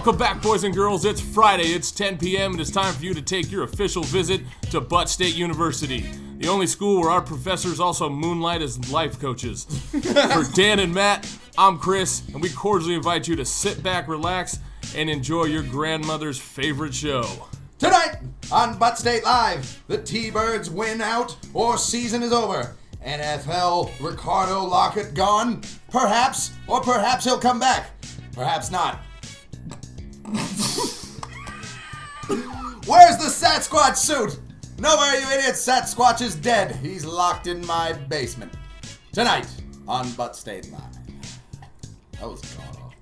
Welcome back, boys and girls. It's Friday, it's 10 p.m., and it's time for you to take your official visit to Butt State University, the only school where our professors also moonlight as life coaches. For Dan and Matt, I'm Chris, and we cordially invite you to sit back, relax, and enjoy your grandmother's favorite show. Tonight on Butt State Live, the T-Birds win out or season is over. NFL Ricardo Lockett gone? Perhaps, or perhaps he'll come back. Perhaps not. Where's the Sasquatch suit? Nowhere, you idiots. Sasquatch is dead. He's locked in my basement. Tonight on Butt State Live. That was gone off.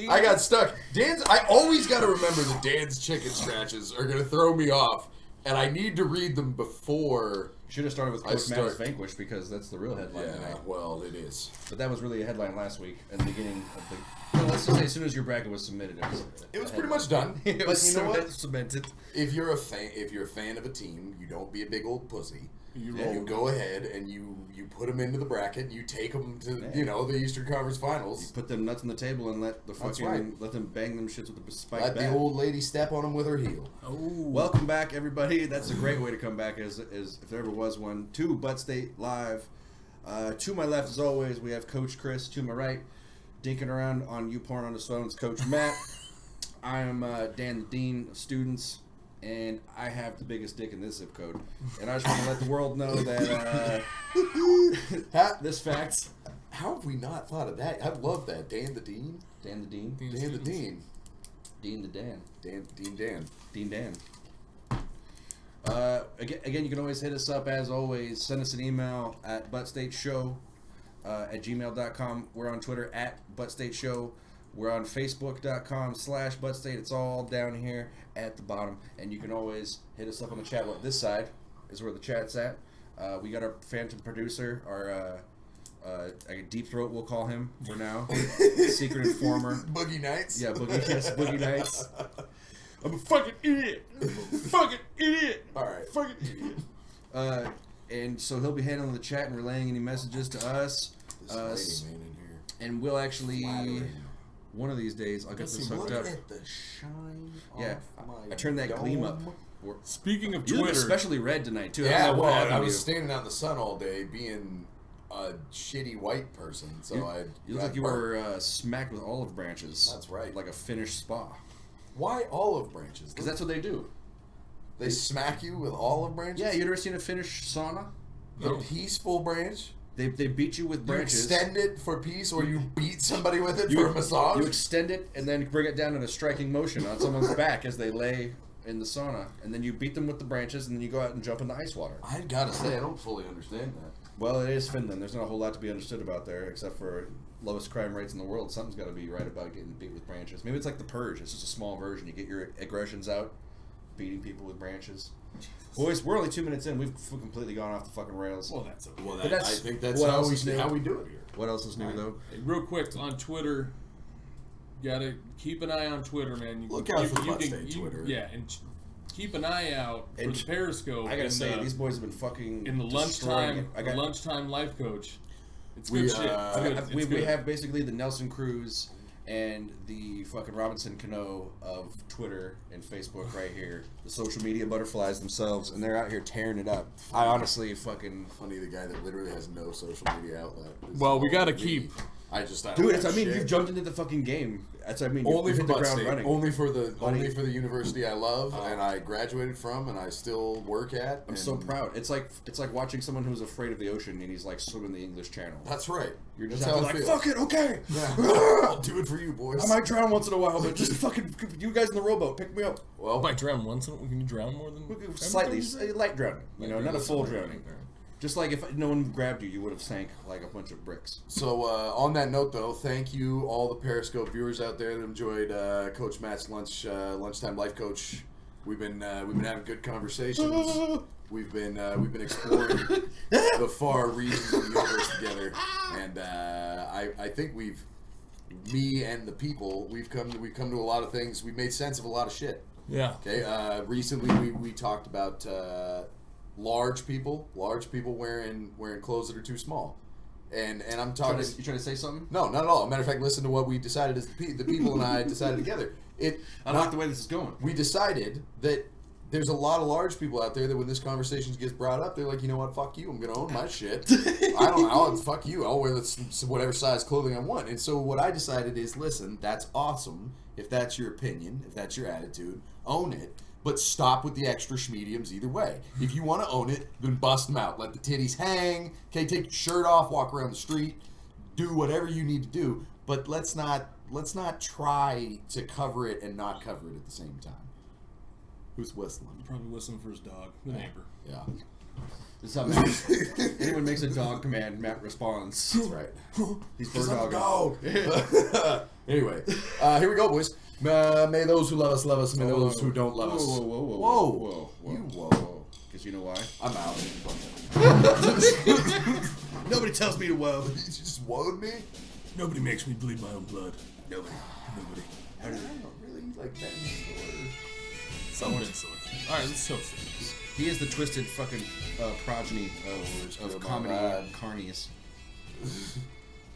I got stuck. I always got to remember that Dan's chicken scratches are going to throw me off, and I need to read them before. Should have started with Coach Matt's Vanquish because that's the real headline tonight. Well, it is. But that was really a headline last week at the beginning of the. Well, let's just say as soon as your bracket was submitted, it was pretty much done. It but was you know what? Cemented. If you're a fan of a team, you don't be a big old pussy. You go ahead and you put them into the bracket. You take them to the Eastern Conference Finals. You put them nuts on the table and let them bang them shits with the spike Let bat. the old lady step on them with her heel. Oh. Welcome back, everybody. That's a great way to come back, is if there ever was one. To Butt State Live. To my left, as always, we have Coach Chris. To my right, dinking around on YouPorn on his phone, it's Coach Matt. I am Dan, the Dean of Students. And I have the biggest dick in this zip code. And I just want to let the world know that this fact. How have we not thought of that? I love that. Dan the Dean. Dan the Dean. Dan the Dean. Dean the Dan. Dean Dan. Dean Dan. Again, you can always hit us up as always. Send us an email at buttstateshow at gmail.com. We're on Twitter at buttstateshow. We're on Facebook.com/ButtState. It's all down here at the bottom. And you can always hit us up on the chat. Well, this side is where the chat's at. We got our phantom producer, our Deep Throat, we'll call him for now. Secret informer. Boogie Nights? Yeah, Boogie Nights. I'm a fucking idiot. All right. Fucking idiot. And so he'll be handling the chat and relaying any messages to us. This lady, man, in here. And we'll actually... Flattering. One of these days, I'll get this hooked up. Look at the shine I turned that gleam up. Speaking of You look Twitter, especially red tonight, too. Yeah, well, I was was standing out in the sun all day being a shitty white person, so You look like you were smacked with olive branches. That's right. Like a Finnish spa. Why olive branches? Because that's what they do. They smack you with olive branches? Yeah, you ever seen a Finnish sauna? The peaceful branch? They beat you with branches. You extend it for peace, or you beat somebody with it for a massage? You extend it and then bring it down in a striking motion on someone's back as they lay in the sauna. And then you beat them with the branches, and then you go out and jump in the ice water. I gotta say, I don't fully understand that. Well, it is Finland. There's not a whole lot to be understood about there, except for lowest crime rates in the world. Something's got to be right about getting beat with branches. Maybe it's like the Purge. It's just a small version. You get your aggressions out, beating people with branches. Boys, we're only 2 minutes in. We've completely gone off the fucking rails. well, that's okay. Well, But I think that's what how else is we new? do it here. What else is new, though? Hey, real quick, on Twitter, gotta keep an eye on Twitter, man. Look out for Butt State Twitter. Yeah, and keep an eye out for And the Periscope. I gotta say, these boys have been fucking in the destroying lunchtime life coach. It's We, good shit. It's good. It's we good. have basically the Nelson Cruz and the fucking Robinson Cano of Twitter and Facebook right here. The social media butterflies themselves, and they're out here tearing it up. I honestly fucking... Funny, the guy that literally has no social media outlet. Well, we gotta me. keep... I don't Dude, have you've shit. jumped into the fucking game. Only you for hit the Butt ground State. running. Only for the university I love and I graduated from and I still work at. I'm so proud. It's like watching someone who's afraid of the ocean and he's like swimming the English Channel. That's right. You're just That's how like, it feels. fuck it, okay. Yeah. I'll do it for you, boys. I might drown once in a while, but just fucking you guys in the rowboat, pick me up. Well, I might drown once. Can you drown more than... Slightly, light drowning. Not a full drowning. Alright. Just like if no one grabbed you, you would have sank like a bunch of bricks. So on that note, though, thank you all the Periscope viewers out there that enjoyed Coach Matt's lunchtime life coach. We've been having good conversations. We've been exploring the far regions of the universe together, and I think me and the people, we've come to a lot of things. We've made sense of a lot of shit. Yeah. Okay. Recently, we talked about large people wearing clothes that are too small. And I'm talking. You trying to say something? No, not at all. Matter of fact, listen to what we decided as the people and I decided together. I don't like the way this is going. We decided that there's a lot of large people out there that when this conversation gets brought up, they're like, you know what, fuck you, I'm going to own my shit. Fuck you, I'll wear whatever size clothing I want. And so what I decided is, listen, that's awesome. If that's your opinion, if that's your attitude, own it. But stop with the extra schmediums either way. If you want to own it, then bust them out. Let the titties hang. Okay, take your shirt off, walk around the street, do whatever you need to do. But let's not try to cover it and not cover it at the same time. Who's whistling? Probably whistling for his dog, the neighbor. Yeah. This is how Matt, anyone makes a dog command, Matt responds. That's right. He's bird I'm a dogging. dog. Anyway, here we go, boys. May those who love us, may those who don't love us. Whoa. Because you know why? I'm out. Nobody tells me to whoa. You just woed me? Nobody makes me bleed my own blood. Nobody. I don't really like that story. Someone in sword. Alright, let's toast it. He is the twisted fucking progeny of comedy carnies.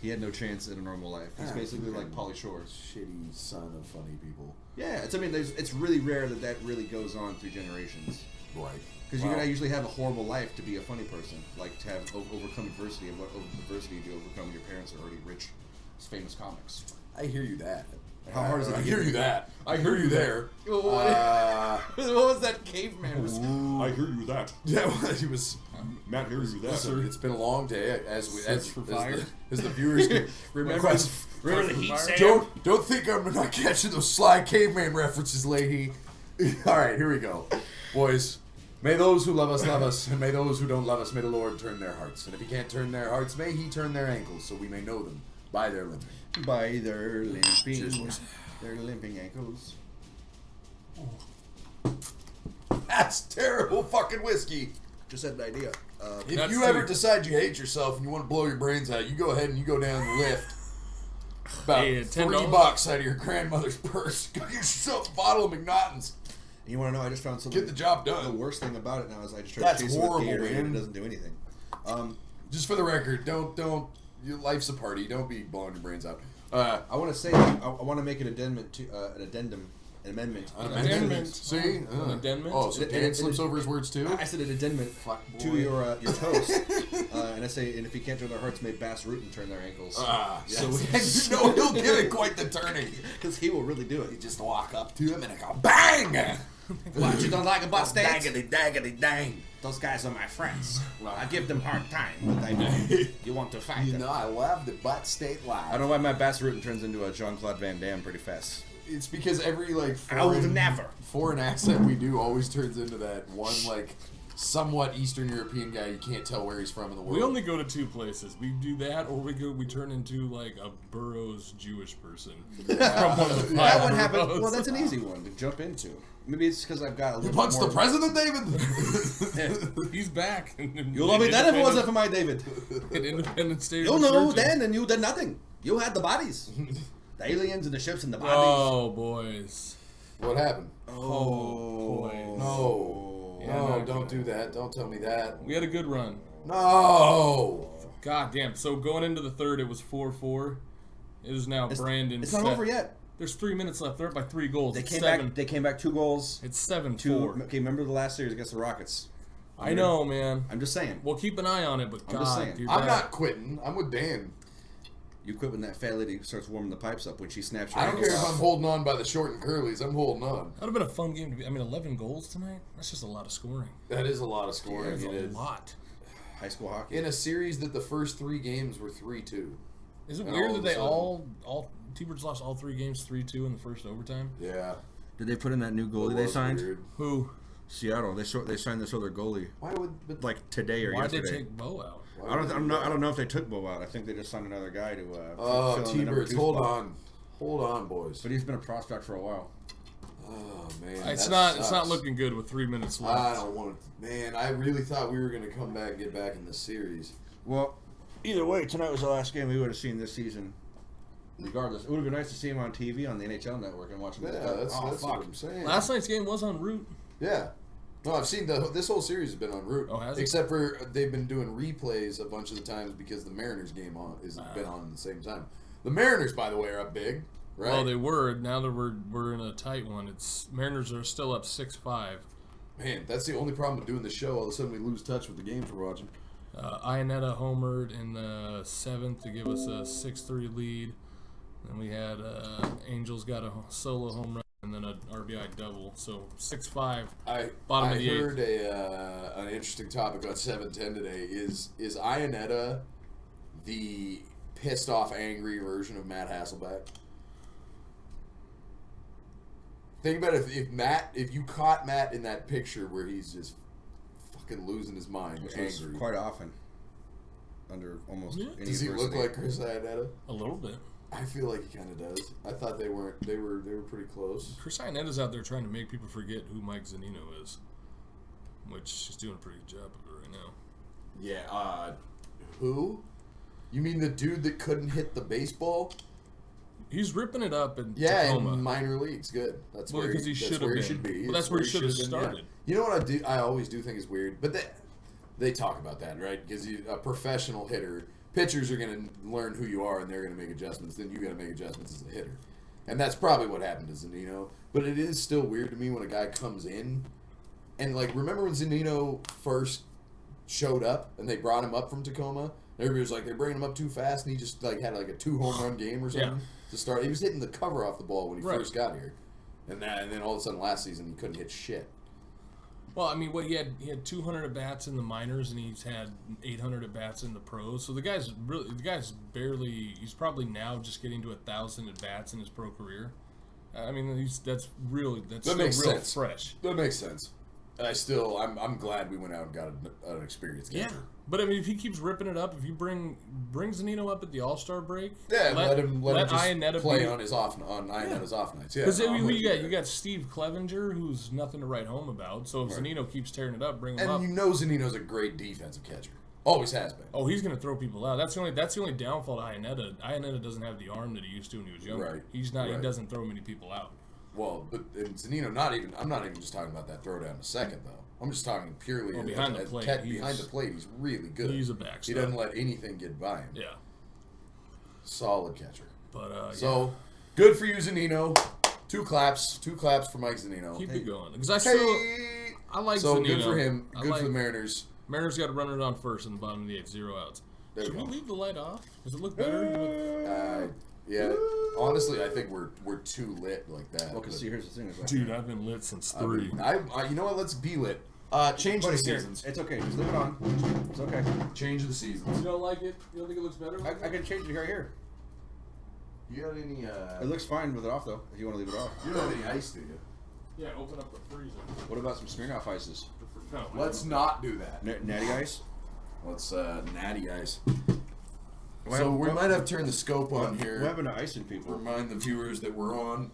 He had no chance in a normal life. He's basically like Pauly Shore. Shitty son of funny people. Yeah, it's really rare that really goes on through generations. Right. Because you're gonna usually have a horrible life to be a funny person, like to have overcome adversity. And what adversity do you overcome when your parents are already rich, famous comics? I hear you that. How hard is it? I hear you that. I hear you there. What was that caveman? I hear you that. Yeah, he was. Matt hears you that. Listen, it's been a long day. As the viewers can remember the heat sand? Don't think I'm not catching those sly caveman references, lady. All right, here we go, boys. May those who love us, and may those who don't love us, may the Lord turn their hearts. And if He can't turn their hearts, may He turn their ankles, so we may know them by their limping. By their limping ankles. That's terrible fucking whiskey. Just had an idea. If you ever decide you hate yourself and you want to blow your brains out, you go ahead and you go down the lift. About $3 out of your grandmother's purse. Go get yourself a bottle of McNaughton's. You want to know? I just found something. Get the job done. The worst thing about it now is I just try to chase it with Gatorade and it doesn't do anything. Just for the record, don't. Your life's a party. Don't be blowing your brains out. I want to say I want to make an addendum to an amendment. See? An addendum? Oh, so Dan slips over his words too? I said an addendum to your toast. And I say, and if you can't turn their hearts, may Bass Rutten turn their ankles. Yes. So you know he'll give it quite the turning. Because he will really do it. You just walk up to him and go, bang! What, you don't like a butt state? Daggity dang. Those guys are my friends. I give them hard time, but you want to fight them. You know, I love the butt state live. I don't know why my Bass Rutten turns into a Jean-Claude Van Damme pretty fast. It's because every foreign accent we do always turns into that one somewhat Eastern European guy you can't tell where he's from in the world. We only go to two places. We do that, or we turn into like a Burroughs Jewish person from one of the that would happen. Well, that's an easy one to jump into. Maybe it's because I've got a little You punched more... the president, David? He's back. You'll love me then if it wasn't for my David. An independent state. You'll know then, and you did nothing. You had the bodies. The aliens and the ships and the bodies. Oh, boys. What happened? Oh, boys. No. Yeah, no, no, don't do that. Don't tell me that. We had a good run. No. God damn. So going into the third, it was 4-4. It is now Brandon. It's not over yet. There's 3 minutes left. They're up by 3 goals. They came back 2 goals. It's 7-4. Okay, remember the last series against the Rockets? I know, man. I'm just saying. We'll keep an eye on it, but I'm just saying. I'm not quitting. I'm with Dan. You quit when that fat lady starts warming the pipes up when she snaps your I don't care if I'm holding on by the short and curlies. I'm holding on. That would have been a fun game to be. 11 goals tonight? That's just a lot of scoring. That is a lot of scoring. That's a lot. High school hockey. In a series that the first 3 games were 3-2. Is it weird that they all T-Birds lost all 3 games 3-2 in the first overtime? Yeah. Did they put in that new goalie they signed? Weird. Who? Seattle. They signed this other goalie. Why would like today or yesterday? Why'd they take Bo out? I don't know if they took Bo out. I think they just signed another guy to. T-Birds, hold on, boys. But he's been a prospect for a while. Oh man, It's not looking good with 3 minutes left. I don't want to. Man, I really thought we were going to come back and get back in this series. Well, either way, tonight was the last game we would have seen this season. Regardless, it would have been nice to see him on TV on the NHL Network and watch him. Yeah, that's what I'm saying. Last night's game was on Root. Yeah. No, I've seen this whole series has been on Root. Oh, has it? Except for they've been doing replays a bunch of the times because the Mariners game has been on at the same time. The Mariners, by the way, are up big, right? Well, they were. Now that we're in a tight one, Mariners are still up 6-5. Man, that's the only problem with doing the show. All of a sudden, we lose touch with the games we're watching. Ionetta homered in the 7th to give us a 6-3 lead. Then we had Angels got a solo home run and then an RBI double. So 6-5. Bottom of the 8th. I heard an interesting topic on 710 today. Is Ionetta the pissed off, angry version of Matt Hasselbeck? Think about it, if you caught Matt in that picture where he's just fucking losing his mind, Which angry. quite often. Under almost any Does he adversity. look like Chris Ionetta? A little bit. I feel like he kind of does. I thought they weren't. They were pretty close. Chris Ionetta's out there trying to make people forget who Mike Zunino is, which he's doing a pretty good job of it right now. Yeah. Who? You mean the dude that couldn't hit the baseball? He's ripping it up in Yeah, Tacoma. in minor leagues. Good. That's Well, where because he should have been. should be. Well, that's where he should have been, started. yeah. You know what I do? I always do think is weird, but they talk about that, right? Because a professional hitter, pitchers are going to learn who you are and they're going to make adjustments. Then you got to make adjustments as a hitter, and that's probably what happened to Zunino. But it is still weird to me when a guy comes in, and like remember when Zunino first showed up and they brought him up from Tacoma. Everybody was like, they're bringing him up too fast, and he just like had like a 2 home run game or something to start. He was hitting the cover off the ball when he first got here, and then all of a sudden last season he couldn't hit shit. Well, I mean, he had 200 at bats in the minors, and he's had 800 at bats in the pros. So the guy's barely. He's probably now just getting to 1,000 at bats in his pro career. I mean, that's still makes real sense. fresh. That makes sense. I'm glad we went out and got an experienced catcher. Yeah, but I mean, if he keeps ripping it up, if you bring Zunino up at the All-Star break, let him just Ionetta play on Ionetta's off nights. Yeah, because you got Steve Clevenger, who's nothing to write home about. So if Zunino keeps tearing it up, bring him up. And you know Zunino's a great defensive catcher. Always has been. Oh, he's going to throw people out. That's the only downfall to Ionetta. Ionetta doesn't have the arm that he used to when he was younger. Right. He's not. Right. He doesn't throw many people out. Well, but Zunino, I'm not even just talking about that throw down to second though. I'm just talking purely behind the plate. Behind the plate, he's really good. He's a backstop. He doesn't let anything get by him. Yeah. Solid catcher. But so good for you, Zunino. 2 claps for Mike Zunino. Keep it going because I like so Zunino. Good for him. Good for the Mariners. Mariners got to run it on first in the bottom of the 8th, 0 outs. Should we leave the light off? Does it look better? Yeah. Honestly, I think we're too lit like that. Well, because here's the thing. Dude, I've been lit since 3. You know what? Let's be lit. Change the seasons. It's okay. Just leave it on. It's okay. Change the seasons. You don't like it? You don't think it looks better? I can change it right here. You got any? It looks fine with it off though. If you want to leave it off. You don't have any ice, do you? Yeah, open up the freezer. What about some Smirnoff ices? No, let's not do that. Natty ice. Let's natty ice. So we might have to turn the scope on here. What happened to icing people? Remind the viewers that we're on.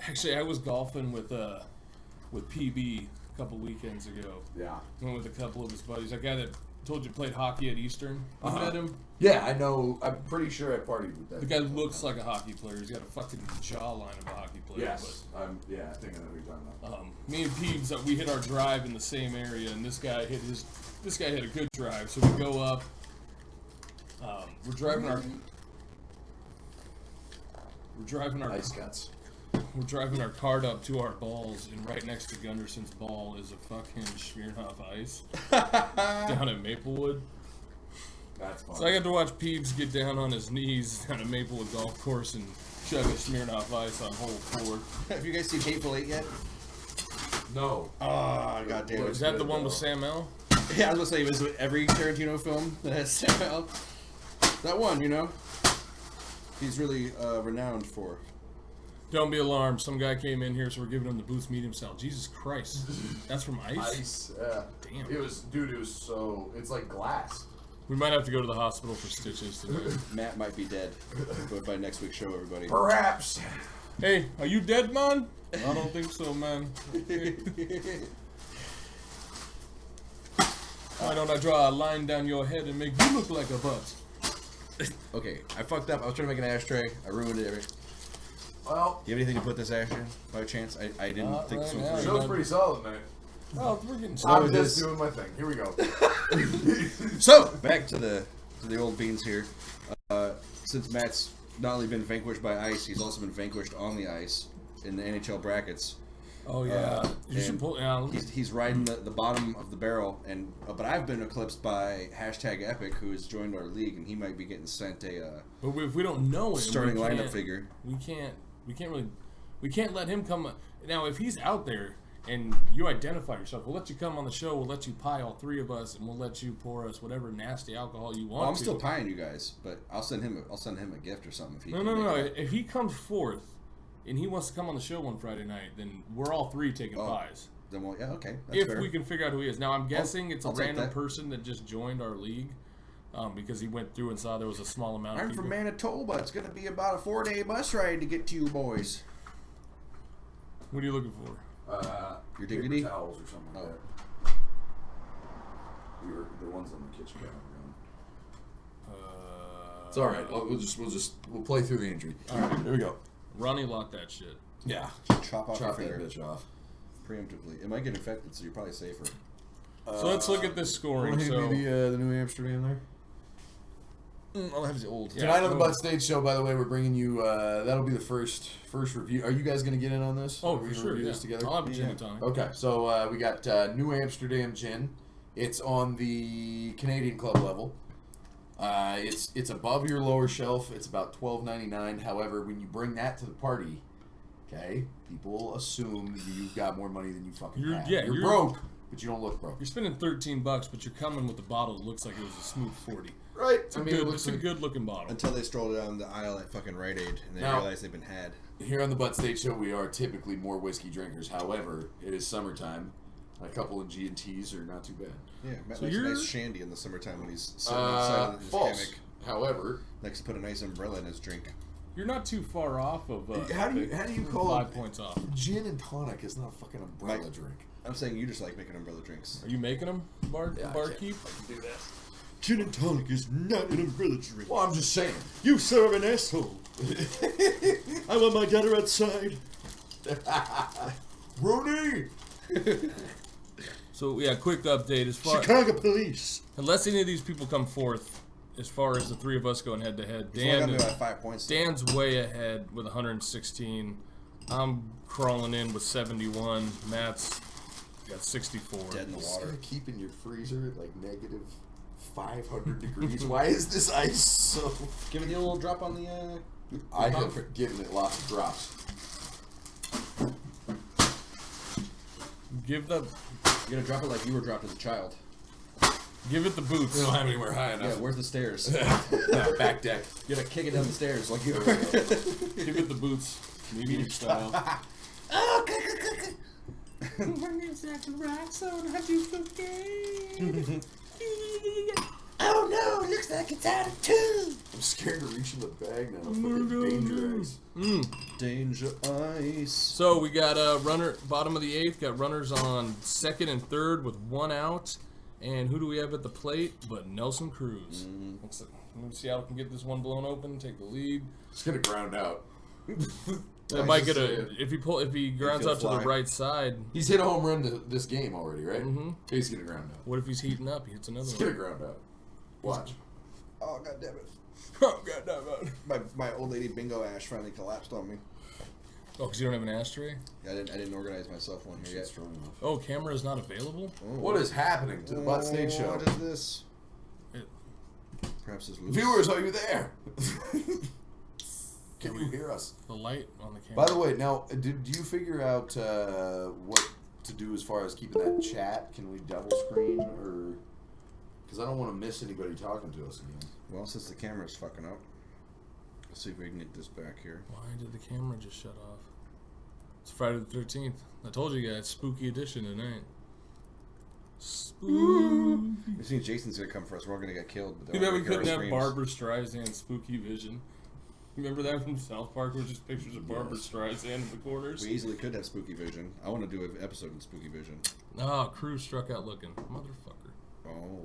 Actually, I was golfing with PB a couple weekends ago. Yeah. Went with a couple of his buddies. That guy that told you played hockey at Eastern. You met him? Yeah, I know. I'm pretty sure I partied with that. The guy looks like a hockey player. He's got a fucking jawline of a hockey player. Yes. I think I know what you're talking about. Me and Peebs, we hit our drive in the same area, and this guy hit a good drive. So we go up. We're driving our ice cuts. We're driving our cart up to our balls, and right next to Gunderson's ball is a fucking Smirnoff Ice down at Maplewood. That's fun. So I got to watch Peebs get down on his knees down at Maplewood Golf Course and chug a Smirnoff Ice on hole 4. Have you guys seen Hateful Eight yet? No. Oh, goddamn. Is that the one with Sam L? Yeah, I was gonna say, it was with every Tarantino film that has Sam L. That one, you know? He's really renowned for. Don't be alarmed. Some guy came in here, so we're giving him the Booth's medium style. Jesus Christ. That's from Ice? Ice, yeah. Damn. It was so, it's like glass. We might have to go to the hospital for stitches today. Matt might be dead by next week's show, everybody. Perhaps. Hey, are you dead, man? I don't think so, man. Why don't I draw a line down your head and make you look like a butt? Okay, I fucked up. I was trying to make an ashtray. I ruined it. Well, Do you have anything to put this ash in, by chance? I didn't think right so. now. the show's pretty solid, man. Oh, we're getting I'm started. just doing my thing. Here we go. So back to the old beans here. Since Matt's not only been vanquished by ice, he's also been vanquished on the ice in the NHL brackets. Oh yeah, you should and pull. Yeah, He's riding the bottom of the barrel, and but I've been eclipsed by #Epic, who has joined our league, and he might be getting sent a but if we don't know him, starting we lineup can't- figure. We can't let him come. Now, if he's out there and you identify yourself, we'll let you come on the show. We'll let you pie all three of us, and we'll let you pour us whatever nasty alcohol you want. Well, I'm to. still pieing you guys, but I'll send him a gift or something if he can No. make it. If he comes forth and he wants to come on the show one Friday night, then we're all three taking pies. Then well, yeah, okay. That's If fair. we can figure out who he is. Now, I'm guessing it's a I'll take random that. person that just joined our league because he went through and saw there was a small amount of I'm people. from Manitoba. It's going to be about a 4-day bus ride to get to you boys. What are you looking for? Your dignity? Paper towels or something like Oh. that. The ones on the kitchen counter. It's all right. We'll play through the injury. All right, here we go. Ronnie locked that shit. Yeah, Chop off chop your that finger bitch off. preemptively. It might get infected, so you're probably safer. So let's look at this scoring. Want to So hand me the New Amsterdam there? I'll have the old. Yeah. Tonight on the Butt Stage Show, by the way, we're bringing you. That'll be the first review. Are you guys going to get in on this? oh, Are we for gonna sure. review Yeah. this together? I'll have a gin and tonic. Okay, so we got New Amsterdam gin. It's on the Canadian Club level. It's above your lower shelf. It's about $12.99. However, when you bring that to the party, okay, people assume you've got more money than you fucking have. You're broke, but you don't look broke. You're spending $13, but you're coming with a bottle that looks like it was a smooth 40. Right. It's a good looking bottle. Until they stroll down the aisle at fucking Rite Aid and they Now- realize they've been had. Here on the Butt Stage Show, we are typically more whiskey drinkers. However, it is summertime. A couple of G&Ts are not too bad. Yeah, Matt So likes a you're- nice shandy in the summertime when he's sitting outside in his False. hammock. However, Likes to put a nice umbrella in his drink. You're not too far off of. How do you call 5 it? points off? Gin and tonic is not a fucking umbrella Mike. drink. I'm saying you just like making umbrella drinks. Are you making them, Yeah, I barkeep? can't do that. Gin and tonic is not an umbrella drink. Well, I'm just saying. You sir are an asshole. I want my daughter outside. Rooney! So yeah, quick update as far Chicago police. unless any of these people come forth, as far as the three of us going head to head, He's only got me Dan about 5 points. Dan's way ahead with 116. I'm crawling in with 71. Matt's got 64. Dead in the Just water. gonna keep in your freezer at like negative 500 degrees. Why is this ice so... Give it the little drop on the. I have given it lots of drops. Give the You're gonna drop it like you were dropped as a child. give it the boots. We don't have anywhere high Yeah, enough. where's the stairs? Back deck. You're gonna kick it down the stairs like you. Give it the boots. Canadian style. Oh no! Looks like it's out of tune. I'm scared to reach in the bag now. Fucking danger ice. Danger ice. So we got runner bottom of the eighth. Got runners on second and third with one out. And who do we have at the plate? But Nelson Cruz. Looks like maybe Seattle can get this one blown open, take the lead. It's gonna ground out. They might get a if he grounds feel out to the fly. right side. He's hit a home run this game already, right? Mm-hmm. He's gonna ground out. What if he's heating up? He hits another He's gonna one. ground out. Watch. Oh god damn it! Oh god damn it. My old lady bingo ash finally collapsed on me. Oh, because you don't have an ashtray? I didn't organize myself one here yet. Strong enough. Oh, camera is not available? What is happening to the Butt Stage Show? What is this? It- Perhaps it's loose. Viewers, are you there? Can you hear us? the light on the camera. By the way, now, did you figure out what to do as far as keeping that chat? Can we double screen or? Because I don't want to miss anybody talking to us again. Well, since the camera's fucking up, let's see if we can get this back here. Why did the camera just shut off? It's Friday the 13th. I told you guys, spooky edition tonight. Spooky. It seems Jason's gonna come for us. We're all gonna get killed. But Too they're bad all we gonna couldn't hear our have screams. Barbara Streisand spooky vision. Remember that from South Park, where it's just pictures of Barbara Streisand in the corners? We easily could have spooky vision. I want to do an episode in spooky vision. Oh, Cruz struck out looking. Motherfucker. Oh.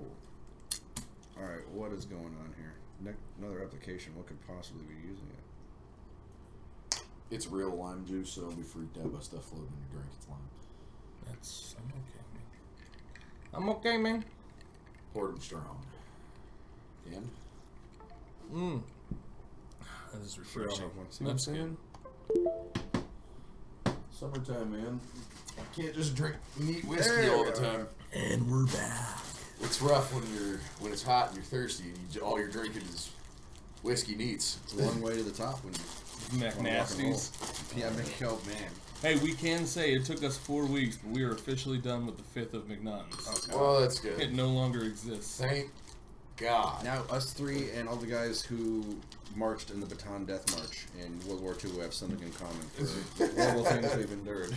All right, what is going on here? Another application. What could possibly be using it? It's real lime juice, so don't be freaked out by stuff floating in your drink. It's lime. I'm okay, man. Poured them strong. And That is refreshing. see what I'm saying? Summertime, man. I can't just drink neat whiskey all the time. And we're back. It's rough when it's hot and you're thirsty and all you're drinking is whiskey neats. It's a long way to the top when you McNasties. Yeah, oh man. Hey, we can say it took us 4 weeks, but we are officially done with the 5th of McNaughton's. Okay. Well, that's good. It no longer exists. Thank God. Now, us three and all the guys who marched in the Bataan Death March in World War II have something in common for horrible things we've endured.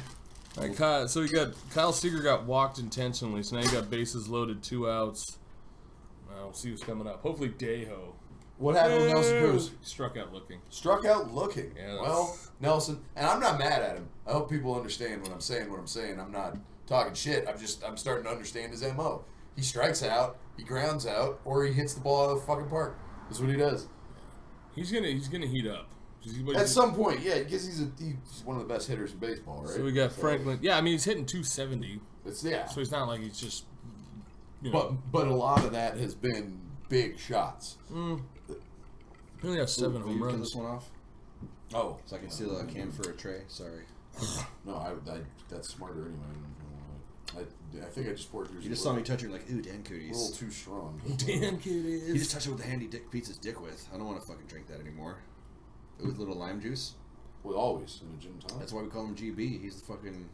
All right, so you got Kyle Seager got walked intentionally, so now you got bases loaded, 2 outs. We'll see who's coming up. Hopefully Dejo. What happened with Nelson Cruz? Struck out looking. Struck out looking. Yeah, well, Nelson, and I'm not mad at him. I hope people understand when I'm saying what I'm saying. I'm not talking shit. I'm starting to understand his MO. He strikes out, he grounds out, or he hits the ball out of the fucking park. That's what he does. He's gonna heat up. At some point, yeah, because he's one of the best hitters in baseball, right? So we got Franklin. Yeah, I mean he's hitting 270. Yeah. So it's not like he's just. You know, but a lot of that has been big shots. He only has 7 Will home you kill runs. this one off? Oh, So I can steal a can for a tray. Sorry. no, that's smarter anyway. I think I just poured yours. You just saw me touch it like, ooh, Dan a Cooties. little too strong. Damn cooties. You just touched it with the handy dick beats his dick with. I don't want to fucking drink that anymore. With little lime juice. Well, always in a gin tonic. That's why we call him GB. He's the fucking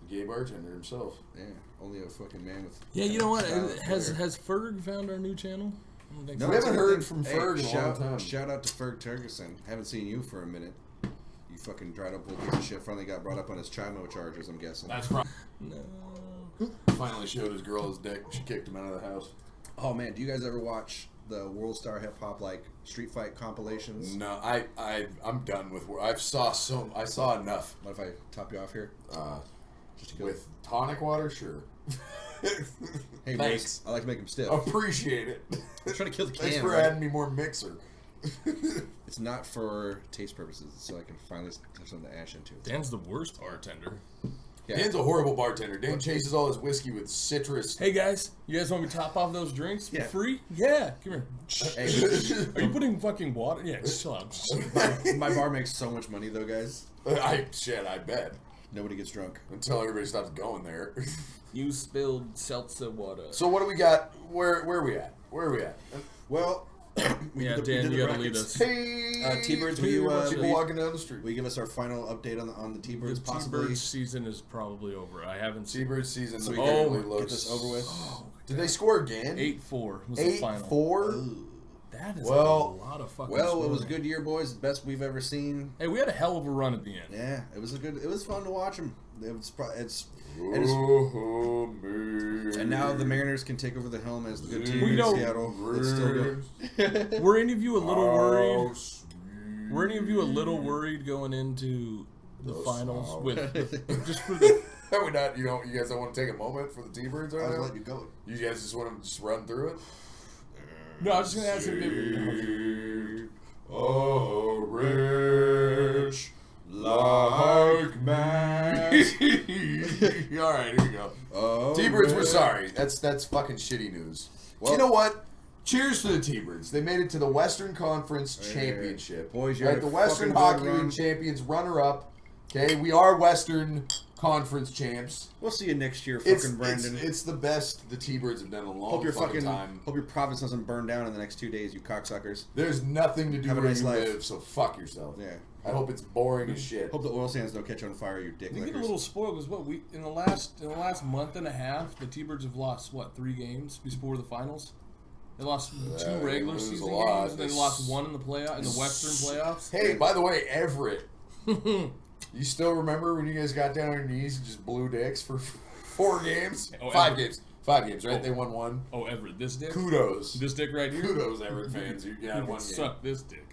Gay bartender himself. yeah, only a fucking man with. Yeah, you know what? Has flair. Ferg found our new channel? I don't think No, so. we haven't it's a heard good from thing. Ferg in a long time. Shout out to Ferg Turgerson. Haven't seen you for a minute. You fucking dried up little piece of shit. Finally got brought up on his Chimo charges, I'm guessing. That's probably. No. Finally showed his girl his dick. She kicked him out of the house. Oh man, do you guys ever watch the World Star Hip Hop like street fight compilations? No, I'm done with. I saw enough. What if I top you off here? Just to go With tonic water, sure. Hey, Thanks. Bruce, I like to make them stiff. Appreciate it. I'm trying to kill the can. Thanks for right? adding me more mixer. It's not for taste purposes, it's so I can finally have something to ash into. Dan's the worst bartender. Yeah. Dan's a horrible bartender. Dan chases all his whiskey with citrus. Hey guys, you guys want me to top off those drinks for Yeah. free? Yeah, come here. Hey, Are you putting fucking water? Yeah, just chill out. my bar makes so much money though, guys. I bet. Nobody gets drunk. Until everybody stops going there. You spilled seltzer water. So what do we got? Where are we at? Well, Yeah, we Dan, did the you gotta lead brackets. us. Hey, T-Birds, will you, people walking down the street. will you give us our final update on the The T-Birds possibly? T-Bird season is probably over. I haven't seen. T-Bird season. So we apparently can looks- get this over with. Did they score again? 8-4 was the final. 8-4. That is Well- a lot of fucking. Well, it was a scoring. good year, boys. The best we've ever seen. Hey, we had a hell of a run at the end. Yeah, it was fun to watch them. And now the Mariners can take over the helm as the good team We in know- Seattle. It's still good. Were any of you a little worried? Oh, sweet. Were any of you a little worried going into the finals oh. with just for the? Are we not? You guys don't want to take a moment for the T-Birds I right was now? letting you go. You guys just want to just run through it? No, I was just gonna ask if Oh, rich like man. All right, here we go. Oh, T-Birds, we're man. sorry. That's fucking shitty news. Well- you know what? Cheers to the T-Birds. They made it to the Western Conference Championship. Boys, you right? had a The Western fucking good Hockey run. League champions, runner-up. Okay, we are Western Conference champs. We'll see you next year, fucking It's Brandon. it's the best the T-Birds have done in a long hope your fucking fucking time. hope your province doesn't burn down in the next 2 days, you cocksuckers. There's nothing to do Have a where nice you life. live, so fuck yourself. Yeah. I hope it's boring as shit. Hope the oil sands don't catch on fire, you dick we get a lickers. little spoiled because what we in the last month and a half, the T-Birds have lost 3 games before the finals. They lost 2 they regular lose a season lot. games, and they lost 1 in the in the Western playoffs. Hey, by the way, Everett. You still remember when you guys got down on your knees and just blew dicks for 4 games? Oh, 5 Everett. games. 5 games, right? Oh. They won 1. Oh, Everett, this dick. Kudos. This dick right here. Kudos, Everett fans. You got You 1 can game. suck this dick.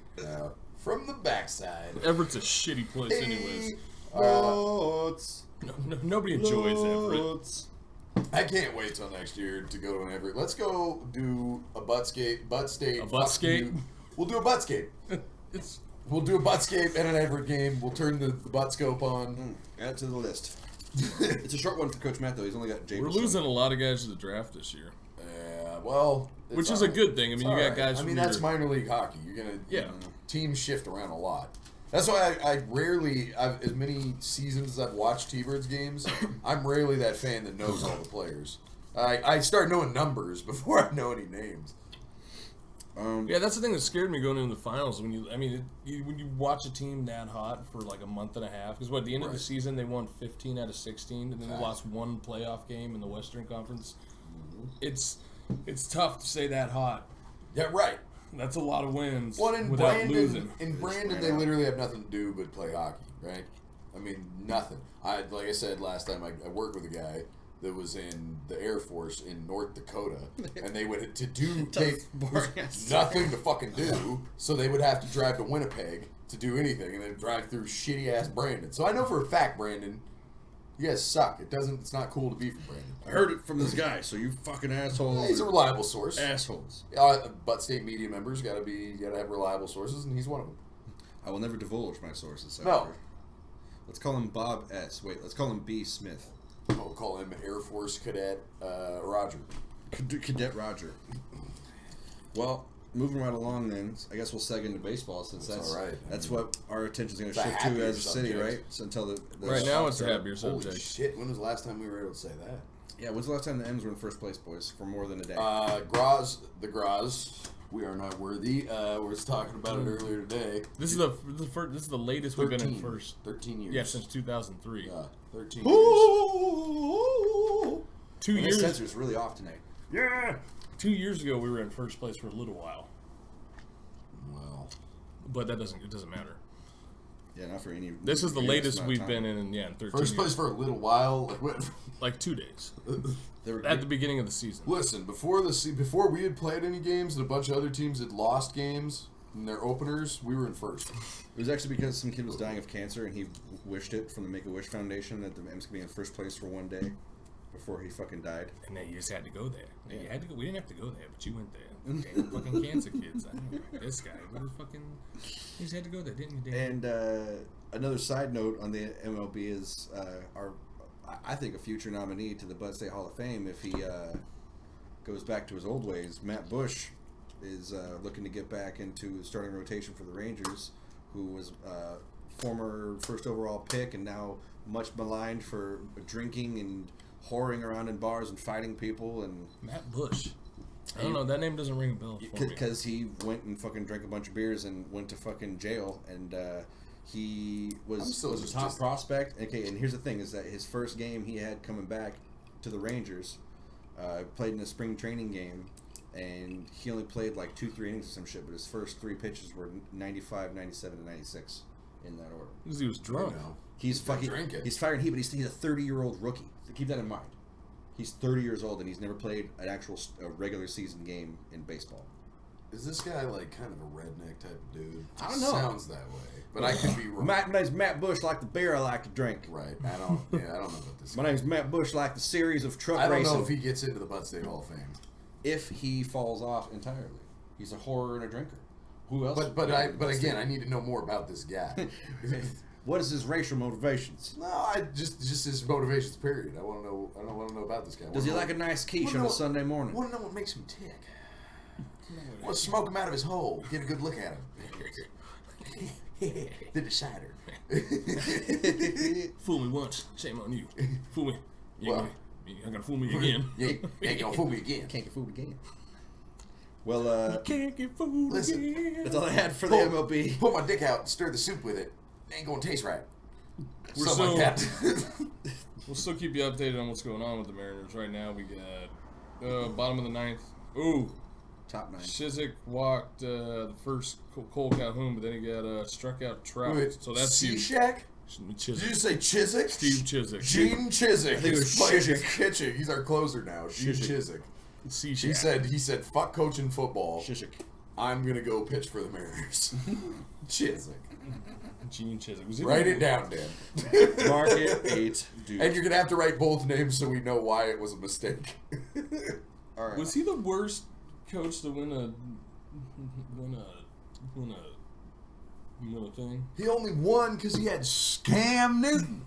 From the backside. Everett's a shitty place, anyways. Nobody enjoys Everett. I can't wait till next year to go to an Everett. Let's go do a butt state. A butt fuck skate? you. We'll do a butt skate. It's We'll do a butt scape and an Everett game. We'll turn the butt scope on. Add it to the list. It's a short one for Coach Matt, though. He's only got Jay. We're losing a lot of guys to the draft this year. Yeah, well, which is a good thing. I mean, you got guys. I mean, that's minor league hockey. You're gonna teams shift around a lot. That's why I rarely, as many seasons as I've watched T-Birds games, I'm rarely that fan that knows all the players. I start knowing numbers before I know any names. Yeah, that's the thing that scared me going into the finals. When you watch a team that hot for like a month and a half, because at the end of the season they won 15 out of 16, and then they lost one playoff game in the Western Conference. Mm-hmm. It's tough to say that hot. Yeah, right. That's a lot of wins without losing. In Brandon, they literally have nothing to do but play hockey, right? I mean, nothing. Like I said last time, I worked with a guy that was in the Air Force in North Dakota, and they would nothing to fucking do, so they would have to drive to Winnipeg to do anything, and then drive through shitty ass Brandon. So I know for a fact, Brandon, you guys suck. It's not cool to be from Brandon. I heard it from this guy, so you fucking assholes. Yeah, he's a reliable source. Assholes. Butt State media members gotta have reliable sources, and he's one of them. I will never divulge my sources. No. Let's call him Bob S. Wait, let's call him B. Smith. We'll call him Air Force Cadet Roger. Cadet Roger. Well, moving right along then, I guess we'll seg into baseball since that's all right. That's what our attention's going to shift to as a city, right? So until the right now it's a happier Holy subject. shit, when was the last time we were able to say that? Yeah, when's the last time the M's were in first place, boys, for more than a day? The Graz, we are not worthy. We were talking about it earlier today. This is the latest we've been in first. 13 years. Yeah, since 2003. 13 years. 2 years. The sensor's really off tonight. Yeah. 2 years ago we were in first place for a little while. Well, but it doesn't matter. Yeah, not for any. This is the latest we've been in 13 first place years. for a little while. Like 2 days. They at the beginning of the season. Listen, before we had played any games and a bunch of other teams had lost games in their openers, we were in first. It was actually because some kid was dying of cancer and he wished it from the Make-A-Wish Foundation that the M's could be in first place for one day before he fucking died. And then you just had to go there. Yeah. You had to go. We didn't have to go there, but you went there. Damn fucking cancer kids. I don't know. This guy. You just had to go there, didn't you, Dan? And another side note on the MLB is I think a future nominee to the Bud State Hall of Fame, if he goes back to his old ways, Matt Bush is looking to get back into starting rotation for the Rangers, who was former first overall pick and now much maligned for drinking and whoring around in bars and fighting people. And Matt Bush. I don't know. That name doesn't ring a bell for me. Because he went and fucking drank a bunch of beers and went to fucking jail, and he was a top prospect. Okay, and here's the thing: is that his first game he had coming back to the Rangers, played in a spring training game, and he only played like 2-3 innings or some shit. But his first 3 pitches were 95, 97, and 96 in that order. Because he was drunk. He's fucking drinking. He's firing heat, but he's a 30-year-old rookie. So keep that in mind. He's 30 years old and he's never played an actual regular season game in baseball. Is this guy like kind of a redneck type of dude? I don't know. Sounds that way, but I could be wrong. My name's Matt Bush, like the beer I like to drink. Right. I don't know about this. My name's Matt Bush, like the series of truck racing. I don't know racing. if he gets into the Bud State Hall of Fame. If he falls off entirely, he's a whorer and a drinker. Who else? But again, I need to know more about this guy. What is his racial motivations? No, just his motivations. Period. I want to know. I don't want to know about this guy. Does he like a nice quiche on a Sunday morning? I want to know what makes him tick. I want to smoke him out of his hole. Get a good look at him. The decider. Fool me once, shame on you. Fool me. You're gonna fool me again. You ain't gonna fool me again. Can't get fooled again. Well, you can't get fooled again. That's all I had for the MLB. Pull my dick out and stir the soup with it. Ain't gonna taste right. Like that. We'll still keep you updated on what's going on with the Mariners. Right now, we got bottom of the 9th. Ooh, top 9. Chiswick walked the first Cole Calhoun, but then he got struck out Trout. Wait, so that's C-Shack? Did you say Chiswick? Steve Chiswick. Gene Chiswick. I think it was Chiswick. He's our closer now. Gene Chiswick. C-Shack. He said, fuck coaching football. Chiswick. I'm gonna go pitch for the Mariners. Chiswick. Gene Chiswick. Write it down, Dan. Mark it 8, dude. And you're gonna have to write both names so we know why it was a mistake. All right. Was he the worst coach to win a thing? He only won because he had Cam Newton.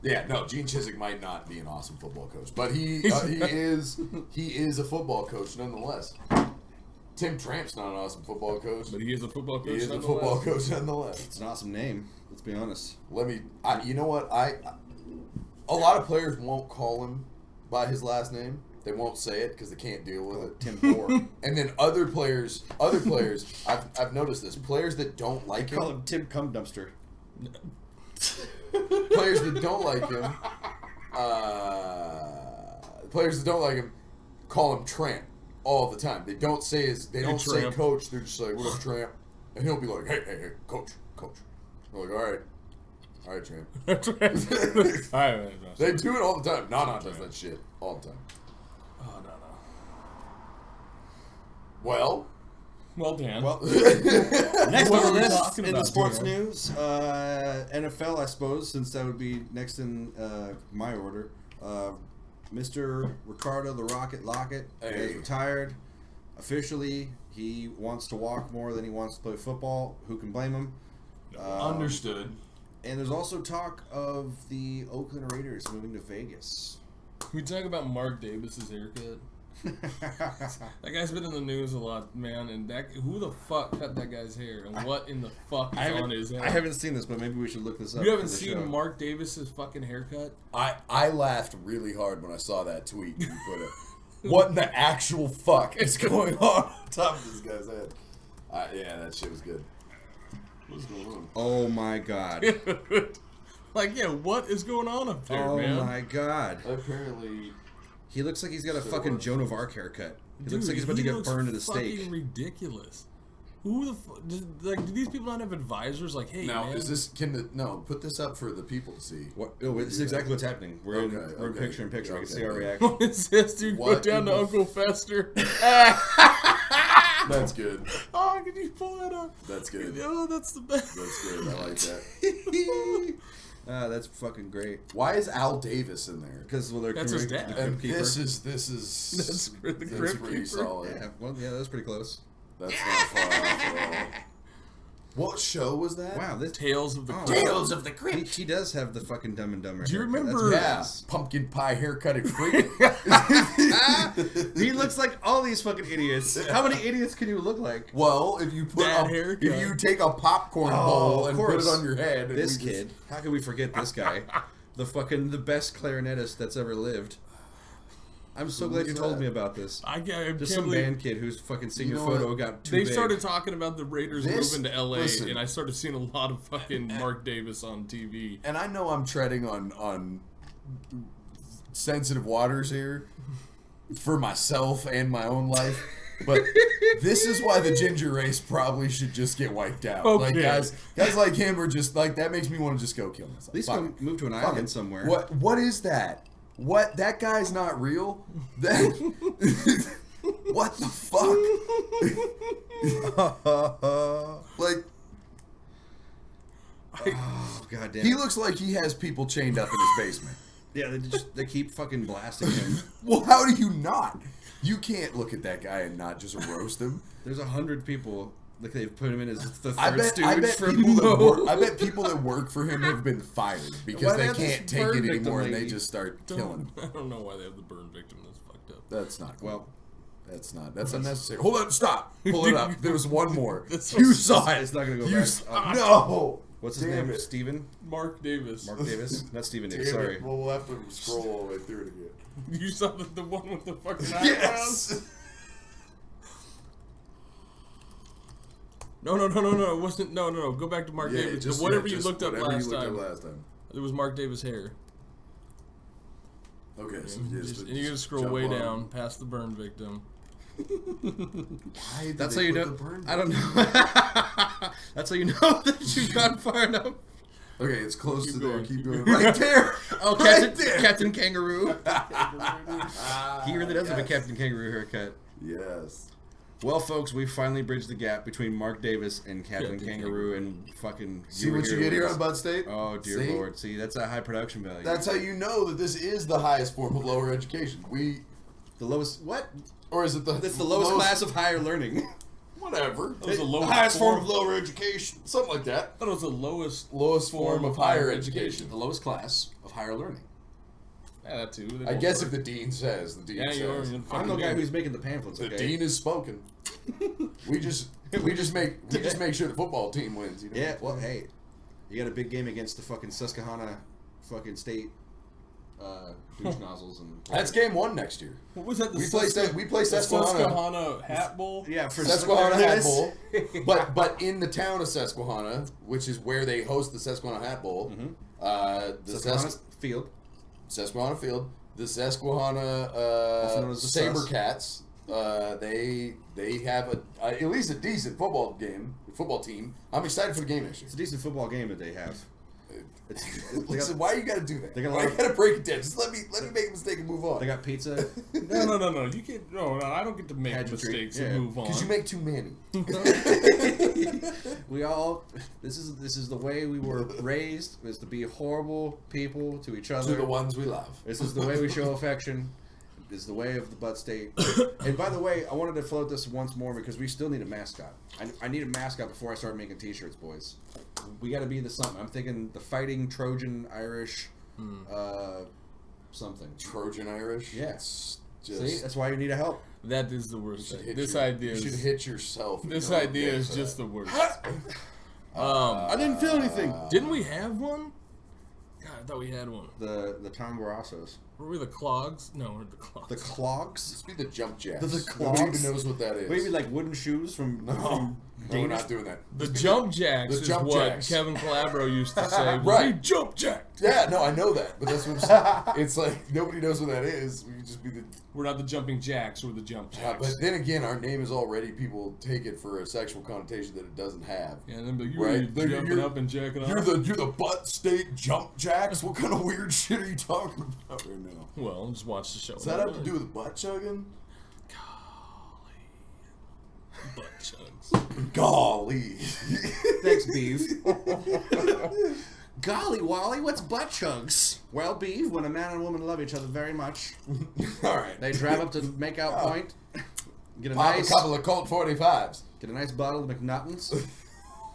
Yeah, no, Gene Chizik might not be an awesome football coach, but he is a football coach nonetheless. Tim Tramp's not an awesome football coach, But he is a football coach. he is a football coach nonetheless. It's an awesome name. Let's be honest. You know what? A lot of players won't call him by his last name. They won't say it because they can't deal with it. Tim Poor. And then other players, I've noticed this. Players that don't like Call him, him Tim Cum Dumpster. players that don't like him, call him Tramp all the time. They don't say say coach. They're just like, what up, Tramp? And he'll be like, hey, coach. They're like, all right, Tramp. They do it all the time. Nana does that shit all the time. Oh, no. Well, Dan. Well, next What on are the we list talking in the about, sports Dan? news, NFL, I suppose, since that would be next in my order. Mr. Ricardo the Rocket Lockett is retired. Officially, he wants to walk more than he wants to play football. Who can blame him? understood. And there's also talk of the Oakland Raiders moving to Vegas. Can we talk about Mark Davis's haircut? That guy's been in the news a lot, man. And who the fuck cut that guy's hair? And what in the fuck is on his head? I haven't seen this, but maybe we should look this up. You haven't for the seen show. Mark Davis's fucking haircut? I laughed really hard when I saw that tweet you put it. What in the actual fuck is going on top of this guy's head? Yeah, that shit was good. What's going on? Oh my god. Like, yeah, what is going on up there, man? Oh my god. Apparently, He looks like he's got a fucking Joan of Arc haircut. He Dude, looks like he's about to get looks burned at the stake. fucking ridiculous. Who the fuck? Do these people not have advisors? Like, hey, now man. is this? Put this up for the people to see. What? Oh, this is exactly what's happening. We're in Okay. picture in picture. We can Okay. see our reaction. What is this, dude? Go What down in to the Uncle Fester. That's good. Oh, can you pull that up? That's good. Oh, that's the best. That's good. I like that. That's fucking great. Why is Al Davis in there? Because they're That's his dad. the And Crypt Keeper. this is That's the that's Crypt pretty Keeper. solid. Yeah, well, yeah, that was pretty close. That's not far off at all. What show was that? Wow, this Tales of the Oh. Crypt. Tales of the Crypt. he does have the fucking Dumb and Dumber. Do you haircut. remember- That's Yeah, pumpkin pie haircutted freak. badass. He looks like all these fucking idiots. How many idiots can you look like? Well, if you put That haircut. if you take a popcorn bowl and put it on your head, and This we just- kid. How can we forget this guy? The best clarinetist that's ever lived. I'm so glad you told me about this. I Just can't some believe band kid whose fucking senior You know photo what? got too they big. started talking about the Raiders moving to LA, listen. and I started seeing a lot of fucking Mark Davis on TV. And I know I'm treading on sensitive waters here for myself and my own life, but this is why the ginger race probably should just get wiped out. Like Okay. guys like him are just like that makes me want to just go kill myself. At least Fuck go it. move to an Fuck island it. somewhere. What is that? What, that guy's not real? That what the fuck? Like Oh god damn. he looks like he has people chained up in his basement. Yeah, they keep fucking blasting him. Well, how do you not? You can't look at that guy and not just roast him. There's 100 people. Like they've put him in as the I third bet stooge from people that Mo. work, I bet people that work for him have been fired because Why they have this can't take burn it victim anymore and they lady? just start killing him. I don't know why they have the burn victim. That's fucked up. That's not cool. Well, That's unnecessary. Hold on, stop. Pull it up. There was one more. You was- saw it. it's not gonna go You back. saw- No. What's his Damn name? it. Steven? Mark Davis. Mark Davis? Not Steven Damn Diggs, it. sorry. Well, we'll have to scroll all the way through it again. You saw the one with the fucking eyebrows? Yes. No. It wasn't. No. Go back to Mark Davis. just- Whatever yeah, you just looked up whatever last you looked time. up last time. It was Mark Davis' hair. Okay, so And you're gonna scroll way down past the burn victim. Why did That's they how you put know. the burn I don't know. That's how you know that you've gone far enough. Okay, it's close Keep to going, there. Keep keep going. going. Right there. Oh, Right there. Captain Kangaroo. He really does have a Yes. Captain Kangaroo haircut. Yes. Well, folks, we finally bridged the gap between Mark Davis and Captain Captain Kangaroo and fucking. See what you get here on Bud. Bud State? Oh dear See? lord! See, that's a high production value. That's how you know that this is the highest form of lower education. the lowest. What? Or is it the? That's the lowest class of higher learning. Whatever. That was the The lowest highest form of lower education. Something like that. I thought it was the lowest Lowest form of higher education. The lowest class of higher learning. Yeah, that too. I guess if the dean says, the dean says. I'm the guy who's making the pamphlets. The Okay? dean has spoken. we just make sure the football team wins. You know? Yeah. Well, hey, you got a big game against the fucking Susquehanna, fucking state. Douche nozzles and that's game 1 next year. What was that? We play Susquehanna Hat Bowl. Yeah, for Susquehanna Hat Bowl. but in the town of Susquehanna, which is where they host the Susquehanna Hat Bowl, the Susquehanna Field, the Susquehanna Sabercats. They have at least a decent football team. I'm excited for the game next year. It's a decent football game that they have. Listen, why you gotta do that? Why you gotta break it down? Just let me make a mistake and move on. They got pizza. No. You can't. No, I don't get to make mistakes and move on. Because you make too many. We all. This is the way we were raised. Is to be horrible people to each other. To the ones we love. This is the way we show affection. Is the way of the Butt State. And by the way, I wanted to float this once more because we still need a mascot. I need a mascot before I start making T-shirts, boys. We got to be the something. I'm thinking the fighting Trojan Irish, something. Trojan Irish. Yes. Yeah. See, that's why you need a help. That is the worst thing. This idea. You should hit yourself. This idea is just the worst. I didn't feel anything. Didn't we have one? God, I thought we had one. The Tom Barrassos. Were we the Clogs? No, we're the Clogs. The Clogs? Let's be the Jump Jacks. The Clogs? Nobody even knows what that is. Maybe like wooden shoes from No, we're not doing that. The Jump Jacks is what Kevin Calabro used to say. Right. Jump Jacked. Yeah, no, I know that, but that's what I'm saying. It's like nobody knows what that is. We could just be the. We're not the Jumping Jacks. We're the Jump Jacks. But then again, our name is already people take it for a sexual connotation that it doesn't have. Yeah, and then be like, you're jumping up and jacking off. You're the Butt State Jump Jacks. What kind of weird shit are you talking about right now? Well, just watch the show. Does that have to do with butt chugging? Golly. Butt chugs. Golly. Thanks, Beef. Golly, Wally, what's butt chugs? Well, Beef, when a man and woman love each other very much, all right, they drive up to the makeout point, get a pop a couple of Colt 45s, get a nice bottle of McNuttons.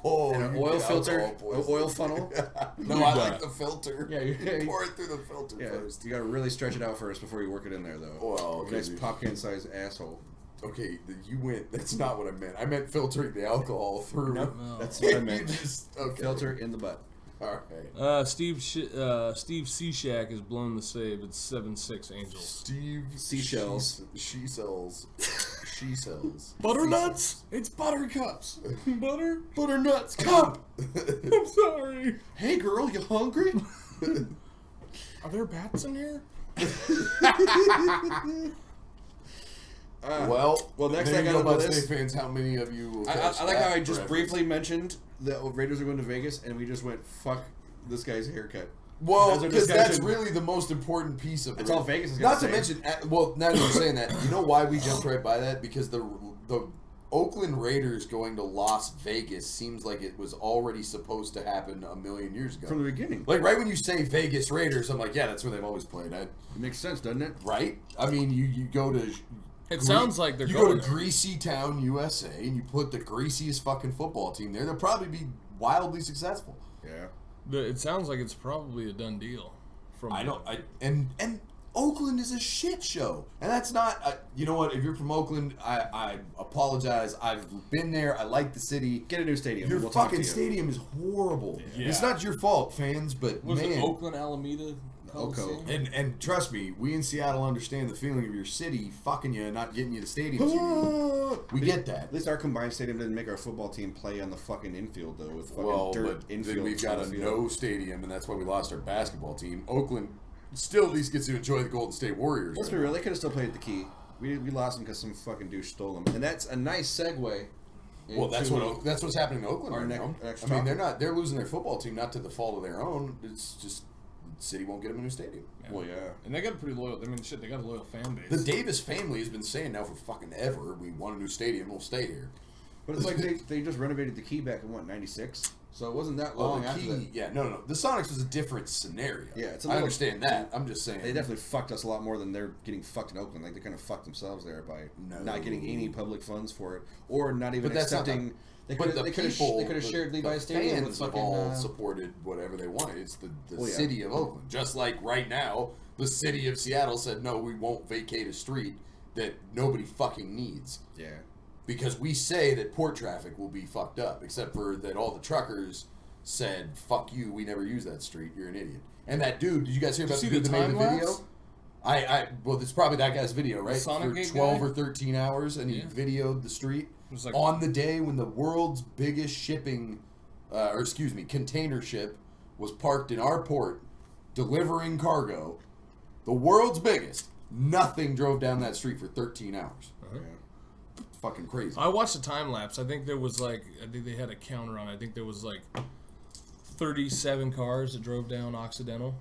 Oh, and an oil filter, oil funnel. No, I like the filter. Yeah, you pour it through the filter first. You gotta really stretch it out first before you work it in there, though. Well, okay, nice popcan-sized asshole. Okay, you went. That's not what I meant. I meant filtering the alcohol through. Nope, that's what I meant. Okay. Filter in the butt. All right. Steve Seashack has blown the save. It's 7-6 Angels. Steve Seashells. She sells. Butternuts? It's buttercups. Butternuts. Cup. I'm sorry. Hey, girl, you hungry? Are there bats in here? Well, next there I you go, got Butt to State fans. How many of you will I like how I just briefly mentioned the Raiders are going to Vegas, and we just went, fuck this guy's haircut. Well, because that's really the most important piece of it. That's all Vegas is going to say. Not to mention, well, now that you're saying that, you know why we jumped right by that? Because the Oakland Raiders going to Las Vegas seems like it was already supposed to happen a million years ago. From the beginning. Like, right when you say Vegas Raiders, I'm like, yeah, that's where they've always played. It makes sense, doesn't it? Right? I mean, you go to... It sounds like they're going... You go to Greasy Town, USA, and you put the greasiest fucking football team there. They'll probably be wildly successful. Yeah. It sounds like it's probably a done deal. And Oakland is a shit show, and that's not. You know what? If you're from Oakland, I apologize. I've been there. I like the city. Get a new stadium. Your fucking stadium is horrible. Yeah. It's not your fault, fans, but was it Oakland Alameda? Oko. And trust me, we in Seattle understand the feeling of your city fucking you and not getting you the stadiums. We get that. At least our combined stadium didn't make our football team play on the fucking infield, though, with fucking dirt infield. Then we've got a no stadium, and that's why we lost our basketball team. Oakland still at least gets to enjoy the Golden State Warriors. Let's be real, they could have still played the key. We lost them because some fucking douche stole them. And that's a nice segue. Well, that's what's happening in Oakland right now. I mean, they're losing their football team not to the fault of their own. It's just the city won't get them a new stadium. Yeah. Well, yeah, and they got a pretty loyal. I mean, shit, they got a loyal fan base. The Davis family has been saying now for fucking ever, we want a new stadium. We'll stay here. But it's like they just renovated the Key back in '96, so it wasn't that long after that. Yeah, no. The Sonics was a different scenario. Yeah, I understand that. I'm just saying they definitely fucked us a lot more than they're getting fucked in Oakland. Like they kind of fucked themselves there by not getting any public funds for it, or not even accepting They But could have shared Levi Stadium with fans have fucking. all supported whatever they wanted. It's the Well, yeah. city of Oakland. Just like right now, the city of Seattle said, no, we won't vacate a street that nobody fucking needs. Yeah. Because we say that port traffic will be fucked up, except for that all the truckers said, fuck you, we never use that street, you're an idiot. And that dude, did you guys hear about the dude that made the video? Well, it's probably that guy's video, right? For 12 or 13 hours, and he videoed the street like, on the day when the world's biggest container ship was parked in our port, delivering cargo. The world's biggest. Nothing drove down that street for 13 hours. Yeah. Fucking crazy. I watched a time lapse. I think there was I think they had a counter on it. I think there was 37 cars that drove down Occidental.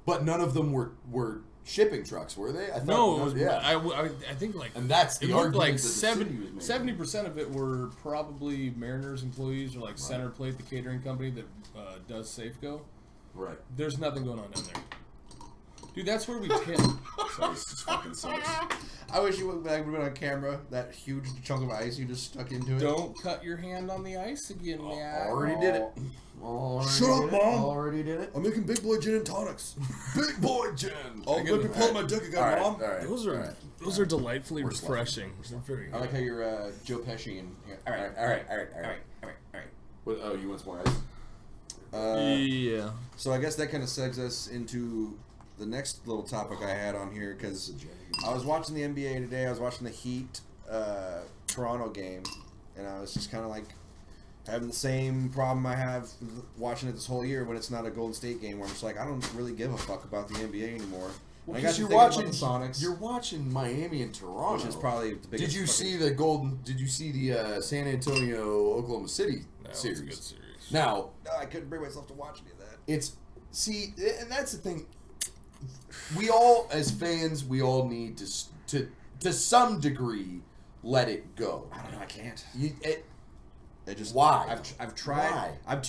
But none of them were shipping trucks, were they? I thought, No, it was, yeah. I think And that's the it looked argument like that the city was making. 70% of it were probably Mariners employees or Center Plate, the catering company that does Safeco. Right. There's nothing going on down there. Dude, that's where we can. So this just fucking sucks. I wish you would have been on camera. That huge chunk of ice you just stuck into it. Don't cut your hand on the ice again, man. Already did it. Shut up, Mom. Already did it. I'm making big boy gin and tonics. Big boy gin. Oh, let me pull my dick again, Mom. All right. Those are delightfully refreshing. They're very I good. like how you're Joe Pesci and. All right. What, you want some more ice? Yeah. So I guess that kind of segs us into the next little topic I had on here, because I was watching the NBA today. I was watching the Heat Toronto game, and I was just kind of having the same problem I have watching it this whole year when it's not a Golden State game, where I'm just I don't really give a fuck about the NBA anymore. Well, I got you're to watching the Sonics. You're watching Miami and Toronto, which is probably the biggest. Did you see the San Antonio Oklahoma City series? That was a good series. Now, No, I couldn't bring myself to watch any of that. And that's the thing. We all, as fans, need to some degree let it go. I don't know. I can't. Why? I've tried. Why? I'm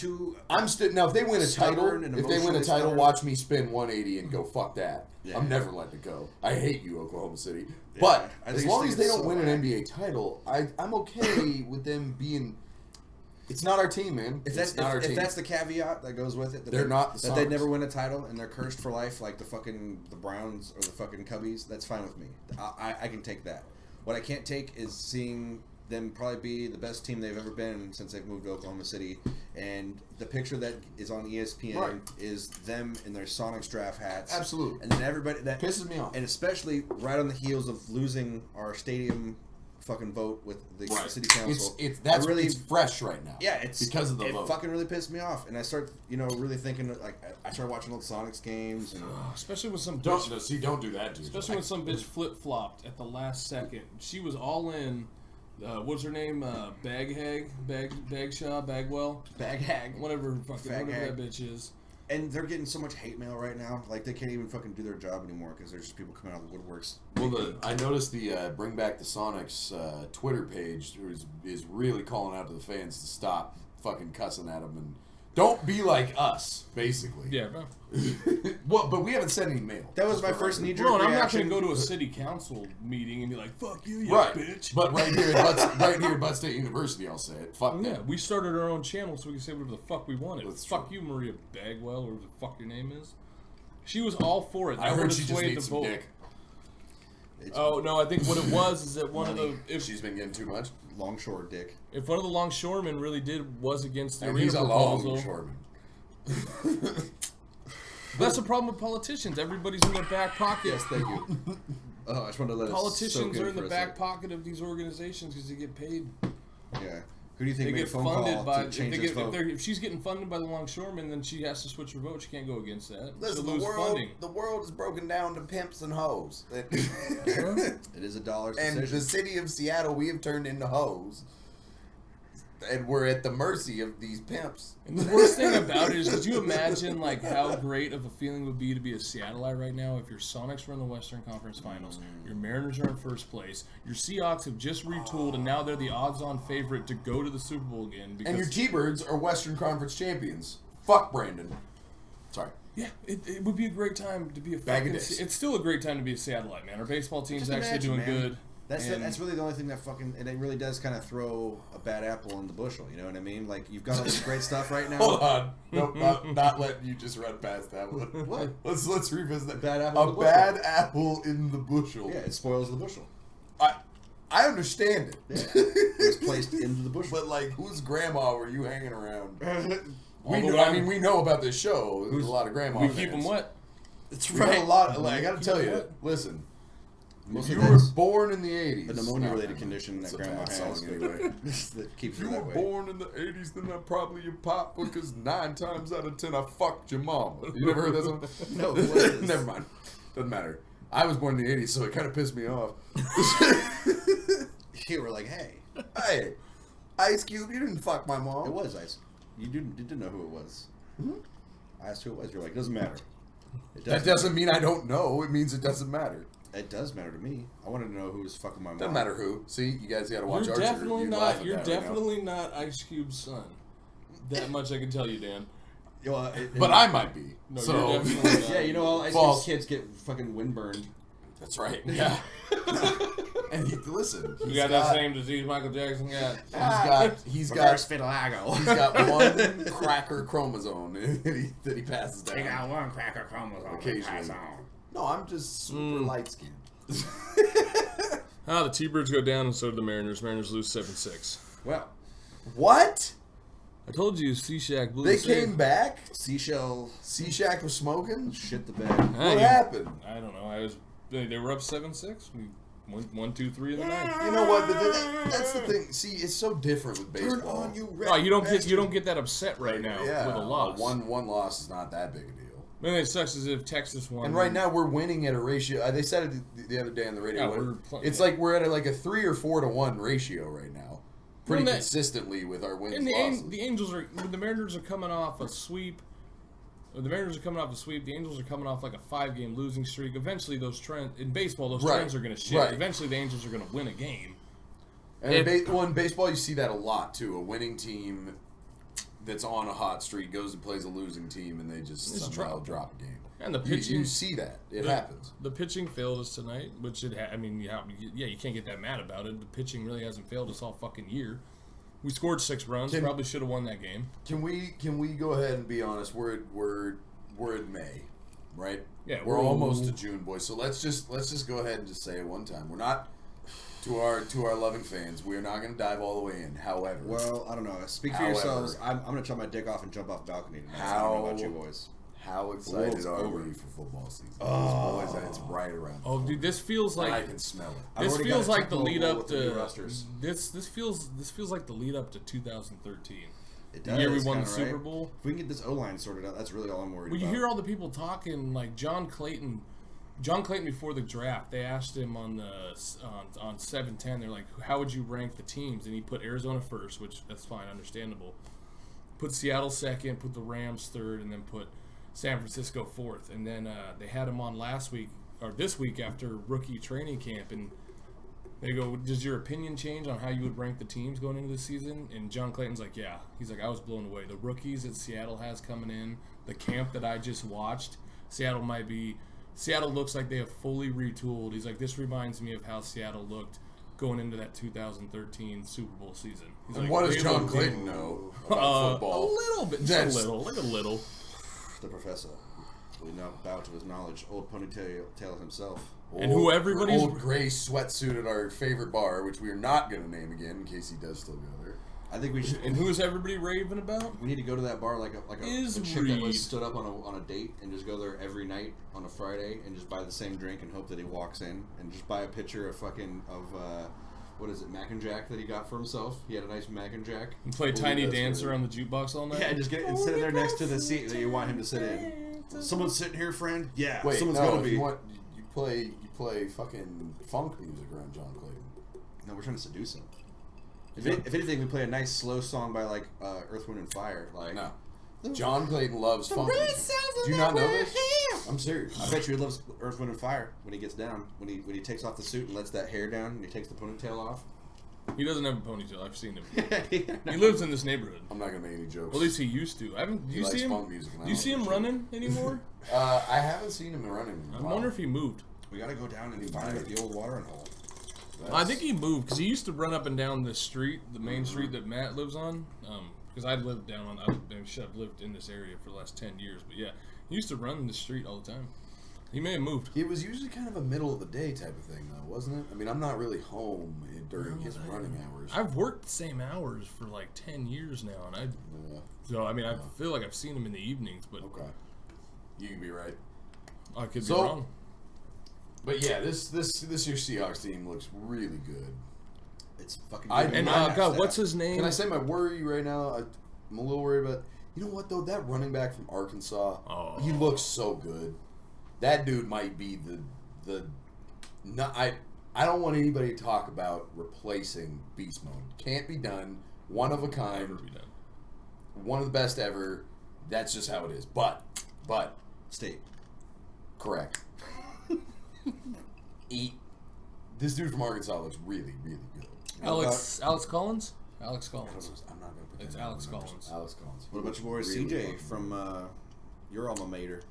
now. If they win a title, stubborn. watch me spin 180 and go fuck that. Yeah. I'm never letting it go. I hate you, Oklahoma City. Yeah, But I as think long it's as they don't so win bad. an NBA title, I'm okay with them being. It's not our team, man. If it's not our team. If that's the caveat that goes with it, that They're not the that they Sonics. never win a title and they're cursed for life, like the Browns or the fucking Cubbies. That's fine with me. I can take that. What I can't take is seeing them probably be the best team they've ever been since they've moved to Oklahoma City, and the picture that is on ESPN is them in their Sonics draft hats. Absolutely. And then everybody that pisses me off, and especially right on the heels of losing our stadium fucking vote with the city council. It's fresh right now. Yeah, it's because of the it vote. fucking really pissed me off, and I start really thinking I started watching all the Sonics games, and Especially with some Don't bitch, don't do that, dude. especially when some bitch flip flopped at the last second. She was all in. What's her name? Bagwell, Bag Hag, whatever that Hag. bitch is. and they're getting so much hate mail right now. Like they can't even fucking do their job anymore because there's just people coming out of the woodworks. Well, I noticed the Bring Back the Sonics Twitter page is really calling out to the fans to stop fucking cussing at them and don't be like us, basically. Yeah, no. Well, but we haven't sent any mail. That was my first knee-jerk No, and I'm not reaction. going to go to a city council meeting and be like, "Fuck you, you Right, bitch." but right here at Butt State University, I'll say it. Fuck Yeah, that. we started our own channel so we can say whatever the fuck we wanted. That's Fuck true. you, Maria Bagwell, or whatever the fuck your name is. She was all for it. I That heard would've she just swayed needs the some vote. dick. Oh no, I think what it was is that one of the She's been getting too much. Longshore dick. if one of the longshoremen really was against the And arena he's a proposal. longshoreman. That's the problem with politicians. Everybody's in their back pocket. Yes, thank you. Oh, I just wanted to let it Politicians soak are in for the a back sec. pocket of these organizations because they get paid. Yeah. Who do you think They made a get phone funded call by. to If, change they this get, vote? if she's getting funded by the longshoremen, then she has to switch her vote. She can't go against that. Listen, She'll the lose world, funding. the world is broken down to pimps and hoes. It is a dollar's And decision. the city of Seattle, we have turned into hoes. And we're at the mercy of these pimps. And the worst thing about it is, could you imagine like how great of a feeling it would be to be a Seattleite right now if your Sonics were in the Western Conference Finals, your Mariners are in first place, your Seahawks have just retooled, and now they're the odds-on favorite to go to the Super Bowl again. Because, And your T-Birds are Western Conference champions. Fuck Brandon. Sorry. yeah, it would be a great time to be a Bag of fucking. dicks. It's still a great time to be a Seattleite, man. Our baseball team's Just actually imagine, doing man. good. That's really the only thing that fucking, and it really does kind of throw a bad apple in the bushel. You know what I mean? Like you've got all this great stuff right now. Hold on, nope, not letting you just run past that one. What? Let's revisit that. Bad apple. A bad apple in the bushel. Yeah, it spoils the bushel. I understand it. Yeah, it's placed into the bushel. But like, whose grandma were you hanging around? All the I way- mean, we know about this show. There's a lot of grandma. We keep them wet. That's right. A lot. Like, I got to tell you, listen. Most If of you were that's born in the 80s, a pneumonia-related condition that It's a grandma bad has song anyway. that keeps If her you that were way. born in the 80s, then I'm probably your pop because 9 times out of 10 I fucked your mama. You never heard that song? No, what is? Never mind. Doesn't matter. I was born in the 80s, so it kind of pissed me off. You were like, hey, Hey, Ice Cube, you didn't fuck my mom. it was Ice. You didn't know who it was. Mm-hmm. I asked who it was. You're like, it doesn't matter. It That doesn't mean I don't know. It means it doesn't matter. It does matter to me. I wanted to know who was fucking my mom. Doesn't matter who. See, you guys got to watch You're Archer. definitely You laugh not. at You're that right now. definitely not Ice Cube's son. That much I can tell you, Dan. Well, But I might be. No, so you're definitely not. yeah, you know, all Ice False. Cube's kids get fucking windburned. That's right. Yeah. And listen, You got that same disease Michael Jackson got. He's got Vitiligo. he's got one cracker chromosome that he passes down. They got one cracker chromosome. Occasionally. No, I'm just super light skinned. The T-Birds go down and so do the Mariners. Mariners lose 7-6. Well, What? I told you C-Shack blew They the save. came back? Seashell C-Shack was smoking? shit the bed. What happened? I don't know. They were up 7-6. We went 1, 2, 3 in the ninth. You know what? But that's the thing. See, it's so different with baseball. No, you don't get that upset right now Yeah, with a loss. One loss is not that big a deal. I mean, it sucks as if Texas won. And right now we're winning at a ratio. They said it the other day on the radio. Yeah, it's like we're at like a 3 or 4 to 1 ratio right now, pretty Well, consistently with our wins. And losses. the Angels are. The Mariners are coming off a sweep. The Mariners are coming off a sweep. The Angels are coming off like a 5-game losing streak. Eventually, those trends in baseball, those Right. trends are going to shift. Right. Eventually, the Angels are going to win a game. And in baseball, you see that a lot too. A winning team that's on a hot streak goes and plays a losing team, and they just somehow drop a game. And the pitching, you see that it happens. The pitching failed us tonight, which I mean, yeah, you can't get that mad about it. The pitching really hasn't failed us all fucking year. We scored 6 runs. Probably should have won that game. Can we go ahead and be honest? We're in May, right? Yeah, we're almost to June, boys. So let's just go ahead and just say it one time. We're not to our loving fans. We're not going to dive all the way in. However, Well, I don't know. Speak for yourselves. I'm going to chop my dick off and jump off the balcony tonight. I don't know about you boys. How excited world's are over. we for football season? Boys, it's right around. Oh, dude, this feels And I like can smell it. I've this already feels got a like the technical lead goal up with the new to rosters. this feels like the lead up to 2013. It The year we does, won the kinda, Super right? Bowl. If we can get this O-line sorted out, that's really all I'm worried Well, you about. hear all the people talking like John Clayton before the draft. They asked him on 7-10. They're like, "How would you rank the teams?" And he put Arizona first, which that's fine, understandable. Put Seattle second, put the Rams third, and then put San Francisco fourth. And then they had him on this week after rookie training camp, and they go, "Does your opinion change on how you would rank the teams going into the season?" And John Clayton's like, "Yeah." He's like, "I was blown away. The rookies that Seattle has coming in, the camp that I just watched, Seattle looks like they have fully retooled." He's like, "This reminds me of how Seattle looked going into that 2013 Super Bowl season." He's And like, what does "They John look Clayton good." know about football? A little bit, That's- just a little, like a little. The professor. We now bow to his knowledge. Old ponytail himself. And who everybody's- old gray sweatsuit at our favorite bar, which we are not going to name again in case he does still go there. I think we should. And who is everybody raving about? We need to go to that bar like a Is chick that Reed. was stood up on a date and just go there every night on a Friday and just buy the same drink and hope that he walks in and just buy a picture of what is it, Mac and Jack that he got for himself. He had a nice Mac and Jack. And play Believe Tiny that's Dancer right. on the jukebox all night? Yeah, just get and sit there next to the seat that you want him to sit in. Someone's sitting here, friend. Yeah, Wait, someone's no, gonna if be. you play fucking funk music around John Clayton. No, we're trying to seduce him. If anything, we play a nice slow song by like Earth, Wind, and Fire. Like, No. John Clayton loves funk music. Do you not know this? I'm serious. I bet you he loves Earth, Wind, and Fire when he gets down. When he takes off the suit and lets that hair down and he takes the ponytail off. He doesn't have a ponytail. I've seen him. He lives in this neighborhood. I'm not going to make any jokes. Well, at least he used to. Do He you likes see him? funk music, and I Do you don't see him appreciate running anymore? I haven't seen him running. I wonder if he moved. We gotta go down and find him at the old watering hole. I think he moved because he used to run up and down the street, the main street that Matt lives on. Because I lived down on, I've lived in this area for the last 10 years. But yeah, he used to run the street all the time. He may have moved. It was usually kind of a middle of the day type of thing, though, wasn't it? I mean, I'm not really home during his running hours. I've worked the same hours for like 10 years now, and so I mean, I feel like I've seen him in the evenings, but okay, you can be right. I could be wrong. But yeah, this year's Seahawks team looks really good. It's fucking. God, what's his name? Can I say my worry right now? I'm a little worried about. You know what though? That running back from Arkansas, he looks so good. That dude might be the. I don't want anybody to talk about replacing beast mode. Can't be done. One of a kind. Never be done. One of the best ever. That's just how it is. But State. Correct. This dude from Arkansas looks really, really good. Alex Collins? Alex Collins. I'm not going to pretend. It's Alex Collins. Alex Collins. What about your boy Really CJ from your alma mater?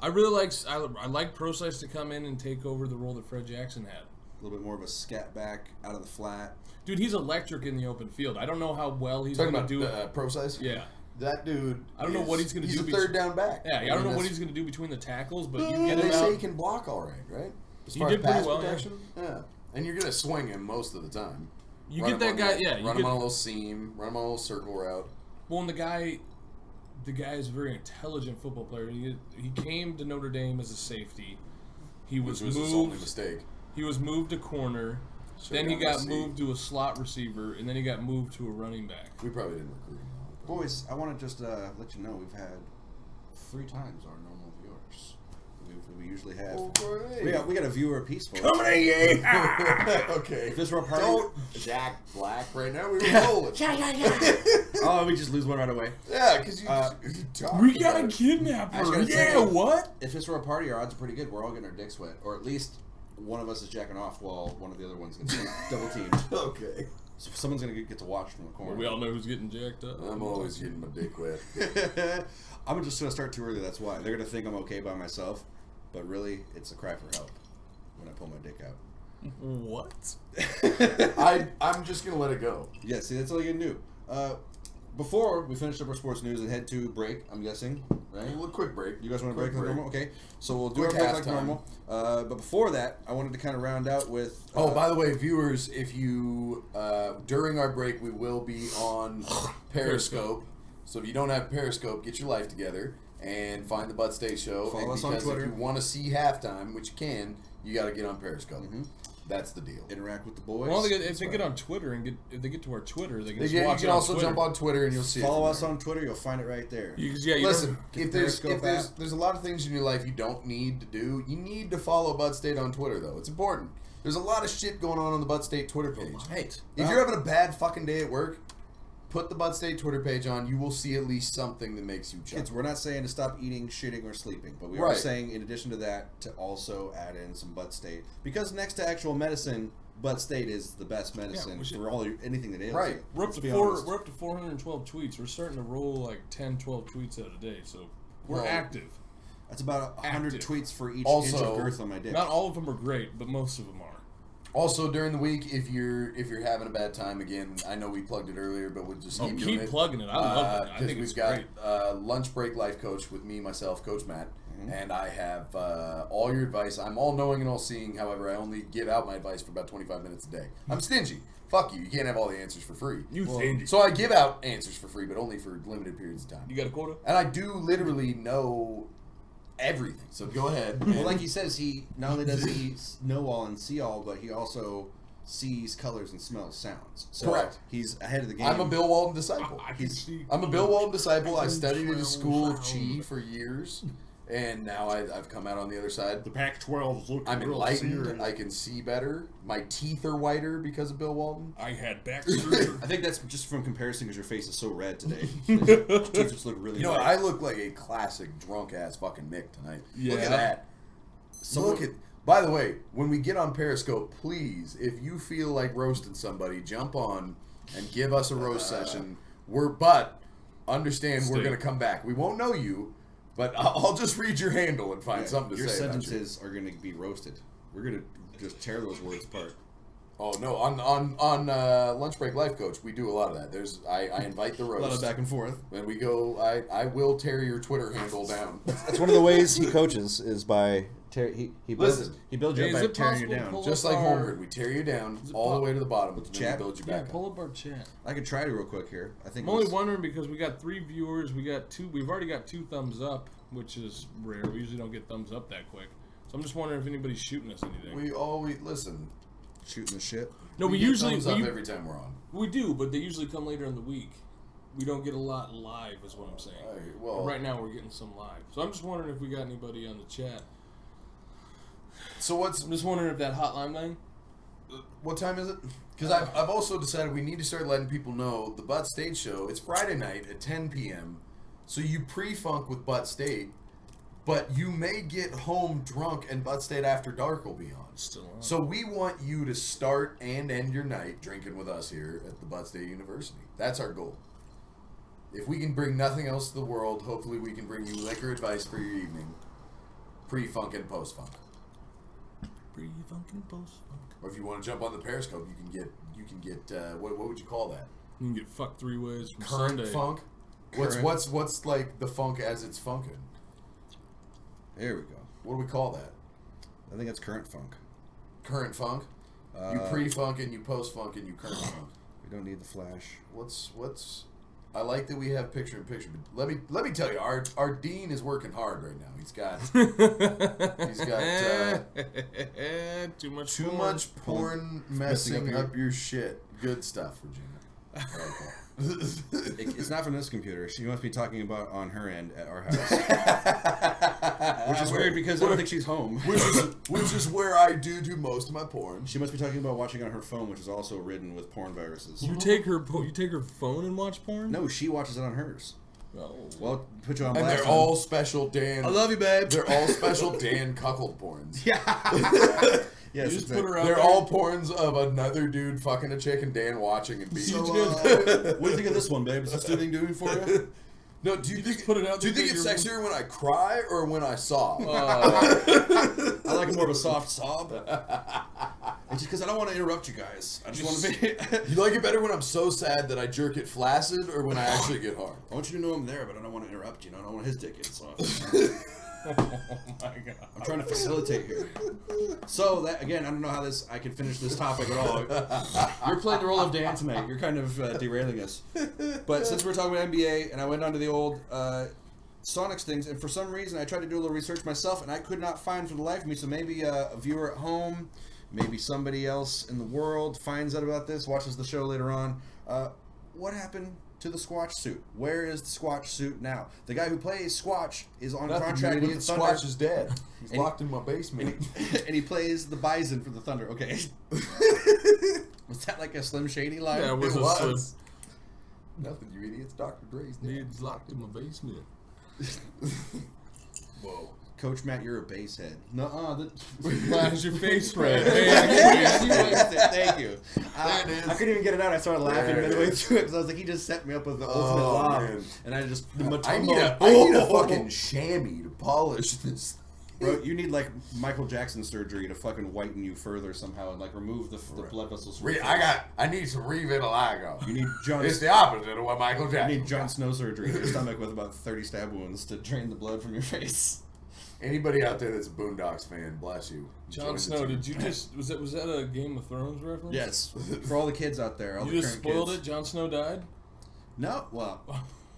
I really like Procise to come in and take over the role that Fred Jackson had. A little bit more of a scat back out of the flat. Dude, he's electric in the open field. I don't know how well he's Talking going to about do. Procise? Yeah. That dude. I don't know what he's going to do. He's a third down back. Yeah, I don't know what he's going to do between the tackles, but you get they him say out. he can block all right? As He far did as pass pretty well, protection? Yeah. And you're going to swing him most of the time. You get that guy, yeah. Run him on a little seam, run him on a little circle route. Well, and the guy is a very intelligent football player. He came to Notre Dame as a safety. Which was his only mistake. He was moved to corner. Then he got moved to a slot receiver, and then he got moved to a running back. We probably didn't recruit him. Boys, I want to just let you know we've had 3 times our normal viewers. We usually have. Okay. We got a viewer apiece for Coming at you! Okay. If this were a party, Don't Jack Black right now. We were rolling. Oh, we just lose one right away. Yeah, because you talk We got about a it. kidnapper. Yeah, what? If this were a party, our odds are pretty good. We're all getting our dicks wet, or at least one of us is jacking off while one of the other ones gets double teamed. Okay. So someone's gonna get to watch from the corner. Well, we all know who's getting jacked up. I'm always getting my dick wet. I'm just gonna start too early. That's why they're gonna think I'm okay by myself, but really, it's a cry for help when I pull my dick out. What? I'm just gonna let it go. Yeah, see, that's all you can do. Before we finish up our sports news and head to break, I'm guessing, right? A little quick break. You guys want to break like normal? Okay, so we'll do Quick our break like halftime. normal. But before that, I wanted to kind of round out with. By the way, viewers, if you during our break, we will be on Periscope. So if you don't have Periscope, get your life together and find the Butt State Show. Follow us on because Twitter. if you want to see halftime, which you can, you got to get on Periscope. Mm-hmm. That's the deal. Interact with the boys. Well, if they get on Twitter and if they get to our Twitter, they can just You watch can it on also Twitter. jump on Twitter and you'll see Follow it. us on Twitter. You'll find it right there. Listen, if there's Periscope a lot of things in your life you don't need to do, you need to follow Butt State on Twitter, though. It's important. There's a lot of shit going on the Butt State Twitter page. Right. If you're having a bad fucking day at work, put the Butt State Twitter page on. You will see at least something that makes you chuckle. Kids, we're not saying to stop eating, shitting, or sleeping, but we are Right. saying, in addition to that, to also add in some Butt State. Because next to actual medicine, Butt State is the best medicine for anything that ails Right. you. We're up, Let's to be four, honest. we're up to 412 tweets. We're starting to roll like 10, 12 tweets out a day, so we're active. That's about 100 Active. tweets for each Also, inch of girth on my dick. Not all of them are great, but most of them are. Also, during the week, if you're having a bad time, again, I know we plugged it earlier, but we'll just keep doing it. Plugging it. I love it. I think we've it's got great. lunch break life coach with me, myself, Coach Matt, Mm-hmm. and I have all your advice. I'm all knowing and all seeing. However, I only give out my advice for about 25 minutes a day. I'm stingy. Fuck you. You can't have all the answers for free. Stingy. So I give out answers for free, but only for limited periods of time. You got a quota? And I do literally know everything. So go ahead. Well, like he says, he not only does he know all and see all, but he also sees colors and smells sounds. So Correct. He's ahead of the game. I'm a Bill Walton disciple. I'm a Bill Walton disciple. I studied at a school of chi for years, and now I've come out on the other side. The Pac-12 look I'm real enlightened. serious. I can see better. My teeth are whiter because of Bill Walton. I had back surgery. I think that's just from comparison because your face is so red today. Your teeth just look really You know, white. I look like a classic drunk ass fucking Mick tonight. Yeah. Look at that. Look at. By the way, when we get on Periscope, please, if you feel like roasting somebody, jump on and give us a roast session. Understand we're going to come back. We won't know you, but I'll just read your handle and find something to your say. sentences are going to be roasted. We're going to just tear those words apart. Oh no! On Lunch Break Life Coach, we do a lot of that. I invite the A lot of roast, back and forth. and we go. I will tear your Twitter handle down. That's one of the ways he coaches is by he builds Listen, you up is by it tearing you possible to down. pull Just up like our- Holmgren, we tear you down all the pop- way to the bottom, and then we chat? build you Yeah, back pull up. up our chat. I could try to real quick here. I think I'm only wondering because we got 3 viewers. We got 2. We've already got 2 thumbs up, which is rare. We usually don't get thumbs up that quick. So I'm just wondering if anybody's shooting us anything. We always listen. shooting the shit. No, we get usually thumbs up every time we're on. we do, but they usually come later in the week. We don't get a lot live, is what I'm saying. Well, But right now we're getting some live, so I'm just wondering if we got anybody on the chat. so I'm just wondering if that hotline thing. what time is it? Because I've also decided we need to start letting people know the Butt State show. It's Friday night at 10 p.m. So you pre-funk with Butt State, but you may get home drunk and Butt State After Dark will be on. Still on. So we want you to start and end your night drinking with us here at the Butt State University. That's our goal. If we can bring nothing else to the world, hopefully we can bring you liquor advice for your evening, pre-funk and post-funk. Pre-funk and post-funk. Or if you want to jump on the Periscope, you can get what would you call that? You can get fucked 3 ways from Current Sunday. funk. Current. What's like the funk as it's funking? There we go. What do we call that? I think it's current funk. Current funk. You pre-funk and you post-funk and you current funk. We don't need the flash. What's I like that we have picture in picture, but let me tell you, our dean is working hard right now. He's got too too much porn messing up your shit. Good stuff, Regina. It's not from this computer. She must be talking about on her end at our house. Which is weird because I don't think she's home. which is where I do most of my porn. She must be talking about watching on her phone, which is also ridden with porn viruses. You take her phone and watch porn? No, she watches it on hers. Oh. Well, put you on And blast. they're all special Dan. I love you, babe. They're all special Dan cuckold porns. Yeah. Yes, You just put her out They're there. all porns of another dude fucking a chick and Dan watching and being. So, what do you think of this one, babe? Is this anything doing for you? No, do you think just put it out Do you there think that it's you're- sexier when I cry or when I sob? I like more of a soft sob. It's just because I don't want to interrupt you guys. I just want to be. You like it better when I'm so sad that I jerk it flaccid or when I actually get hard? I want you to know I'm there, but I don't want to interrupt you. I don't want his dick in soft. Oh my god. I'm trying to facilitate here. So that again, I don't know how I can finish this topic at all. You're playing the role of Dan tonight. You're kind of derailing us. But since we're talking about NBA, and I went onto the old Sonics things, and for some reason I tried to do a little research myself, and I could not find for the life of me. So maybe a viewer at home, maybe somebody else in the world finds out about this, watches the show later on. What happened to the Squatch suit? Where is the Squatch suit now? The guy who plays Squatch is on contract with the Thunder. Squatch is dead. He's And- locked in my basement. And he plays the Bison for the Thunder. Okay. Was that like a Slim Shady line? Yeah, it was It a was. Nothing, you idiots. Dr. Dre's dead. He's locked in my basement. Whoa. Coach Matt, you're a base head. Nuh-uh. Why is your face red? Thank you. There it is. I couldn't even get it out. I started laughing There it midway is. through it because I was like, he just set me up with the ultimate Oh, lob. man. And I just... I need a fucking chamois to polish this. Bro, you need like Michael Jackson surgery to fucking whiten you further somehow and like remove the blood vessels from your face. I need some revitiligo. You need John... It's the opposite of what Michael You Jackson. need Jon Snow surgery in your stomach with about 30 stab wounds to drain the blood from your face. Anybody out there that's a Boondocks fan, bless you. Join Jon the Snow, team. did you just was that a Game of Thrones reference? Yes. For all the kids out there, all You the just current spoiled kids. it. Jon Snow died. No, well,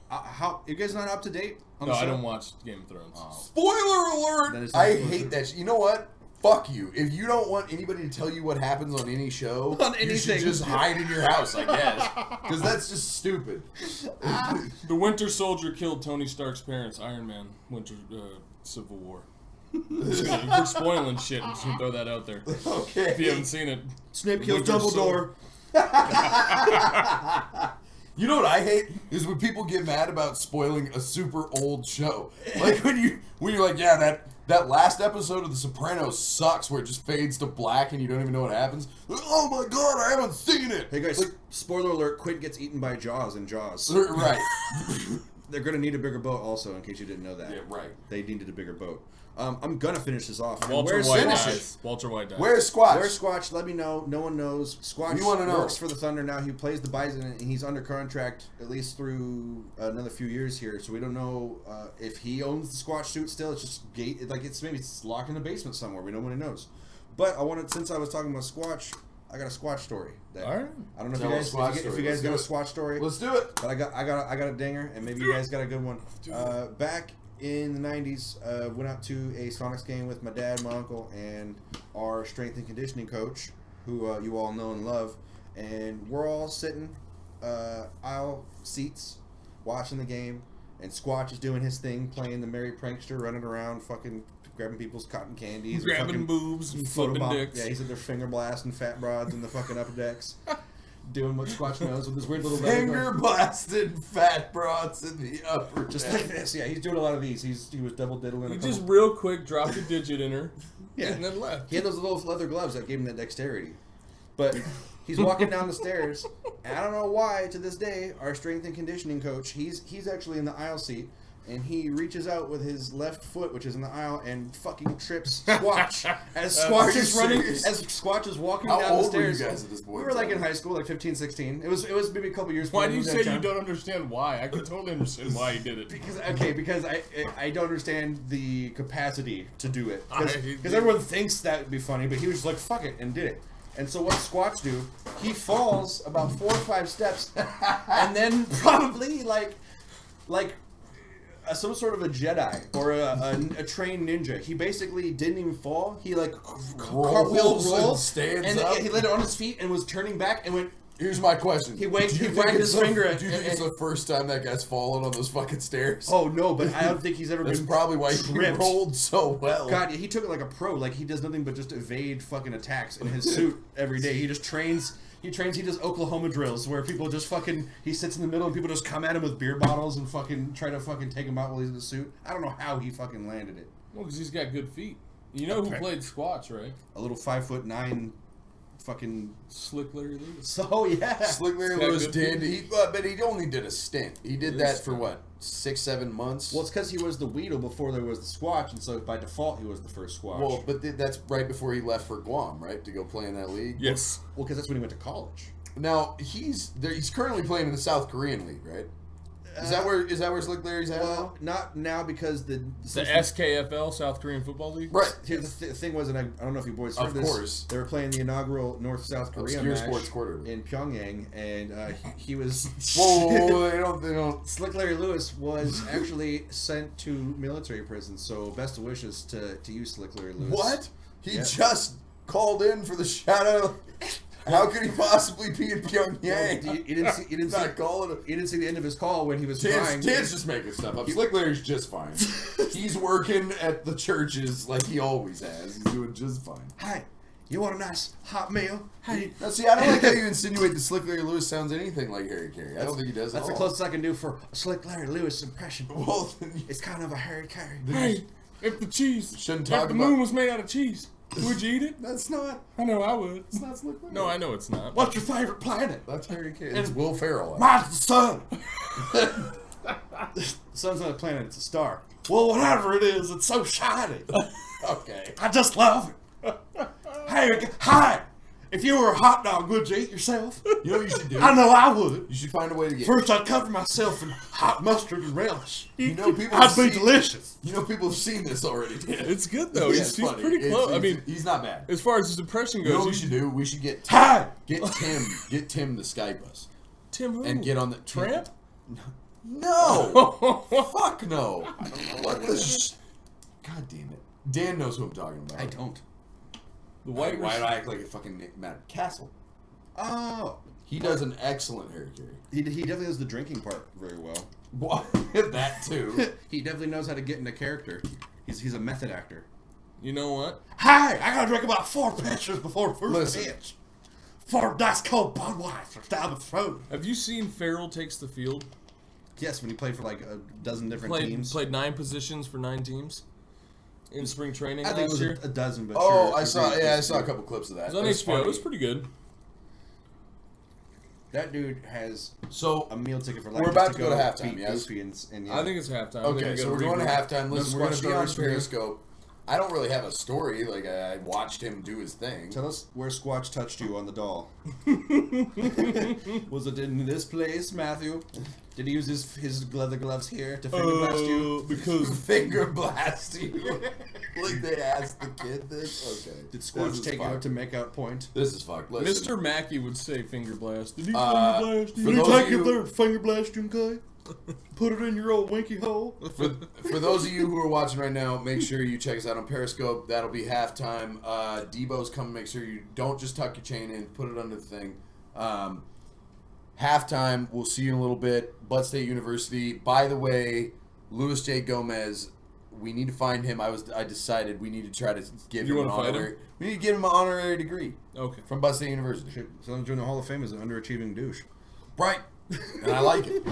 how you guys not up to date on No, the show? I don't watch Game of Thrones. Spoiler alert! That is not I spoiler. hate that shit. You know what? Fuck you. If you don't want anybody to tell you what happens on any show, On you should anything. just hide in your house, I guess. Because that's just stupid. The Winter Soldier killed Tony Stark's parents. Iron Man, Civil War. We're spoiling shit. I'm just gonna throw that out there. Okay. If you haven't seen it, Snape kills Winter Dumbledore. You know what I hate is when people get mad about spoiling a super old show. Like when you're like, yeah, that last episode of The Sopranos sucks, where it just fades to black and you don't even know what happens. Oh my god, I haven't seen it. Hey guys, Like, spoiler alert: Quint gets eaten by Jaws in Jaws. right. They're gonna need a bigger boat, also, in case you didn't know that. Yeah, right. They needed a bigger boat. I'm gonna finish this off. Walter Where's White Squatch? dies. Walter White dies. Where's Squatch? Where's Squatch? Let me know. No one knows. Squatch We wanna know. works for the Thunder now. He plays the Bison, and he's under contract at least through another few years here. So we don't know if he owns the Squatch suit still. It's just maybe it's locked in the basement somewhere. We nobody knows. But since I was talking about Squatch, I got a Squatch story. All right. I don't know Tell if you guys got a Squatch story. Let's do it. But I got a dinger, and maybe you guys got a good one. Back in the 90s, went out to a Sonics game with my dad, my uncle, and our strength and conditioning coach, who you all know and love. And we're all sitting aisle seats watching the game, and Squatch is doing his thing, playing the merry prankster, running around, fucking grabbing people's cotton candies. Grabbing boobs and flipping dicks. Yeah, he's in there finger blasting fat broads in the fucking upper decks. Doing what Squatch knows with his weird little Finger blasted fat broads in the upper just deck. like this. Yeah, he's doing a lot of these. He was double diddling. He just real quick dropped a digit in her. Yeah. And then left. He had those little leather gloves that gave him that dexterity. But he's walking down the stairs, and I don't know why to this day our strength and conditioning coach, he's actually in the aisle seat, and he reaches out with his left foot, which is in the aisle, and fucking trips Squatch as Squatch is running, as Squatch is walking How down the old stairs. were you guys at this point? We were like in high school, like 15, 16. It was maybe a couple years. Why before do you we say moved you downtown. don't understand why? I can totally understand why he did it. Because I don't understand the capacity to do it. Because I- everyone thinks that would be funny, but he was just like, fuck it, and did it. And so what Squatch do, he falls about 4 or 5 steps, and then probably like some sort of a Jedi or a trained ninja. He basically didn't even fall. He like cartwheel and rolled, stands and up. he landed on his feet and was turning back and went. Here's my question. He wagged Do you his think finger Do you think it's the first time that guy's fallen on those fucking stairs? Oh no, but I don't think he's ever That's been. probably why he tripped. rolled so well. God, he took it like a pro. Like he does nothing but just evade fucking attacks in his suit every day. He just trains. He does Oklahoma drills where people just fucking. He sits in the middle and people just come at him with beer bottles and fucking try to fucking take him out while he's in the suit. I don't know how he fucking landed it. Well, because he's got good feet. You know who played Squatch, right? A little 5'9", fucking. Slick Larry Lewis. So yeah. Slick Larry Got Lewis good did, but he only did a stint. He did that for what, 6-7 months? Well, it's because he was the Weedle before there was the Squatch, and so by default he was the first Squatch. Well, but that's right before he left for Guam, right, to go play in that league. Yes. Well, because that's when he went to college. Now he's currently playing in the South Korean league, right? Is that where Slick Larry's at? Well, not now because the SKFL, South Korean Football League? Right. Here, the thing was, and I don't know if you boys heard Of this. course. They were playing the inaugural North-South Korea Obscure match sports quarter. in Pyongyang, and he was... Whoa, they don't. Slick Larry Lewis was actually sent to military prison, so best of wishes to you, Slick Larry Lewis. What? He Yeah. just called in for the shadow. How could he possibly be in Pyongyang? You didn't see You the end of his call when he was Dan's crying. just making stuff up. Slick Larry's just fine. He's working at the churches like he always has. He's doing just fine. Hey, you want a nice hot meal? Hey. Now, see, I don't like how you insinuate that Slick Larry Lewis sounds anything like Harry Carey. I don't think he does. That's at the all. closest I can do for a Slick Larry Lewis impression. Well, then you It's kind of a Harry Carey. Hey, if the cheese, Shouldn't if talk the about- moon was made out of cheese, would you eat it? that's not. I know I would. It's not Slick Larry. No, I know it's not. What's your favorite planet? That's Harry Carey. It's Will Ferrell. Mine's the sun. The sun's not a planet, it's a star. Well, whatever it is, it's so shiny. Okay. I just love it. Hey, hi. If you were a hot dog, would you eat yourself? You know what you should do? I know I would. You should find a way to get. First, I'd cover myself in hot mustard and relish. You know people. I'd have be seen- delicious. You know people have seen this already. Dan. It's good though. Yeah, he's it's funny. pretty It's- close. I it's- mean, he's not bad. as far as his impression You know goes, what we should do? We should get Hi. Tim to Skype us Tim who? and get on the Tramp. No, fuck no. What the? God damn it. Dan knows who I'm talking about. I don't. The Why white. do I act like a fucking Matt Castle? Oh. He does an excellent Harry Carey. He definitely does the drinking part very well. What? That too. He definitely knows how to get into character. He's a method actor. You know what? Hi, I gotta drink about 4 pitchers before the first Listen. pitch. 4 nice cold Budweiser down the throat. Have you seen Farrell Takes the Field? Yes, when he played for like a dozen different Played teams. 9 positions for 9 teams in spring training I think it last was year. a dozen, but Oh, sure. I saw a couple clips of that. It was on That's HBO. funny. It was pretty good. That dude has So a meal ticket for life. We're just about to go to halftime, beat yes? Goofy and I think it's halftime. I think okay, we so gotta we're going to reboot. halftime. Listen, We're we're gonna going to be on start here. Periscope. I don't really have a story. Like, I watched him do his thing. Tell us where Squatch touched you on the doll. Was it in this place, Matthew? Did he use his leather gloves here to finger blast you? Because Finger blast you. Like they asked the kid this? Okay. Did Squatch take out to make out point? This is fucked. Listen. Mr. Mackey would say finger blast. Did he For finger blast you? those of you- there, finger blast you, guy? Put it in your old winky hole. For those of you who are watching right now, make sure you check us out on Periscope. That'll be halftime. Debo's coming. Make sure you don't just tuck your chain in. Put it under the thing. Halftime. We'll see you in a little bit. Butt State University. By the way, Louis J. Gomez. We need to find him. I decided we need to try to give You him an wanna fight him? honorary. We need to give him an honorary degree Okay. from Butt State University. Someone joining the Hall of Fame is an underachieving douche. Right. And I like it.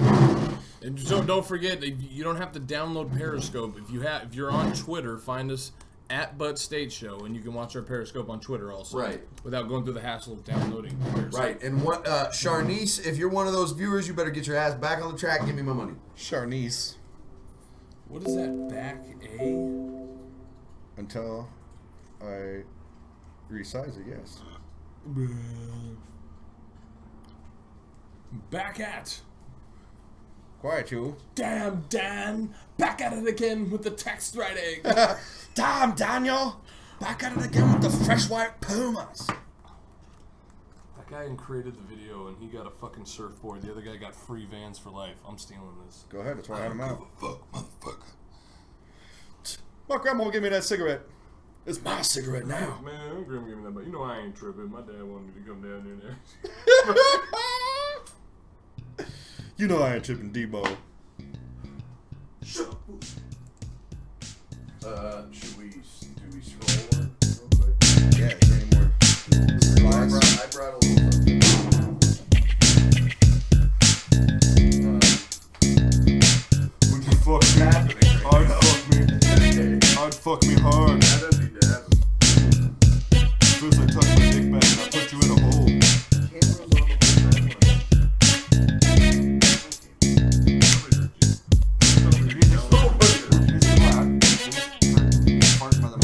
And so don't forget, you don't have to download Periscope. If you're on Twitter, find us at Butt State Show, and you can watch our Periscope on Twitter also. Right. Without going through the hassle of downloading Periscope. Right. And what, Charnice, if you're one of those viewers, you better get your ass back on the track and give me my money. Charnice. What is that? Back A? Until I resize it, yes. Back at. Quiet, you. Damn, Dan. Back at it again with the text writing. Damn, Daniel. Back at it again with the fresh white Pumas. That guy created the video, and he got a fucking surfboard. The other guy got free Vans for life. I'm stealing this. Go ahead, that's why I had him out. Fuck, motherfucker. My grandma will give me that cigarette. It's my cigarette now. Man, I'm gonna give me that, but you know I ain't tripping. My dad wanted me to come down here there. You know I ain't tripping, Debo. Shut up. Do we scroll one real quick? Yeah, is there any more slides? I brought a little something. Would you fuck me? Hard fuck me. Hard fuck me hard. That doesn't need to happen. First I touch my dick back and I put you in a hole. Camera's on the Farting by the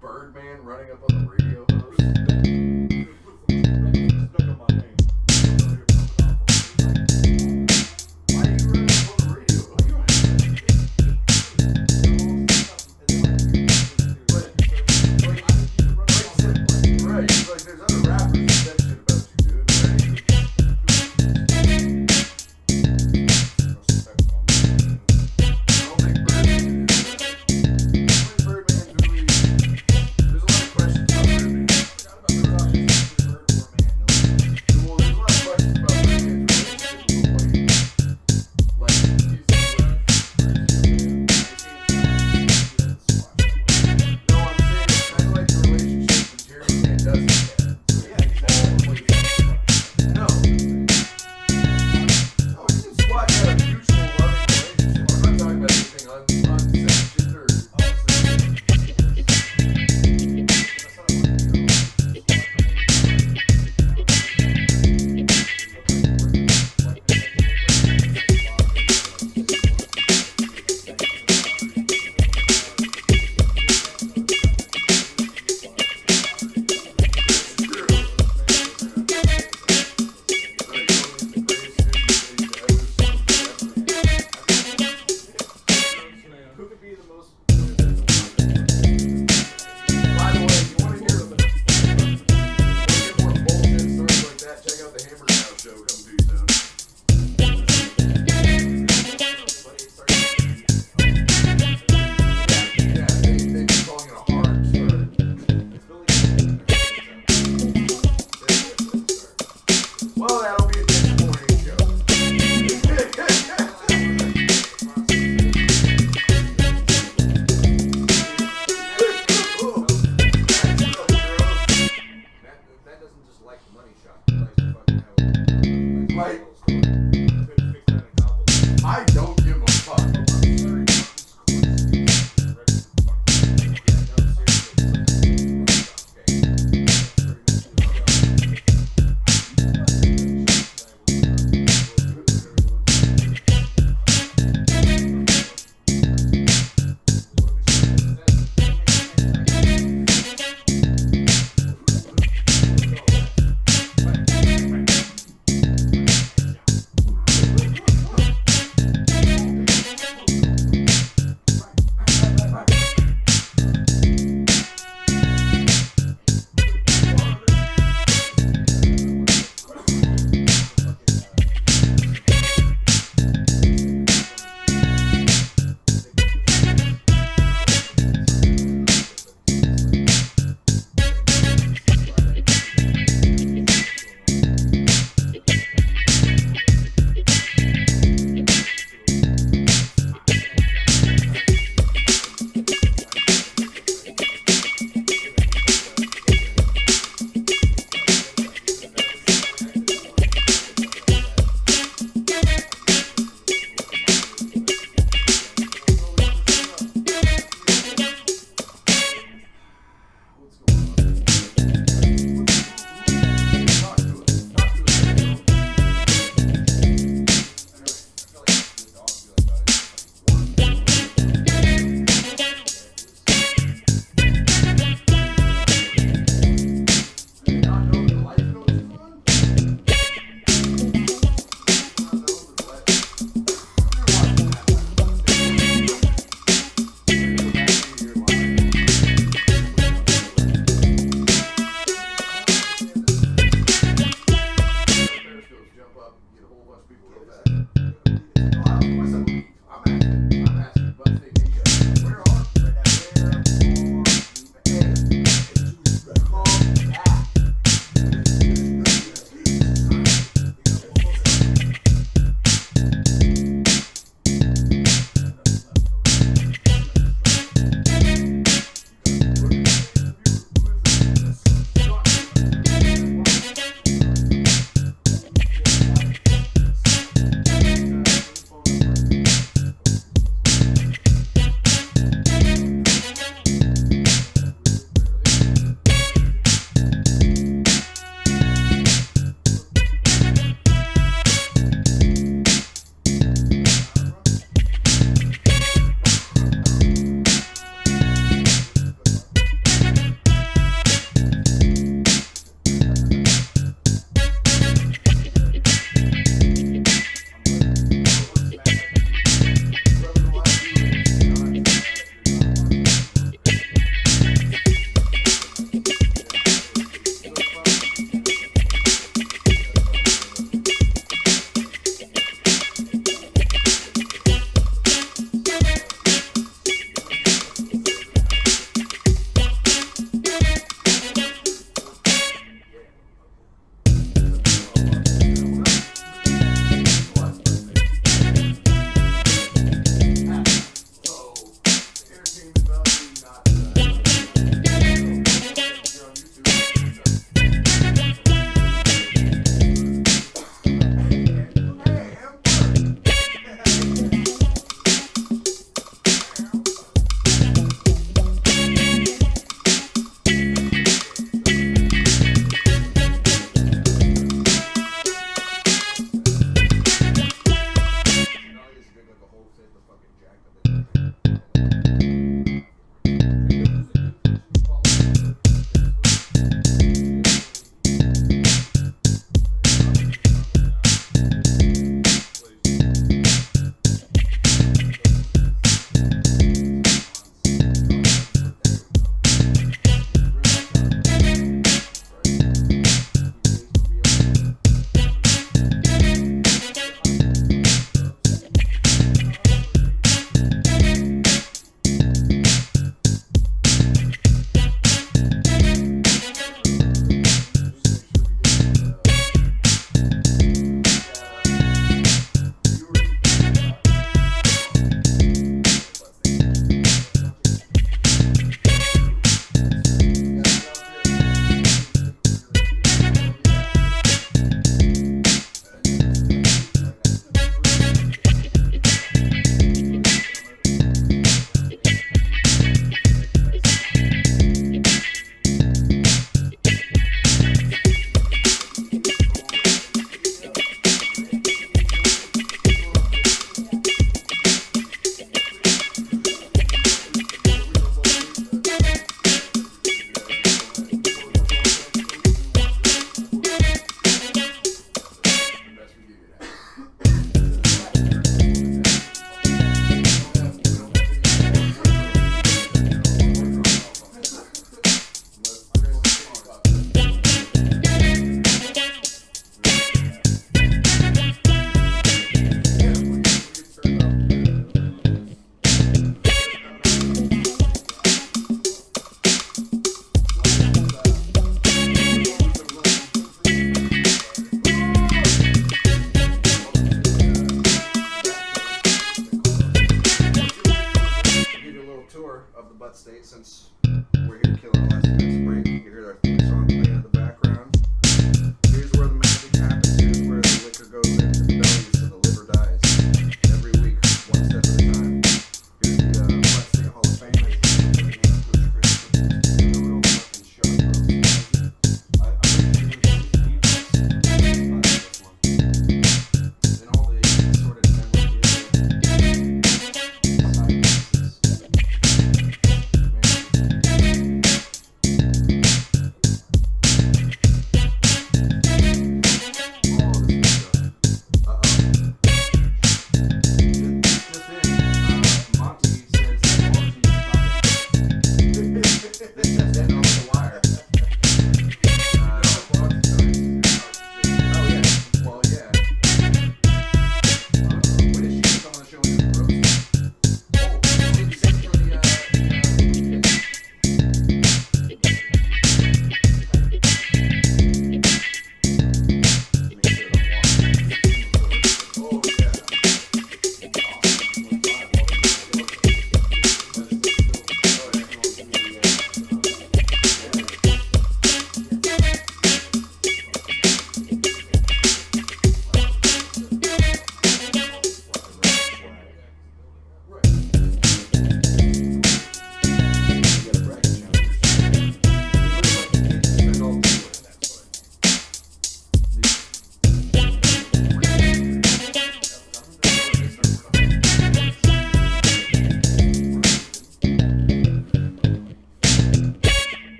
Birdman running up on the radio host? Why are you running up on the radio host? Right, like there's other rappers that said shit about you, dude. Right? I don't think Birdman is that. Birdman's really. There's a lot of questions about Birdman. Well,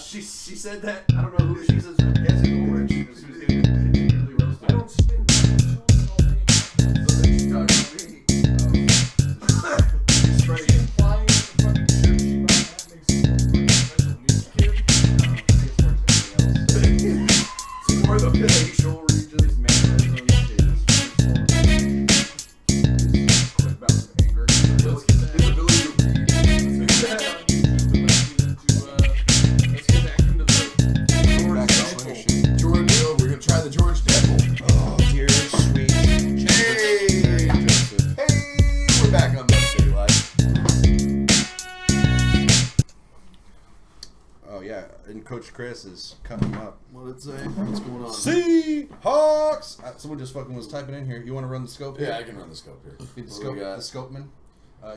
She said that. I don't know who she says. I'm guessing orange. She was getting particularly roasted. I don't spin So then she talked about me. She's straight. flying the fucking shirt she bought. That makes it more special needs kid. I think it's more something else. It's more the facial regions, mannerisms, his quick bouts of anger. Let's get that. His ability to read. Let's get that on YouTube and let's get back into the George, we're gonna try the George Devil. Oh, dear sweet. Hey, hey, we're back on Butt State Live. Oh yeah, and Coach Chris is cutting them up. What did it say? What's going on? Seahawks. Someone just fucking was typing in here. You want to run the scope? Yeah, here? I can run the scope here. Be the What do scope, we the got? scopeman.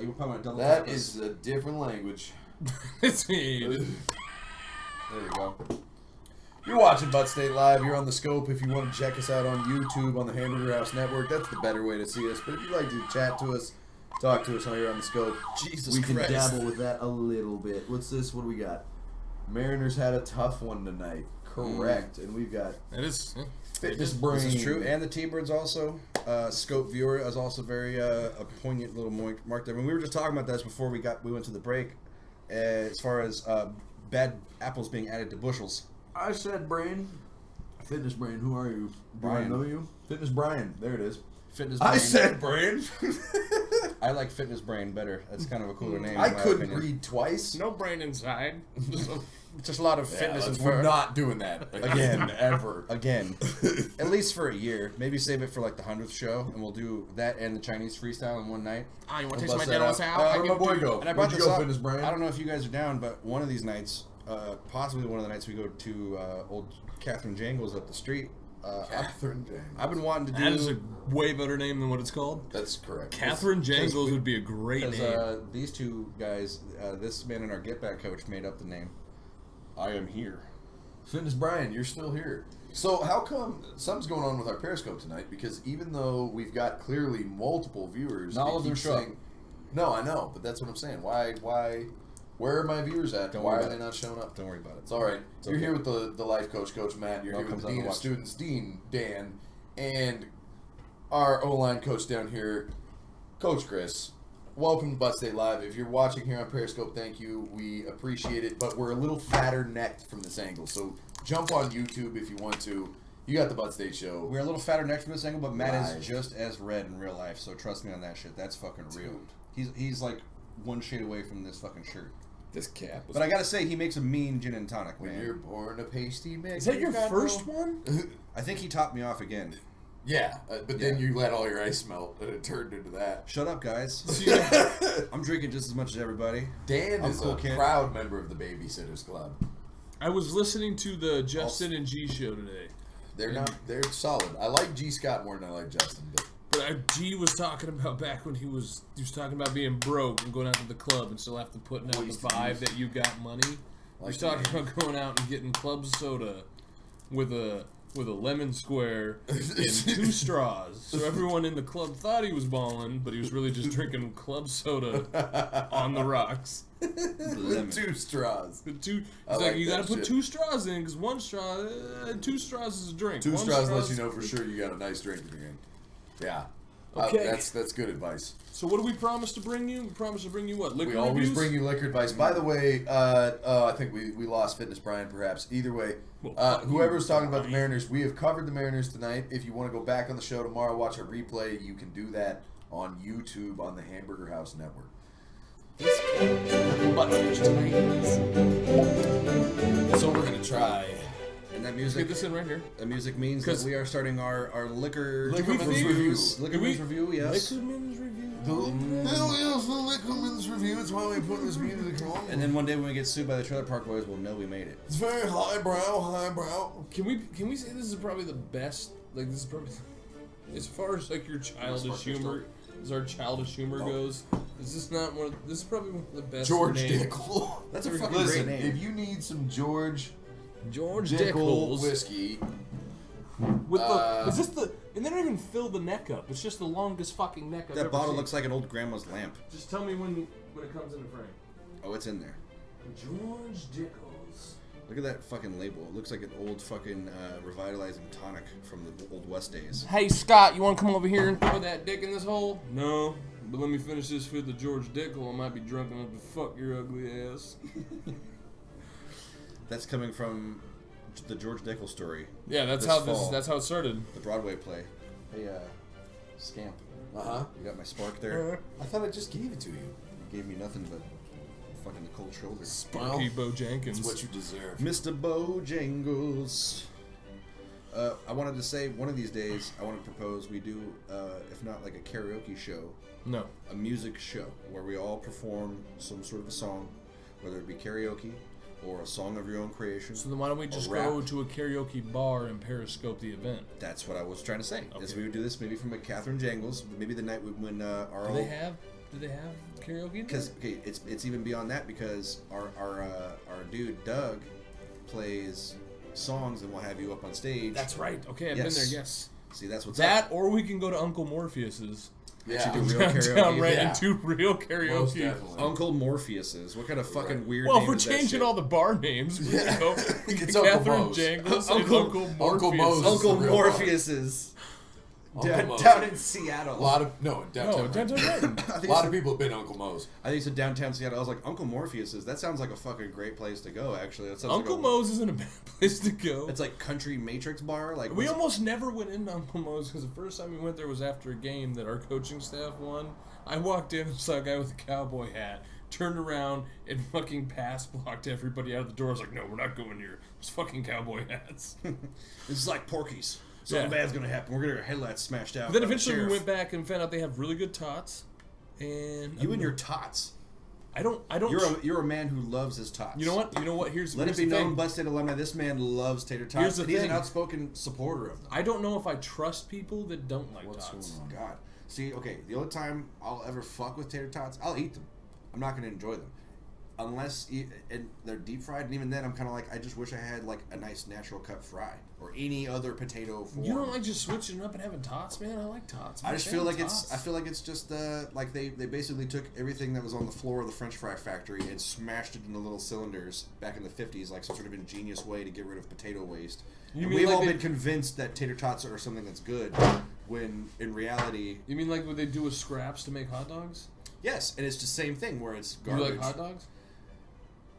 You probably want to double. That tap us. is a different language. It's me. There we go. You're watching Butt State Live. You're on the scope. If you want to check us out on YouTube on the Hamburger House Network, that's the better way to see us. But if you'd like to chat to us, talk to us while you're on the scope, Jesus we Christ. can dabble with that a little bit. What's this? What do we got? Mariners had a tough one tonight. Correct. And we've got That is. Fitness Brain. This is true, and the T-Birds also. Scope viewer is also very a poignant little mark there. I mean, we were just talking about this before we went to the break, as far as bad apples being added to bushels. I said Brain. Fitness Brain. Who are you? Brian. Do I know you? Fitness Brian. There it is. Fitness Brain. I said Brain. I like Fitness Brain better. That's kind of a cooler name. I in my couldn't opinion. read twice. No brain inside. Just a lot of fitness and We're fur. not doing that again, ever. Again, at least for a year. Maybe save it for like the 100th show, and we'll do that and the Chinese freestyle in one night. Ah, you want We'll to taste my bust that dental's out. house? Where'd my boy go? And I Where'd brought you this go, up. Fitness Brian? I don't know if you guys are down, but one of these nights, possibly one of the nights we go to old Catherine Jangles up the street. Catherine James. I've been wanting to do. That is a way better name than what it's called. That's correct. Catherine Jangles would be a great name. Because these two guys, this man and our Get Back coach made up the name. I am here. Fitness Brian, you're still here. So how come something's going on with our Periscope tonight? Because even though we've got clearly multiple viewers, Not all it of them keeps show up. saying- No, I know, but that's what I'm saying. Why? Where are my viewers at? Don't Why worry are about they it. not showing up? Don't worry about it. It's all right. It's You're okay. here with the life coach, Coach Matt. You're Well, here with comes the out dean to of watch. students, Dean Dan, and our O-line coach down here, Coach Chris. Welcome to Butt State Live. If you're watching here on Periscope, thank you. We appreciate it, but we're a little fatter necked from this angle, so jump on YouTube if you want to. You got the Butt State Show. We're a little fatter next from this angle, but Matt Live. is just as red in real life, so trust me on that shit. That's fucking real. He's like one shade away from this fucking shirt. This cap. But I gotta say, he makes a mean gin and tonic, When man. you're born a pasty mix. Is that your first one? I think he topped me off again. Yeah, but then you let all your ice melt, and it turned into that. Shut up, guys. I'm drinking just as much as everybody. Dan I'm is cool, a kid. proud member of the Babysitters Club. I was listening to the Justin and G show today. They're solid. I like G Scott more than I like Justin, but G was talking about back when he was talking about being broke and going out to the club and still have to putting out the Wasted vibe youth. that you got money. He was talking about going out and getting club soda with a with a lemon square and 2 straws. So everyone in the club thought he was balling, but he was really just drinking club soda on the rocks. With 2 straws. He's I like, like you that gotta put shit. 2 straws in, because 1 straw, 2 straws is a drink. 2 One straws straw lets you is- know for sure you got a nice drink in your hand. Yeah. Okay. That's good advice. So what do we promise to bring you? We promise to bring you what? Liquor We always reviews? bring you liquor advice. By the way, I think we lost Fitness Brian, perhaps. Either way, whoever was talking about the Mariners, we have covered the Mariners tonight. If you want to go back on the show tomorrow, watch a replay, you can do that on YouTube on the Hamburger House Network. So we're gonna try. And that Get music, this in right here. that music means that 'Cause- we are starting our liquor Liquorman's reviews. Review. Liquorman's review, yes. Liquorman's review. The Liquorman's Review. It's why we put this music on. And then one day when we get sued by the Trailer Park Boys, we'll know we made it. It's very highbrow. Can we say this is probably the best? Like this is probably as far as like your childish humor, as our childish humor goes. Is this not one? This is probably one of the best. George names. Dickel. That's a fucking Listen, great name. if you need some George George Dickel Dickles whiskey, with the is this the? And they don't even fill the neck up. It's just the longest fucking neck I've That ever bottle seen. looks like an old grandma's lamp. Just tell me when it comes into frame. Oh, it's in there. George Dickles. Look at that fucking label. It looks like an old fucking revitalizing tonic from the old West days. Hey Scott, you want to come over here and throw that dick in this hole? No, but let me finish this with the George Dickel. I might be drunk enough to fuck your ugly ass. That's coming from the George Dickel story, Yeah, that's This how fall. that's how it started. the Broadway play. Hey, Scamp, you got my spark there? I thought I just gave it to you. You gave me nothing but fucking the cold shoulder. Sparky Bojangles. It's what you deserve. Mr. Bojangles. I wanted to say one of these days I want to propose we do, if not like a karaoke show, No. a music show where we all perform some sort of a song, whether it be karaoke or a song of your own creation. So then why don't we just rap. go to a karaoke bar and periscope the event? That's what I was trying to say. Is Okay. we would do this maybe from a Catherine Jangles, maybe the night when our Do they have karaoke? there? because okay, it's even beyond that because our dude Doug plays songs and we'll have you up on stage. That's right. Okay, I've been Yes. there. Yes. See, that's what's That up. or we can go to Uncle Morpheus's. Yeah. do real Downtown, karaoke. right? Yeah. And do real Most karaoke. definitely. Uncle Morpheus's. What kind of fucking Right. weird Well, name if we're is that changing shit? all the bar names, we can go It's Catherine Uncle Moe's. Jangles Uncle- and Uncle Morpheus. Uncle Moe's. Uncle the real Morpheus's. Uncle Moe's. Down in Seattle. A lot of downtown. No, downtown Renton. A lot of people have been Uncle Moe's. I think it's a downtown Seattle. I was like, Uncle Morpheus's. That sounds like a fucking great place to go. Actually, that sounds Uncle like Moe's isn't a bad place to go. It's like country Matrix bar. Like We almost never went into Uncle Moe's because the first time we went there was after a game that our coaching staff won. I walked in and saw a guy with a cowboy hat, turned around and fucking pass blocked everybody out of the door. I was like, no, we're not going here. It's fucking cowboy hats. This is like Porky's. Something Yeah. bad's gonna happen. We're gonna get our headlights smashed out. Then by the eventually we sheriff. went back and found out they have really good tots. And You and your tots. I don't. You're a man who loves his tots. You know what? Here's Let it here's be the known, thing. Butt State alumni. This man loves tater tots. Here's the and he's an thing. outspoken supporter of them. I don't know if I trust people that don't like What's tots. going on? God. See, okay, the only time I'll ever fuck with tater tots, I'll eat them. I'm not gonna enjoy them. Unless and they're deep fried, and even then I'm kind of like, I just wish I had like a nice natural cut fry or any other potato form. You don't like just switching it up and having tots, man? I like tots. I I'm a just fan feel of like tots. I feel like it's just like they basically took everything that was on the floor of the French fry factory and smashed it into little cylinders back in the 50s, like some sort of ingenious way to get rid of potato waste. You And mean we've like all they- been convinced that tater tots are something that's good, when in reality, You mean like what they do with scraps to make hot dogs? yes, and it's the same thing where it's You garbage. like hot dogs?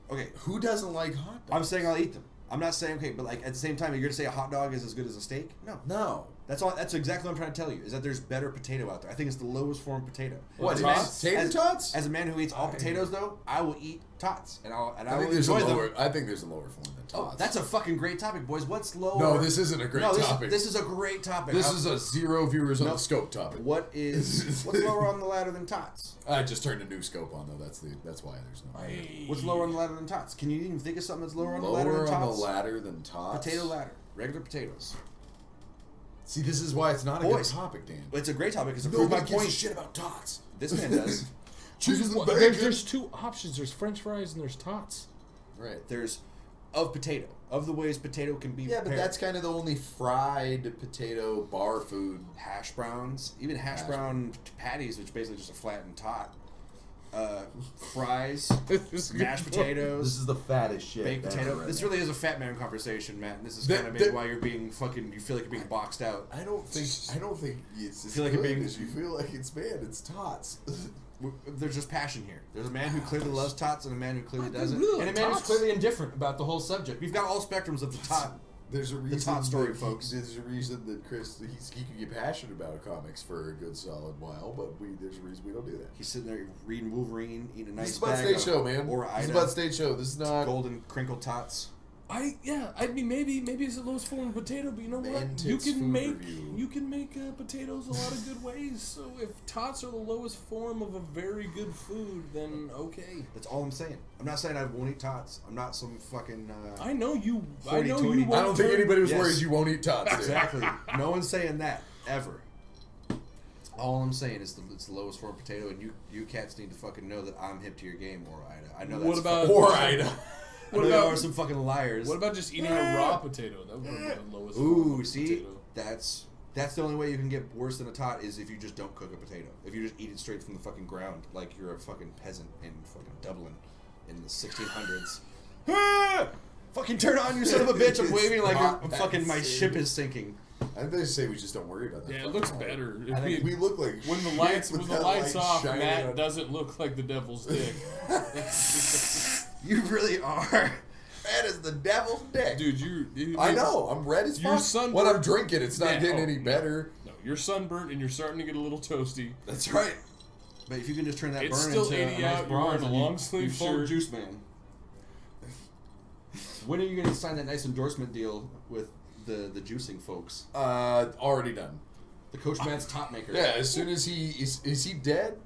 Okay, who doesn't like hot dogs? I'm saying I'll eat them. I'm not saying okay, but like at the same time, you're gonna say a hot dog is as good as a steak? No. No. That's all. That's exactly what I'm trying to tell you. Is that there's better potato out there. I think it's the lowest form of potato. What, Well, tots? Tater as, tots? As a man who eats all potatoes, though, I will eat tots, and I I will think there's a enjoy lower. them. I think there's a lower form than tots. That's a fucking great topic, boys. What's lower? No, this isn't a great no, topic. This is a great topic. This is a 0 viewers on No. the scope topic. What's lower on the ladder than tots? I just turned a new scope on though. That's why there's no. What's lower on the ladder than tots? Can you even think of something that's lower on the Lower ladder than on the tots? ladder than tots. Potato ladder, regular potatoes. See, this is why it's not a good Boys. topic, Dan. It's a great topic. It's a prove my Nobody gives a point. shit about tots. This man does. Cheese and Well, bacon. there's two options. There's French fries and there's tots. Right. There's of potato, of the ways potato can be Yeah, but prepared. that's kind of the only fried potato bar food. Hash browns, even hash brown patties, which is basically just a flattened tot. Fries, mashed potatoes, This is the fattest shit. baked ever potato. right This now. really is a fat man conversation, Matt. And this is The- kind of maybe the- why you're being fucking. You feel like you're being boxed out. I don't think it's as feel like you're good being- as you feel like it's bad. It's tots. There's just passion here. There's a man who clearly loves tots and a man who clearly I doesn't, really and a like man who's tots. clearly indifferent about the whole subject. We've got all spectrums of the tot. There's a reason. top story, that folks. There's a reason that Chris he can get passionate about comics for a good solid while, but there's a reason we don't do that. He's sitting there reading Wolverine, eating a nice This is Butt bag State of Show, man. Or This is Butt State Show. This is not. golden crinkled tots. I mean maybe it's the lowest form of potato, but you know what? Man You Tits can food make review. Potatoes a lot of good ways. So if tots are the lowest form of a very good food, then okay. That's all I'm saying. I'm not saying I won't eat tots. I'm not some fucking. I know you. I know Hoity-toity. you. I won't don't think turn- anybody was Yes. worried you won't eat tots. dude. Exactly. No one's saying that ever. All I'm saying is it's the lowest form of potato, and you cats need to fucking know that I'm hip to your game, or Ida. I know that's What about- Or Ida. I know What there about- are some fucking liars. What about just eating a raw potato? That would be the lowest. form Ooh, of see, potato. that's the only way you can get worse than a tot is if you just don't cook a potato. If you just eat it straight from the fucking ground, like you're a fucking peasant in fucking Dublin in the 1600s. Ah! Fucking turn on, you son of a bitch! I'm It's waving like not I'm that fucking my serious. ship is sinking. I think they say we just don't worry about that. Yeah, it fucking looks hard. better. I think we look like When the shit lights with when the that lights light off, shining Matt on- doesn't look like the devil's dick. You really are. That is the devil's dick. Dude, you I know. I'm red as Your fuck. sunburn- When I'm drinking, it's not Yeah, getting oh, any no. better. No, you're sunburnt and you're starting to get a little toasty. That's right. But if you can just turn that It's burn still into 80 a nice out, you're wearing bronze, a and long you sleeve full shirt. juice man. When are you going to sign that nice endorsement deal with the juicing folks? Already done. The Coach Matt's top maker. Yeah, as soon as he is he dead?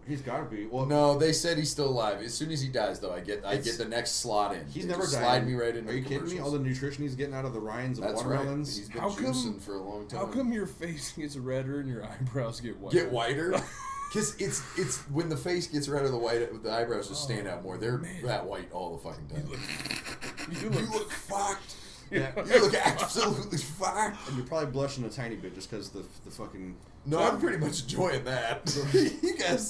He's got to be. Well, No, they said he's still alive. As soon as he dies, though, I get It's- the next slot in. he's They never just died. Slide me right in. Are you kidding me? All the nutrition he's getting out of the rinds of That's watermelons. right. He's been How come- juicing for a long time. How come your face gets redder and your eyebrows get whiter? Get whiter? Because it's when the face gets red or the white, the eyebrows just stand out more. They're man. that white all the fucking time. You You look look fucked. Yeah. You look absolutely fucked. And you're probably blushing a tiny bit just because the fucking. No, I'm pretty much enjoying that.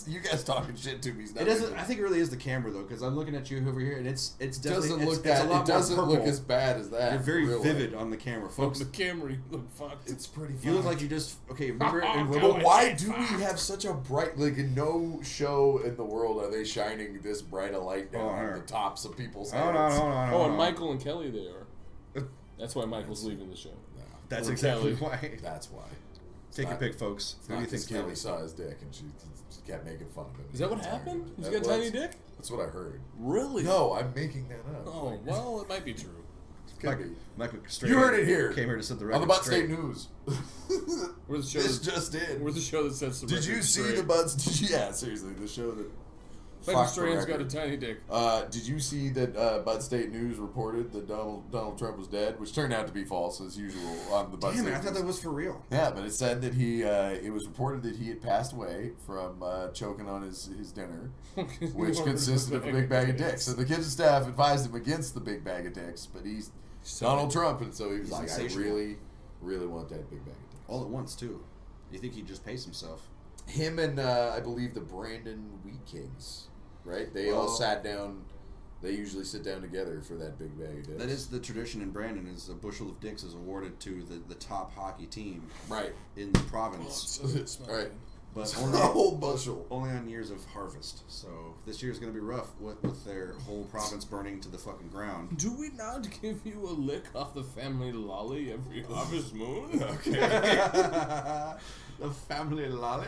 you guys talking shit to me. Is not It doesn't. making- I think it really is the camera though, because I'm looking at you over here, and it's definitely doesn't it's, look it's that. a lot It doesn't more look purple. as bad as that. You're very real vivid life. on the camera, from folks. the camera. You look fucked. It's pretty. You look fine. like you just okay. Remember in But Robo? But why do we have such a bright? Like in no show in the world are they shining this bright a light down Hold on on here. the tops of people's heads. Hold on. Oh, and Michael and Kelly, they are. That's why Michael's leaving the show. That's Or exactly Kelly. why. That's why. Take your not- pick, folks. It's Who do not you 'cause think Kelly saw his dick and she kept making fun of him. Is that what the entire happened? time. He's That got a tiny was- dick? That's what I heard. Really? No, I'm making that up. Oh, Like, well, it might be true. could be. Michael straight You heard it here. Came here to set the On record the Butt straight. State News. We're the show. This that- just in. We're the show that sets the Did record you see straight. the Butts? Yeah, seriously, the show that. Michael fucked the Strahan's got a record. tiny dick. Did you see that Butt State News reported that Donald Trump was dead, which turned out to be false as usual on the Butt Damn State it! I thought News. that was for real. Yeah, but it said that it was reported that he had passed away from choking on his dinner, which consisted of a big bag of dicks. So the kitchen staff advised him against the big bag of dicks, but he's Donald Trump, and so he was like, I sensational. really, really want that big bag of dicks. All at once too. You think he just paced himself? Him and I believe the Brandon Wheat Kings, right? They all Well- sat down. They usually sit down together for that big bag of dicks. That is the tradition in Brandon. Is a bushel of dicks is awarded to the top hockey team right. in the province, Right. but A only whole bushel. only on years of harvest. So this year's gonna be rough with their whole province burning to the fucking ground. Do we not give you a lick off the family lolly every harvest moon? The family lolly.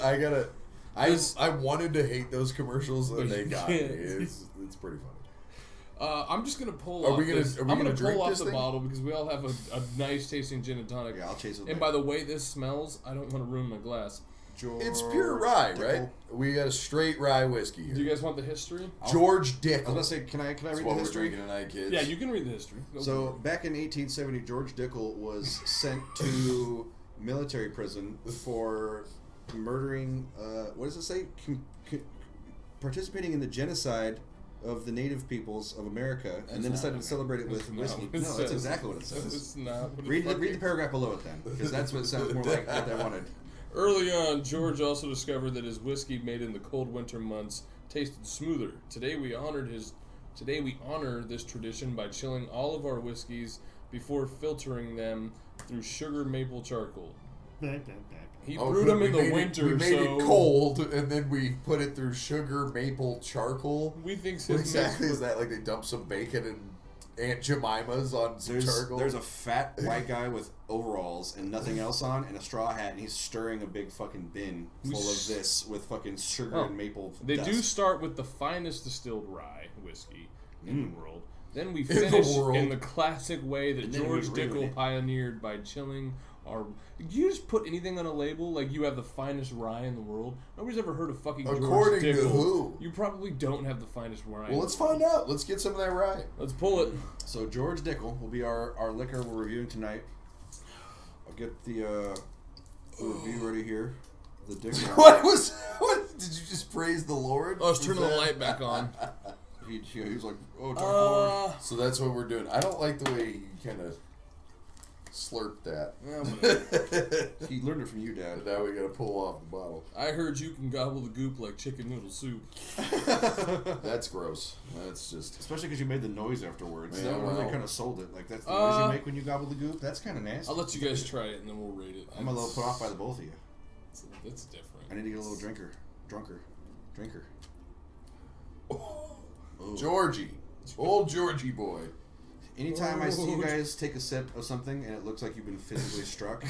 I gotta. I wanted to hate those commercials But and they you got me. can't. It's pretty funny. I'm just gonna pull Are off we gonna- this. are we I'm gonna gonna drink pull off this the thing? bottle because we all have a nice tasting gin and tonic. Yeah, I'll chase it. And by the way this smells, I don't want to ruin my glass. It's pure rye, right? We got a straight rye whiskey here. Do you guys want the history? George I was Dickel. gonna say, can I That's read what the we're history? drinking tonight, kids. Yeah, you can read the history. Go So for it. back in 1870, George Dickel was sent to military prison for murdering. What does it say? Participating in the genocide of the native peoples of America, and then not decided what to celebrate it with That's not whiskey. what it No, that's says. exactly what it says. It's not what it Read the fucking- paragraph below it then, because that's what it sounds more like what they wanted. Early on, George also discovered that his whiskey made in the cold winter months tasted smoother. Today we honor this tradition by chilling all of our whiskeys before filtering them through sugar maple charcoal. He brewed them in the winter, We made so it cold, and then we put it through sugar maple charcoal. we think What his exactly mix is that? Like they dump some bacon and Aunt Jemima's on some charcoal? There's a fat white guy with overalls and nothing else on and a straw hat, and he's stirring a big fucking bin full of this with fucking sugar and maple They dust. do start with the finest distilled rye whiskey in the world. Then we the finish world. in the classic way that And then George we ruin Dickel it. pioneered by chilling our... You just put anything on a label like you have the finest rye in the world. Nobody's ever heard of fucking According George to Dickel. who? You probably don't have the finest rye. Well, let's find out. Let's get some of that right. Let's pull it. So George Dickel will be our liquor we're reviewing tonight. I'll get the review ready here. The Dickel. What did you just praise the Lord? Oh, I was Was turning the that- light back on. He was like, "Oh, Dark Lord." So that's what we're doing. I don't like the way you kind of slurped that. He learned it from you, Dad. And now we got to pull off the bottle. I heard you can gobble the goop like chicken noodle soup. That's gross. That's just. Especially because you made the noise afterwards. Yeah, That really well. kind of sold it. Like that's the noise you make when you gobble the goop. That's kind of nasty. I'll let you guys try it and then we'll rate it. I'm a little put off by the both of you. That's different. I need to get a little drinker. Georgie. Old Georgie boy. Anytime I see you guys take a sip of something and it looks like you've been physically struck,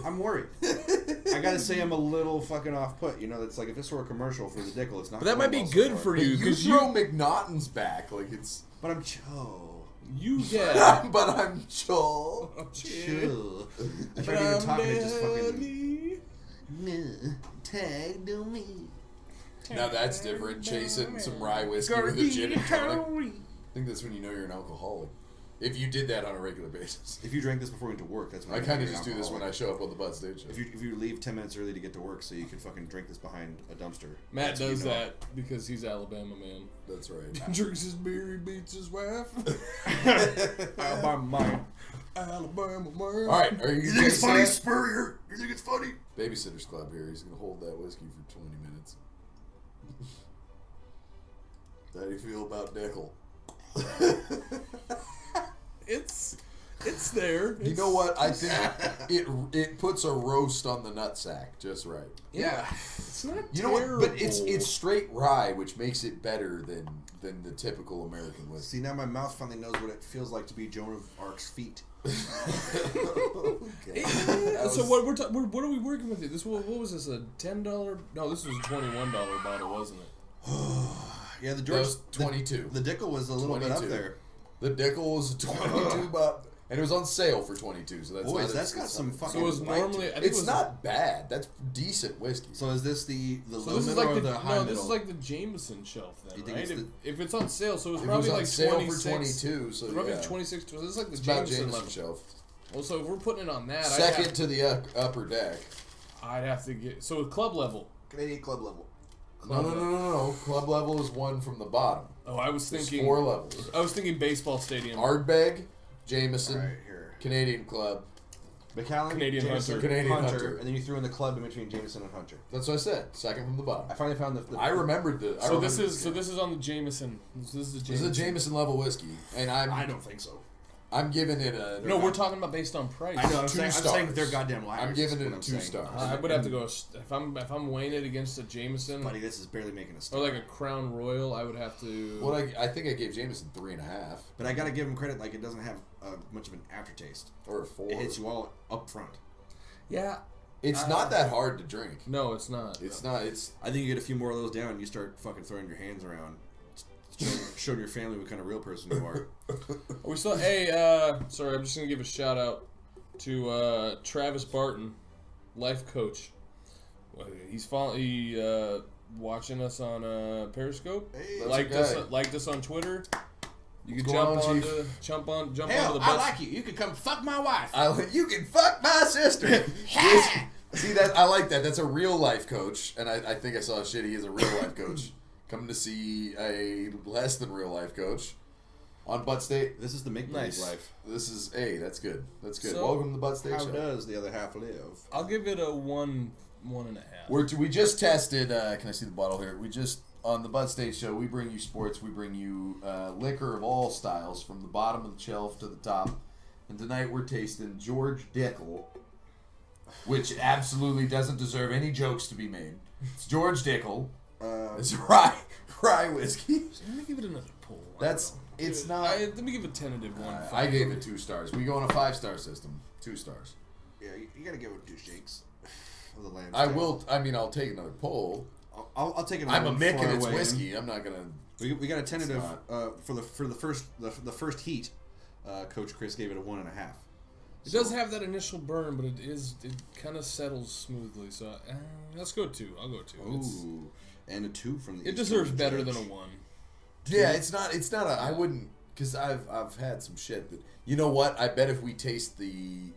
I'm worried. I gotta say I'm a little fucking off put. You know, it's like if this were a commercial for the Dickel, it's not. But that might going be well so good far. for But you you because throw McNaughton's back like it's. But I'm chill. you yeah. But I'm Joel. Chill. I tried even talking to just fucking. Tag to me. Now that's different. Chasing some rye whiskey with a gin and tonic. I think that's when you know you're an alcoholic. If you did that on a regular basis. If you drank this before you went to work, that's when I you kind know of you're just do this when I alcoholic. show up on the Bud Stage show. If you leave 10 minutes early to get to work so you can fucking drink this behind a dumpster. Matt that's when does you know. that because he's Alabama man. That's right. Drinks his beer, he beats his wife. Alabama mind. Alabama man. All right, are you You gonna think it's funny, that? Spurrier? You think it's funny? Babysitter's Club here. He's gonna hold that whiskey for 20 minutes. How do you feel about Dickel? It's there. You know what? I think it puts a roast on the nutsack just right. Yeah. It's not You know what? terrible. But it's straight rye, which makes it better than the typical American whiskey. See, now my mouth finally knows what it feels like to be Joan of Arc's feet. Okay. So what what are we working with here? What was this, a $10? No, this was a $21 bottle, wasn't it? Yeah, the That George was 22. The Dickel was a little bit up 22. there. The Dickel was 22 bucks, and it was on sale for 22. So that's Boys, not, that's got some fucking. So it was bite to normally it. I think It's it was, not bad. That's decent whiskey. So is this the So low this is middle like or the the high no, middle? this is like the Jameson shelf then, You think right? it's If it's on sale, so it's It was probably on like sale 26. for 22. So Probably yeah. 26. So this is like the It's about Jameson Jameson level. shelf. Well, so if we're putting it on that, Second to the upper deck. I'd have to get so with club level. Canadian club level. No. Club level is one from the bottom. Oh, I was There's thinking 4 levels. I was thinking baseball stadium. Ardbeg, Jameson, All right, here. Canadian Club. Macallan, Canadian Jameson, Hunter. Canadian Hunter. and then you threw in the club in between Jameson and Hunter. That's what I said. Second from the I bottom. finally found the I remembered the. I So this remembered is the- this is on the Jameson. This is the This Jameson. is a Jameson level whiskey, and I don't think so. I'm giving it a. No, we're talking about based on price. I know. I'm 2 saying stars. they're goddamn liars. I'm giving is it what a I'm 2 saying. stars. I would have to go if I'm weighing it against a Jameson Buddy, this is barely making a or star. like a Crown Royal. I would have to. Well, I think I gave Jameson 3.5 But I gotta give him credit. Like it doesn't have much of an aftertaste. or a 4. It hits you all up front. Yeah. It's not that hard to drink. No, it's not. It's not. It's I think you get a few more of those down, and you start fucking throwing your hands around, showing your family what kind of real person you are. Are we still? Hey, sorry, I'm just gonna give a shout out to Travis Barton, life coach. Well, he's watching us on Periscope. Hey, liked that's us, a guy. liked us on Twitter. You can What's jump going on, onto jump onto the Hell, bus. I like you. You can come fuck my wife. you can fuck my sister. See that? I like that. That's a real life coach, and I think I saw a shit. He is a real life coach. coming to see a less than real life coach on Butt State. This is the make-believe Nice. life. This is that's good. That's good. So, Welcome to the Butt State How show. does the other half live? I'll give it a 1.5. We just tested. Can I see the bottle here? We just on the Butt State show. We bring you sports. We bring you liquor of all styles, from the bottom of the shelf to the top. And tonight we're tasting George Dickel, which absolutely doesn't deserve any jokes to be made. It's George Dickel. It's rye whiskey. Let me give it another pull. It's not. Let me give it a tentative one. I gave it 2 stars. We go on a 5-star system. 2 stars. Yeah, you gotta give it 2 shakes of the lamb. I will. I mean, I'll take another pull. I'll take it. I'm a Mick and it's whiskey. I'm not gonna. We got a tentative for the first heat. Coach Chris gave it a 1.5. It does have that initial burn, but it kind of settles smoothly. So let's go 2. I'll go 2. Ooh, and a 2 from the. It deserves better than a 1. Yeah, it's not a. I wouldn't, because I've had some shit that. You know what? I bet if we taste the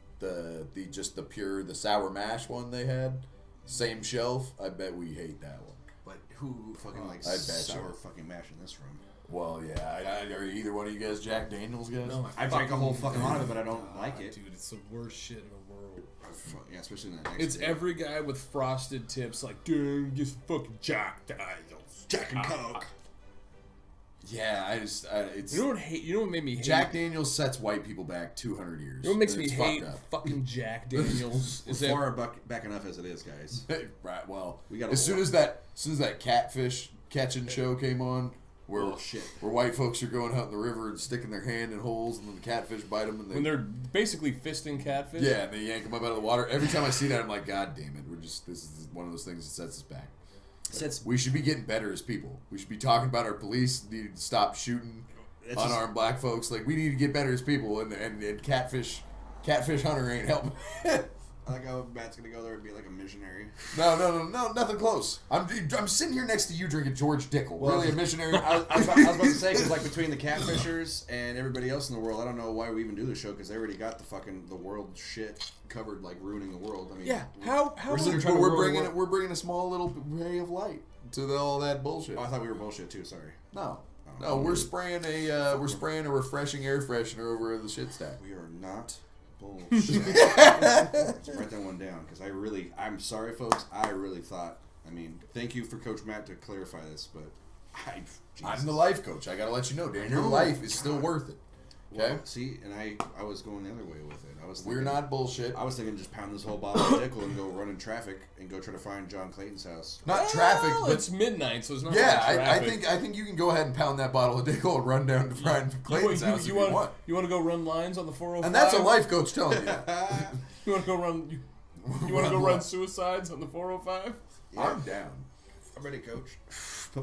sour mash one they had, same shelf, I bet we hate that one. But who fucking likes I bet sour you. fucking mash in this room? Well, yeah. Are either one of you guys Jack Daniels guys? No, I drank a whole fucking lot of it, but I don't like it. Dude, it's the worst shit in the world. Yeah, especially in that next. It's day. every guy with frosted tips, like, dude, just fucking Jack Daniels. Jack and Coke. Yeah, it's. You know what made me hate? Jack Daniels sets white people back 200 years. You know what makes me It's hate fucked up. fucking Jack Daniels? We're is that far back enough as it is, guys. Right. Well, We got a as soon lot. as that catfish catching show came on, where Oh, shit. where white folks are going out in the river and sticking their hand in holes, and then the catfish bite them, and when they're basically fisting catfish? yeah, and they yank them up out of the water. Every time I see that, I'm like, God damn it! This is one of those things that sets us back. We should be getting better as people. We should be talking about our police needing to stop shooting It's unarmed black folks. Like, we need to get better as people, and catfish hunter ain't helping. I like how Matt's gonna go there and be like a missionary. No, nothing close. I'm sitting here next to you drinking George Dickel. Really a missionary? I was about to say, because like between the catfishers and everybody else in the world, I don't know why we even do the show, because they already got the world shit covered, like ruining the world. I mean, Yeah. How We're is literally it? trying to we're ruin the we're bringing a small little ray of light to all that bullshit. Oh, I thought we were bullshit too. Sorry. No, we're spraying a refreshing air freshener over the shit stack. We are not bullshit. Let's write that one down, because I'm sorry, folks. I really thought. I mean, thank you for Coach Matt to clarify this, but I'm the life coach. I gotta let you know, Dan. Your life is still worth it. Okay. Well, see, and I was going the other way with it. I was We're thinking, not bullshit. I was thinking just pound this whole bottle of Dickel and go run in traffic and go try to find John Clayton's house. Not traffic, Well, but it's midnight, so it's not. yeah, really I traffic. think you can go ahead and pound that bottle of Dickel and run down to Brian Clayton's house if you want. You want to go run lines on the 405? And that's a life coach telling you. You want to go run? You want to go run suicides on the 405? I'm down. I'm ready, Coach.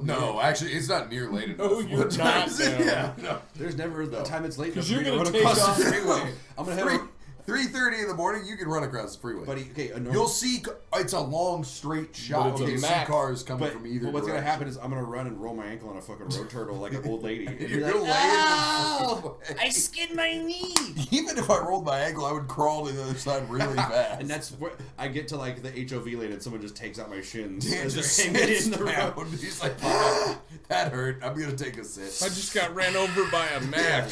No, actually, it's not near late enough. No, you're What time not is it? down. Yeah, no. There's never a time it's late enough 'Cause for you're me to gonna run take across off- the freeway. I'm gonna have 3:30 in the morning, you can run across the freeway. Buddy, okay, a normal, You'll see it's a long straight shot. it's a You'll see Mac. cars coming but, from either but what's direction. gonna happen is I'm gonna run and roll my ankle on a fucking road turtle like an old lady. And be You're like, laying "Ow! the fucking I skinned my knee. Even if I rolled my ankle, I would crawl to the other side really fast. And that's where I get to like the HOV lane and someone just takes out my shins. Dan and just hang sits it in the down. road. He's like, "Ah, that hurt. I'm gonna take a sit. I just got ran over by a Mac.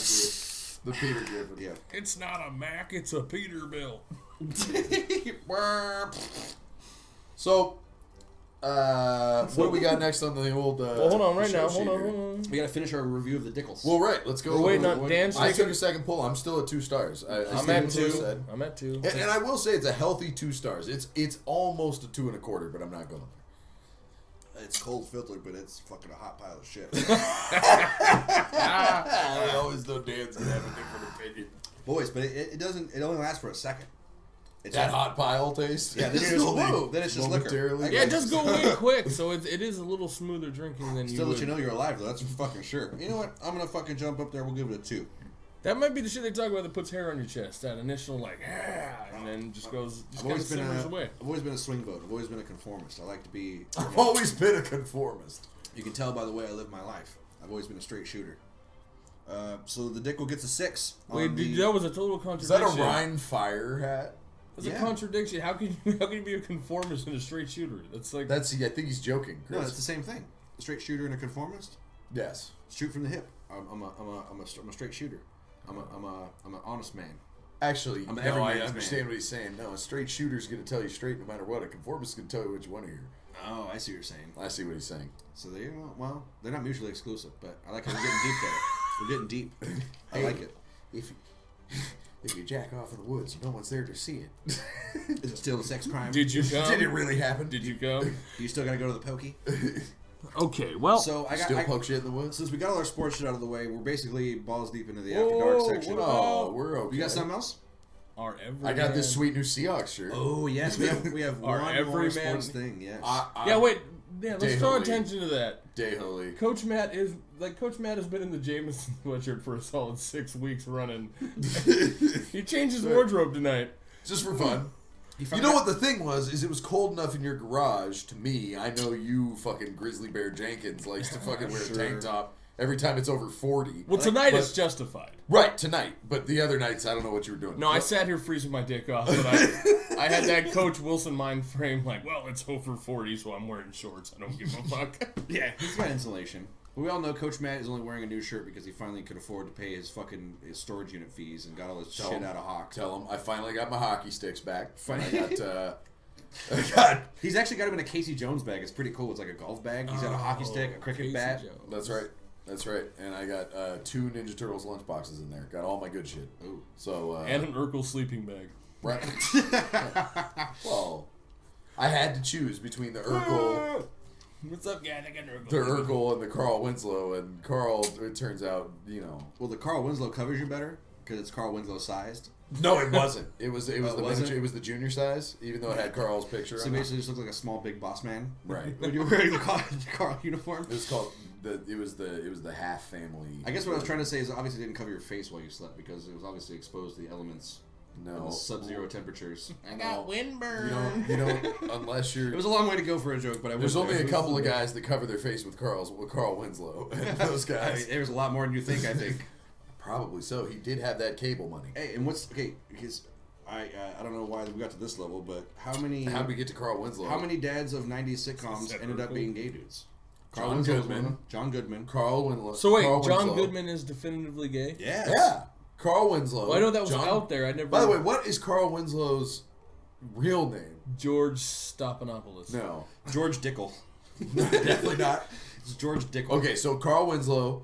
The Peter Griffin. Yeah. It's not a Mac, it's a Peterbilt. So, what do we got next on the old? Well, hold on, right show now. sheet Hold here? on. We gotta finish our review of the Dickles. Well, right. Let's go. We're waiting on Dan's I taking- took a second pull. I'm still at 2 stars. I'm stand at with what I 2. said. I'm at 2. And I will say it's a healthy 2 stars. It's almost a 2 1/4, but I'm not going there. It's cold filtered, but it's fucking a hot pile of shit. I always know Dan's gonna have a different opinion. Boys, but it doesn't. It only lasts for a second. It's That hot pile taste. Yeah, then, then it's just liquor. momentarily. Yeah, it does go away quick, so it is a little smoother drinking than Still you let would. you know you're alive, though. That's for fucking sure. You know what? I'm gonna fucking jump up there. We'll give it a 2. That might be the shit they talk about that puts hair on your chest. That initial like, and then just goes, just kind of simmers away. I've always been a swing vote. I've always been a conformist. I like to be. I've always been a conformist. You can tell by the way I live my life. I've always been a straight shooter. So the Dickel gets a 6. Wait, that was a total Is contradiction. that a Rhine Fire hat? That's Yeah. a contradiction. How can you be a conformist and a straight shooter? That's like I think he's joking, Chris. No, it's the same thing. straight shooter and a conformist? Yes. Shoot from the hip. I'm a straight shooter. I'm an honest man. Actually, I'm no, every I man's understand man. what he's saying. No, a straight shooter's going to tell you straight no matter what. A conformist is going to tell you what you want to hear. Oh, I see what you're saying. I see what he's saying. So there you go. Well, they're not mutually exclusive, but I like how we're getting deep there. We're getting deep. I like it. If you jack off in the woods, no one's there to see it. Is it still a sex crime? Did you come? Did it really happen? Did you come? You still gotta go to the pokey? Okay, well. So Still poke shit in the woods? Since we got all our sports shit out of the way, we're basically balls deep into the after dark section. Oh, we're okay. You got something else? Our every I got this sweet new Seahawks shirt. Oh yes, we have Our one every more man- sports thing. Yes. Yeah, wait. Yeah, let's Day draw Holy. attention to that. Day Holy. Coach Matt has been in the Jameson sweatshirt for a solid 6 weeks running. He changed his wardrobe tonight. Just for fun. You know what the thing was? Is it was cold enough in your garage, to me, I know you fucking Grizzly Bear Jenkins likes to fucking wear a tank top every time it's over 40. Well, tonight but- it's justified. Right, tonight. But the other nights, I don't know what you were doing. No, I sat here freezing my dick off, but I had that Coach Wilson mind frame like, well, it's over 40, so I'm wearing shorts. I don't give a fuck. Yeah, he's got insulation. But we all know Coach Matt is only wearing a new shirt because he finally could afford to pay his storage unit fees and got all his shit out of Hawk. Tell him I finally got my hockey sticks back. He's actually got him in a Casey Jones bag. It's pretty cool. It's like a golf bag. He's got a hockey stick, a cricket Casey bat. Jones. That's right. That's right. And I got 2 Ninja Turtles lunchboxes in there. Got all my good shit. Ooh. So And an Urkel sleeping bag. right. Well, I had to choose between the Urkel, What's up, guys? I got an Urkel. the Urkel, and the Carl Winslow. And Carl, it turns out, Well, the Carl Winslow covers you better because it's Carl Winslow sized. No, it wasn't. It was the wasn't? miniature, it was the junior size, even though it had Carl's picture. So on it. basically, just looked like a small, big boss man. Right. When you were wearing the Carl uniform. It was called it was the half family. I guess what I was trying to say is it obviously didn't cover your face while you slept because it was obviously exposed to the elements and No, the sub-zero temperatures. I got windburn. you don't unless you're. It was a long way to go for a joke, but I There's went only there. a couple of guys that cover their face with Carl Winslow. And those I guys, mean, there's a lot more than you think. I think. probably so. He did have that cable money. Hey, and what's okay? Because I don't know why we got to this level, but how How did we get to Carl Winslow? many dads of '90s sitcoms ended up being gay dudes? John Winslow was Goodman. one of them. John Goodman. Carl Winslow. So wait, Carl John Winslow. Goodman is definitively gay? Yes. Yeah, Carl Winslow. Well, I know that was John- out there. I never. By the way, what is Carl Winslow's real name? George Stephanopoulos. No, George Dickel. definitely not. It's George Dickel. Okay, so Carl Winslow,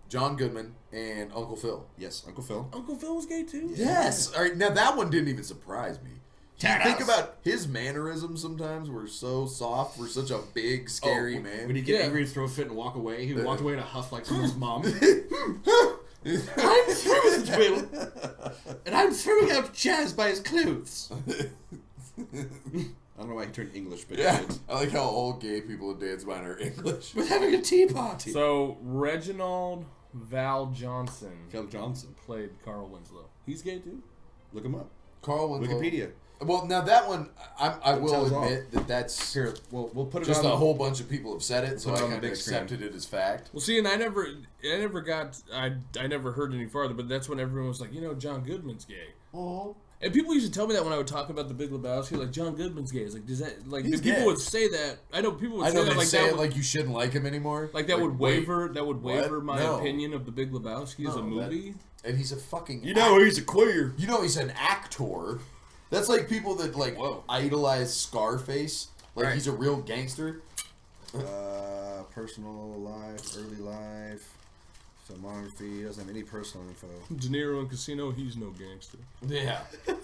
John Goodman, and Uncle Phil. Yes, Uncle Phil. Uncle Phil was gay too. Yes. All right. Now that one didn't even surprise me. Tat Think house. about his mannerisms. Sometimes were so soft for such a big, scary man. When he'd get Yeah. angry and throw a fit and walk away, he would walk away in a huff like someone's mom. I'm through with Will, and I'm throwing out Chaz by his clothes. I don't know why he turned English, but Yeah, he did. I like how all gay people in Dan's mind are English. We're having a tea party. So Reginald Val Johnson Phil Johnson. played Carl Winslow. He's gay too. Look him up. Carl Winslow. Wikipedia. Well, now that one, I will tells admit that that's Here, we'll put it just on. a whole bunch of people have said it, so Put I it on the kind of big screen. accepted it as fact. Well, see, and I never heard any farther. But that's when everyone was like, John Goodman's gay. Oh, And people used to tell me that when I would talk about the Big Lebowski, like John Goodman's gay. It's like, does that like He's people gay. would say that? I know people would I say know that they like say that it would, like you shouldn't like him anymore. like that would wait, waver what? my No. opinion of the Big Lebowski as a No, movie. and he's a fucking. he's a queer. You know he's an actor. That's like people that like Whoa. idolize Scarface, like Right. he's a real gangster. Personal life, early life, filmography. Doesn't have any personal info. De Niro in Casino, he's no gangster. Yeah. You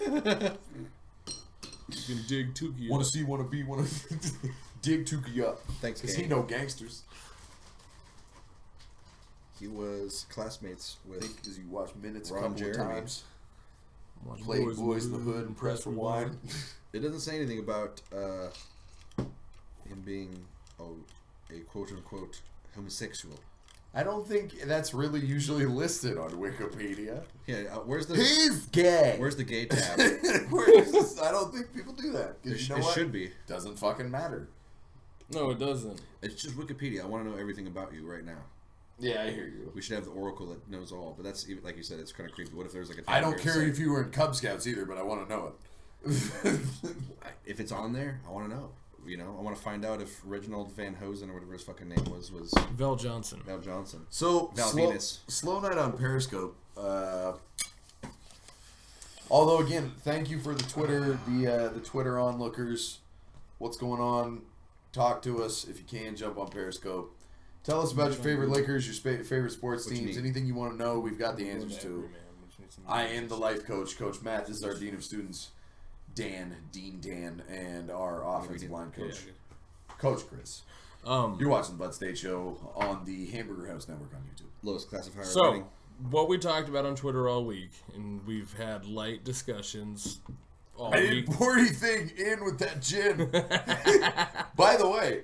can dig Tukey. Want up. to see, want to be, want to dig Tukey up. Thanks, Because gang. he know gangsters. He was classmates with. Because you watch Minutes a Ron couple Jeremy. of times. Watch Play Boys in the Hood and Press for Wine. It doesn't say anything about him being a quote-unquote homosexual. I don't think that's really usually listed on Wikipedia. Yeah, where's the He's gay. where's the gay tab? I don't think people do that. 'Cause you know it what? should be. Doesn't fucking matter. No, it doesn't. It's just Wikipedia. I want to know everything about you right now. Yeah, I hear you. We should have the oracle that knows all, but that's even like you said. It's kind of creepy. What if there's like a? I don't tab care here if you were in Cub Scouts either, but I want to know it. if it's on there. I want to know. You know, I want to find out if Reginald Van Hosen or whatever his fucking name was Val Johnson. Val Johnson. So Val slow, Venus. slow night on Periscope. Although again, thank you for the Twitter, the Twitter onlookers. What's going on? Talk to us if you can. Jump on Periscope. Tell us about your favorite Lakers, your favorite sports teams, anything you want to know. We've got the answers to. I am the life coach, Coach Matt. This is our dean of students, Dean Dan, and our offensive line coach, Coach Chris. You're watching the Bud State Show on the Hamburger House Network on YouTube. Lowest classifier. So, what we talked about on Twitter all week, and we've had light discussions all I week. didn't pour anything in with that gin. By the way,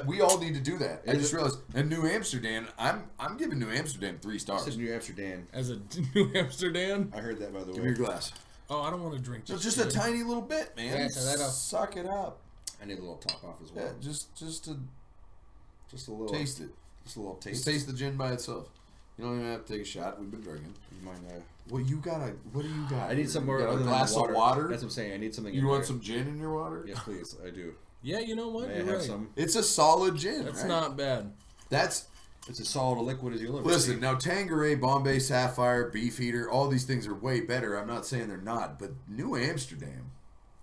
we all need to do that. I just realized, in New Amsterdam, I'm giving New Amsterdam 3 stars. This is New Amsterdam. As a New Amsterdam? I heard that, by the Give way. me your glass. Oh, I don't want to drink this. Just a tiny little bit, man. Yeah, so that'll- Suck it up. I need a little top off as well. Yeah, just to Just a little taste it. Just a little Just taste. taste the gin by itself. You don't even have to take a shot. We've been drinking. You mind, What do you got? I need some more You got other a than glass water. of water. That's what I'm saying. I need something. You in want there. some gin in your water? Yes, please. I do. Yeah, you know what? May I You're have right. some? It's a solid gin. That's right? not bad. That's It's as solid a liquid as you'll ever listen. see. Now Tanqueray, Bombay Sapphire, Beefeater, all these things are way better. I'm not saying they're not, but New Amsterdam.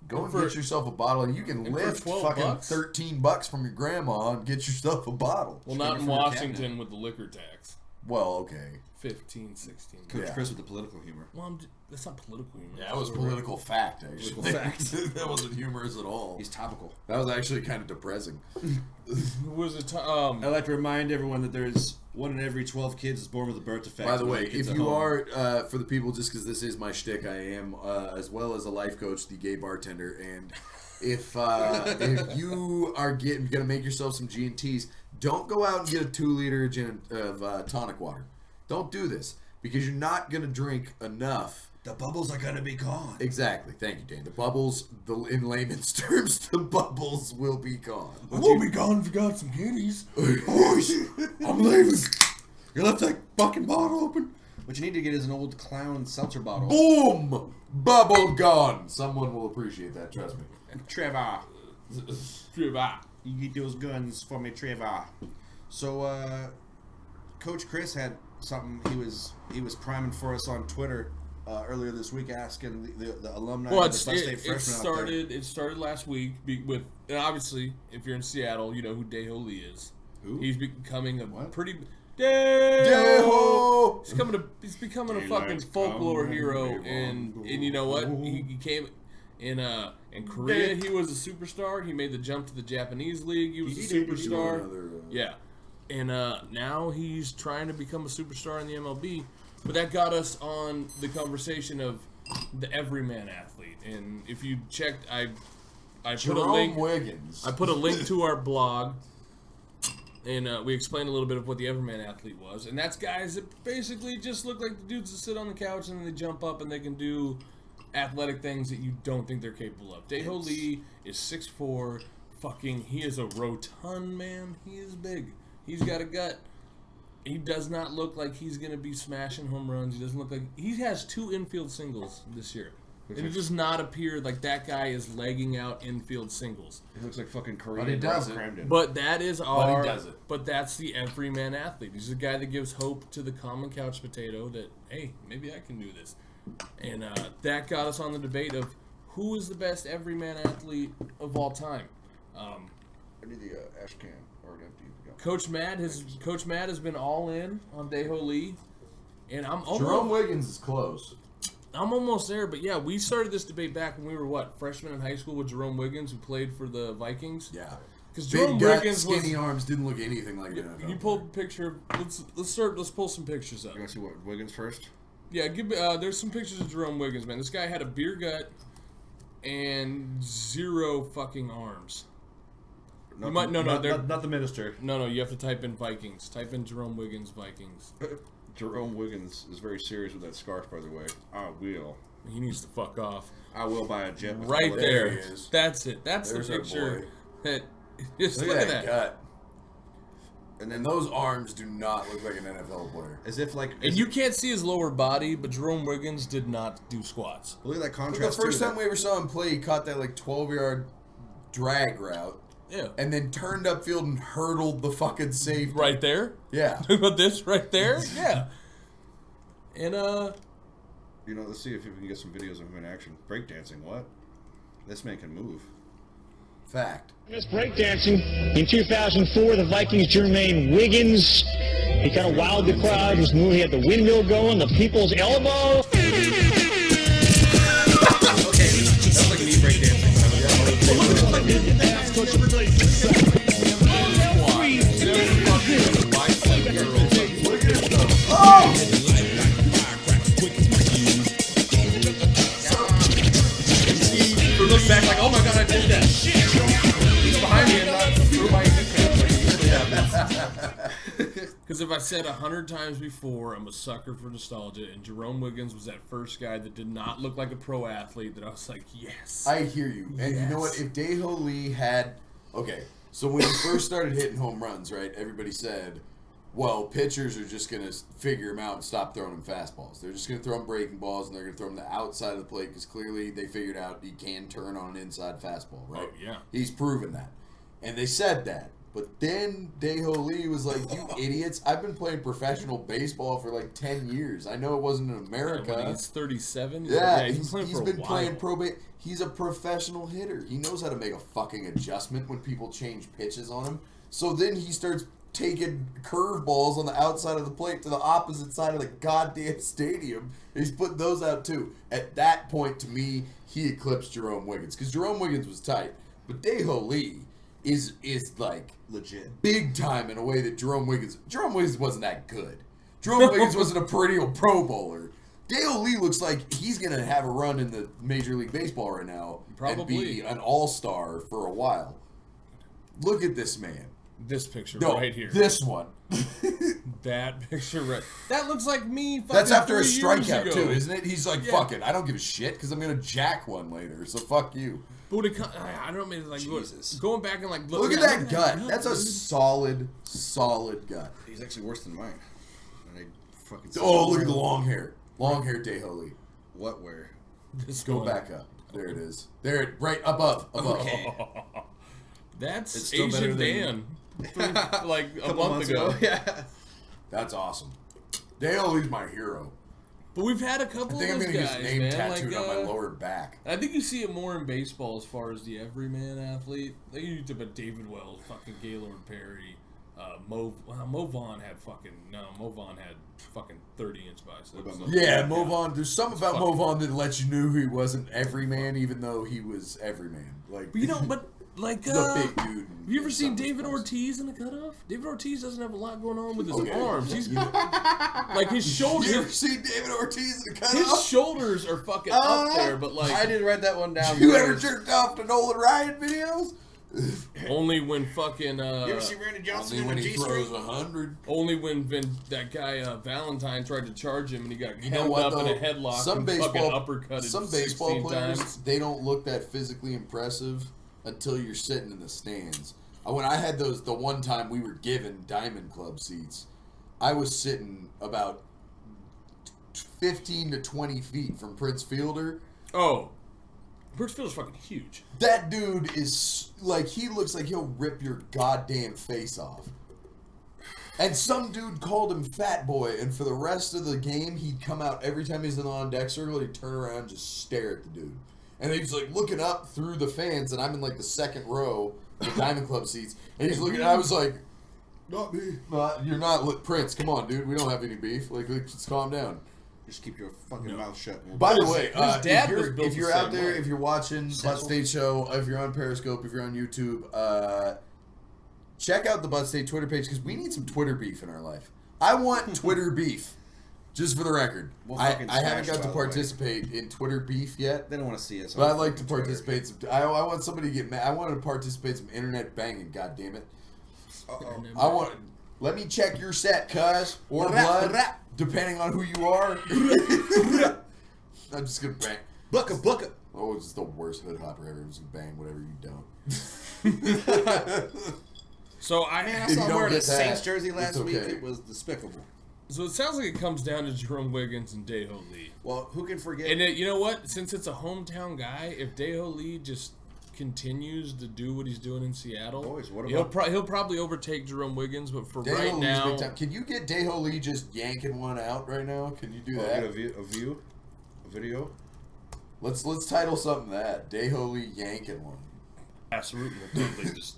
Go and get yourself a bottle, and you can and for lift $12 fucking bucks? $13 from your grandma and get yourself a bottle. Well, Just not bring it in from your Washington cabinet. with the liquor tax. Well, okay. 15, 16. Coach Yeah. Chris with the political humor. Well, that's not political humor. That was political fact, actually. Political fact. That wasn't humorous at all. He's topical. That was actually kind of depressing. Was it I'd like to remind everyone that there's 1 in every 12 kids is born with a birth defect. By the No way, kids if at you home. are, for the people, just because this is my shtick, I am, as well as a life coach, the gay bartender, and if you are gonna make yourself some G&Ts, don't go out and get a 2-liter of tonic water. Don't do this, because you're not gonna drink enough. the bubbles are gonna be gone. Exactly. Thank you, Dan. The bubbles, in layman's terms, the bubbles will be gone. We'll be gone if you got some kitties. I'm leaving. You left that fucking bottle open. What you need to get is an old clown seltzer bottle. Boom! Bubble gone. Someone will appreciate that. Trust me. Trevor, Trevor. you get those guns for me, Trevor. So, Coach Chris had something he was priming for us on Twitter earlier this week, asking the alumni Well, of the Bud State it freshmen out there. started last week with, and obviously, if you're in Seattle, you know who Daeho Lee is. Who? He's becoming a pretty... Daeho! He's becoming a Daylight fucking folklore come hero, and and you know what? He came in Korea. He was a superstar. He made the jump to the Japanese league. He was a superstar. Yeah, and now he's trying to become a superstar in the MLB. But that got us on the conversation of the everyman athlete. And if you checked, I put a link. Wiggins. I put a link to our blog, and we explained a little bit of what the everyman athlete was. And that's guys that basically just look like the dudes that sit on the couch and then they jump up and they can do athletic things that you don't think they're capable of. Daeho Lee is 6'4", he is a rotund man. He is big. He's got a gut. He does not look like he's going to be smashing home runs. He doesn't look like... He has 2 infield singles this year. And it does not appear like that guy is legging out infield singles. He looks like fucking Korean. But he does it. Cramden. But that is our... he does it. But that's the everyman athlete. He's the guy that gives hope to the common couch potato that, hey, maybe I can do this. And that got us on the debate of who is the best everyman athlete of all time. I need the ash can already empty. Coach Matt has been all in on Daeho Lee, and I'm Jerome almost, Wiggins is close. I'm almost there. But yeah, we started this debate back when we were freshmen in high school with Jerome Wiggins, who played for the Vikings. Yeah. Because Big Jerome gut, Wiggins skinny arms, didn't look anything like that. You pulled a picture. Let's pull some pictures up. You want to see what Wiggins first? Yeah, there's some pictures of Jerome Wiggins, man. This guy had a beer gut and 0 fucking arms. Not the minister. No, you have to type in Vikings. Type in Jerome Wiggins Vikings. Jerome Wiggins is very serious with that scarf, by the way. I will. He needs to fuck off. I will buy a jet. With Right all of there. he is. That's it. That's There's the our picture. boy. That just Look look at at that that. gut. And then And those arms do not look like an NFL player. as if like And you can't see his lower body, but Jerome Wiggins did not do squats. look at that The contrast. first too, time we ever saw him play, he caught that like 12-yard drag route. Yeah. and then turned upfield and hurdled the fucking safety. Right there. Yeah. Talking about this right there. Yeah. And You know, let's see if we can get some videos of him in action. Breakdancing, what? This man can move. Fact. This breakdancing in 2004, the Vikings Jermaine Wiggins. He kind of wowed the crowd. He was moving. He had the windmill going, the people's elbow. Okay, that's like me breakdancing. Look back like, oh my god, I did that. He's behind me and not through my because if I said 100 times before, I'm a sucker for nostalgia, and Jerome Wiggins was that first guy that did not look like a pro athlete that I was like, yes. I hear you. And you know what? If Daeho Lee had... Okay, so when he first started hitting home runs, right, everybody said, well, pitchers are just going to figure him out and stop throwing him fastballs. They're just going to throw him breaking balls, and they're going to throw him the outside of the plate because clearly they figured out he can turn on an inside fastball, right? Oh, yeah. He's proven that. And they said that. But then Daeho Lee was like, you idiots, I've been playing professional baseball for like 10 years. I know it wasn't in America. When he's 37? Yeah, he's been playing pro base. He's a professional hitter. He knows how to make a fucking adjustment when people change pitches on him. So then he starts taking curveballs on the outside of the plate to the opposite side of the goddamn stadium. And he's putting those out too. At that point, to me, he eclipsed Jerome Wiggins. Because Jerome Wiggins was tight. But Daeho Lee is like legit big time in a way that Jerome Wiggins wasn't that good. Jerome Wiggins wasn't a perennial Pro Bowler. Daeho Lee looks like he's going to have a run in the Major League Baseball right now. Probably. And be an all-star for a while. Look at this man. This picture No, right here. This one. That picture right. That looks like me. That's after a 3 years strikeout, ago. too, isn't it? He's like, Yeah. fuck it. I don't give a shit because I'm going to jack one later, so fuck you. But when it comes, I don't mean like Jesus. going back and like Look at that gut. That's a solid gut. He's actually worse than mine. And I fucking Oh, look at the long hair. Long hair Daeho Lee. What where? Let's Go back up. There it is. There, right above. Okay. That's It's still Asian better than- Dan. Like a Couple month months ago. Yeah. That's awesome. Daeho Lee's my hero. But we've had a I couple think of I'm those gonna get guys, his name man. tattooed like, on my lower back. I think you see it more in baseball as far as the everyman athlete. Like you talk about David Wells, fucking Gaylord Perry, Mo Vaughn had fucking 30-inch biceps. about So- Mo? Yeah, Mo Vaughn. There's something about Mo Fuck. Vaughn that lets you know he wasn't everyman, even though he was everyman. Like, But you know, but like, he's a big dude. have you ever seen Something's David close. Ortiz in the cutoff? David Ortiz doesn't have a lot going on with his Okay. arms. He's like his shoulders. You ever seen David Ortiz in the His cutoff? shoulders are fucking up there, but like I did write that one down. You ever jerked off to Nolan Ryan videos? only when fucking You ever see Randy Johnson in a when he G-string? throws 100. only when that guy Valentine tried to charge him and he got You know held what, up in though? a headlock Some and baseball, fucking uppercutted some baseball 16 players, times. they don't look that physically impressive until you're sitting in the stands. When I had the one time we were given Diamond Club seats, I was sitting about 15 to 20 feet from Prince Fielder. Oh, Birchfield's fucking huge. That dude is like, he looks like he'll rip your goddamn face off. And some dude called him Fat Boy, and for the rest of the game, he'd come out every time he's in the on-deck circle, he'd turn around and just stare at the dude. And he's like looking up through the fans, and I'm in like the second row of the Diamond Club seats, and he's looking, and I was like, not me. You're not Prince, come on, dude, we don't have any beef. Like, just calm down. Just keep your fucking mouth shut. By the way, his dad was if built you're the out same there, way. if you're watching Butt State Show, if you're on Periscope, if you're on YouTube, check out the Butt State Twitter page because we need some Twitter beef in our life. I want Twitter beef, just for the record. We'll I fucking haven't smash, got to by the way. participate in Twitter beef yet, They don't want to see us. but on I'd like to fucking Twitter. participate. I want somebody to get mad. I want to participate some internet banging. God damn it! Uh-oh. I want. Let me check your set, cuz or blood, depending on who you are. I'm just gonna bang. Bucka. Oh, it's the worst hood hopper ever. Just bang whatever you don't. So Man, I If you saw him don't wearing a get that, Saints jersey last it's week. okay. It was despicable. So it sounds like it comes down to Jerome Wiggins and Daeho Lee. Well, who can forget? And you know what? Since it's a hometown guy, if Daeho Lee just continues to do what he's doing in Seattle, Boys, what he'll about probably overtake Jerome Wiggins. But for Daho right Lee's now, big time. Can you get Daho Lee just yanking one out right now? Can you do that? get a video? Let's title something that Daho Lee yanking one. absolutely, totally just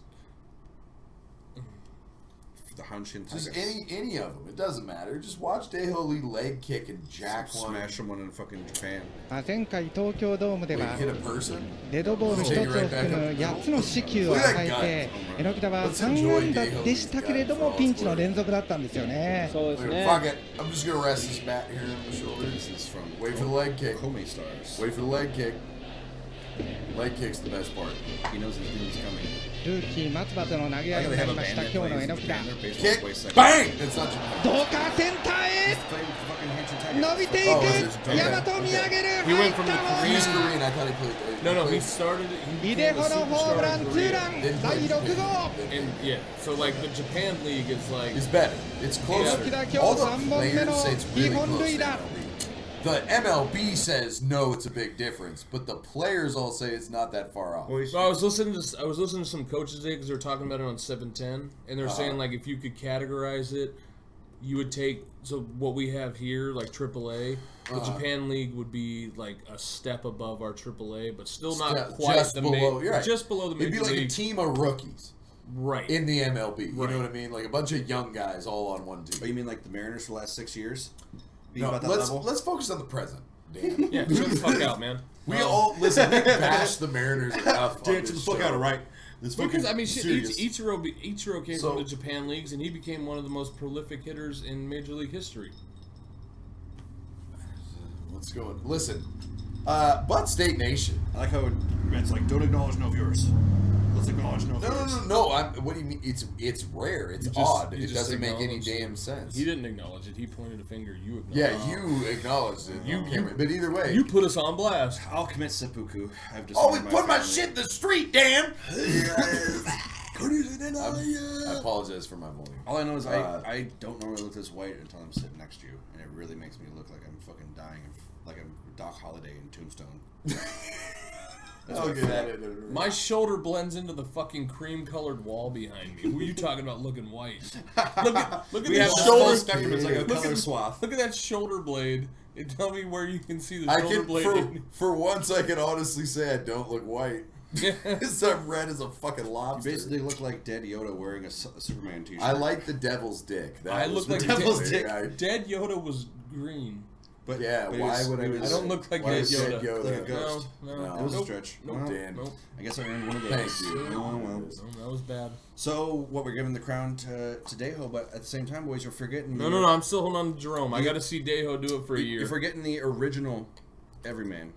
The Hanshin Just Tigers. any of them. It doesn't matter. Just watch Daho Lee leg kick and jack one. Smash someone in fucking Japan. 前回東京ドームで Wait, は hit a person? デッドボール1つを含む8つの四球を与えて榎田は3安打でしたけれどもピンチの連続だったんですよね。 Wait, fuck it. I'm just gonna rest this bat here on the shoulder. This is from Wait for the leg kick. Kome Stars. Wait for the leg kick. Leg kick's the best part. He knows his doom's coming. ルーキー松葉との投げ合い I に gotta な have り a ま band した that 今日の plays 榎田 Japan. Their baseball Kick. plays second. Bang! It's not Japan. どうかセンターへ Playing fucking Hanshin Tigers. 伸びてい Oh, is it? く大和見上げる He 入 went っ from the たもん He's Korean. I thought he played. no, he played- started. He イデ became ホ a のホーム superstar ラン in ツー Korea. ラン Didn't 第 play 6 Japan. 号 And yeah, so like the Japan league is like It's better. It's closer. Yeah. All the 3本目の players say it's really 日本 close 塁 to 打 MLB. The MLB says no, it's a big difference, but the players all say it's not that far off. Boys, So I was listening to some coaches today because they were talking about it on 710, and they're saying like if you could categorize it, you would take what we have here like AAA. The Japan League would be like a step above our AAA, but still not quite just the below. You're right. just below the It'd major be like league. a team of rookies Right. in the MLB. You Right. know what I mean? Like a bunch of young guys all on one oh, team. you mean like the Mariners for the last 6 years? Being No, about that let's level? let's focus on the present. Dan. Yeah, chill the fuck out, man. We all listen. We bash the Mariners enough. on Get this the fuck show. out of right. This Because fucking I mean, shit, serious. Ichiro came So- from the Japan leagues, and he became one of the most prolific hitters in Major League history. Let's go. Listen, Butt State Nation. I like how it's like, don't acknowledge no viewers. Let's acknowledge no viewers. No. What do you mean? It's rare. It's You just- odd. you It just doesn't make any acknowledged damn sense. He didn't acknowledge it. He pointed a finger. You acknowledged Yeah, it. you acknowledged it. You. But either way, You put us on blast. I'll commit seppuku. I've just always put my shit in the street, Dan. I I apologize for my volume. All I know is Uh, I don't normally look this white until I'm sitting next to you, and it really makes me look like I'm fucking dying, like I'm Doc Holliday in Tombstone. That's what I feel like. My shoulder blends into the fucking cream-colored wall behind me. Who are you talking about looking white? Look at We that have the shoulder. full spectrum. It's like a Look color at- swath. Look at that shoulder blade. And tell me where you can see the I shoulder can blade. for once I can honestly say I don't look white. Because I'm red as a fucking You lobster. basically look like Dead Yoda wearing a Superman t-shirt. I like the devil's dick. That I was look like really Devil's funny. dick. I- Dead Yoda was green. but Yeah, but why it was- would I? it do was- I don't look like why Dead is Dead Yoda. Like a ghost. No, No. It was a nope. stretch. Nope. Well, Dan. Nope. I guess I earned one of those. Thank you. Oh, well. No, that was bad. So, what we're giving the crown to Deho, but at the same time, boys, you're forgetting. No, I'm still holding on to Jerome. I got to see Deho do it for a year. You're forgetting the original Everyman.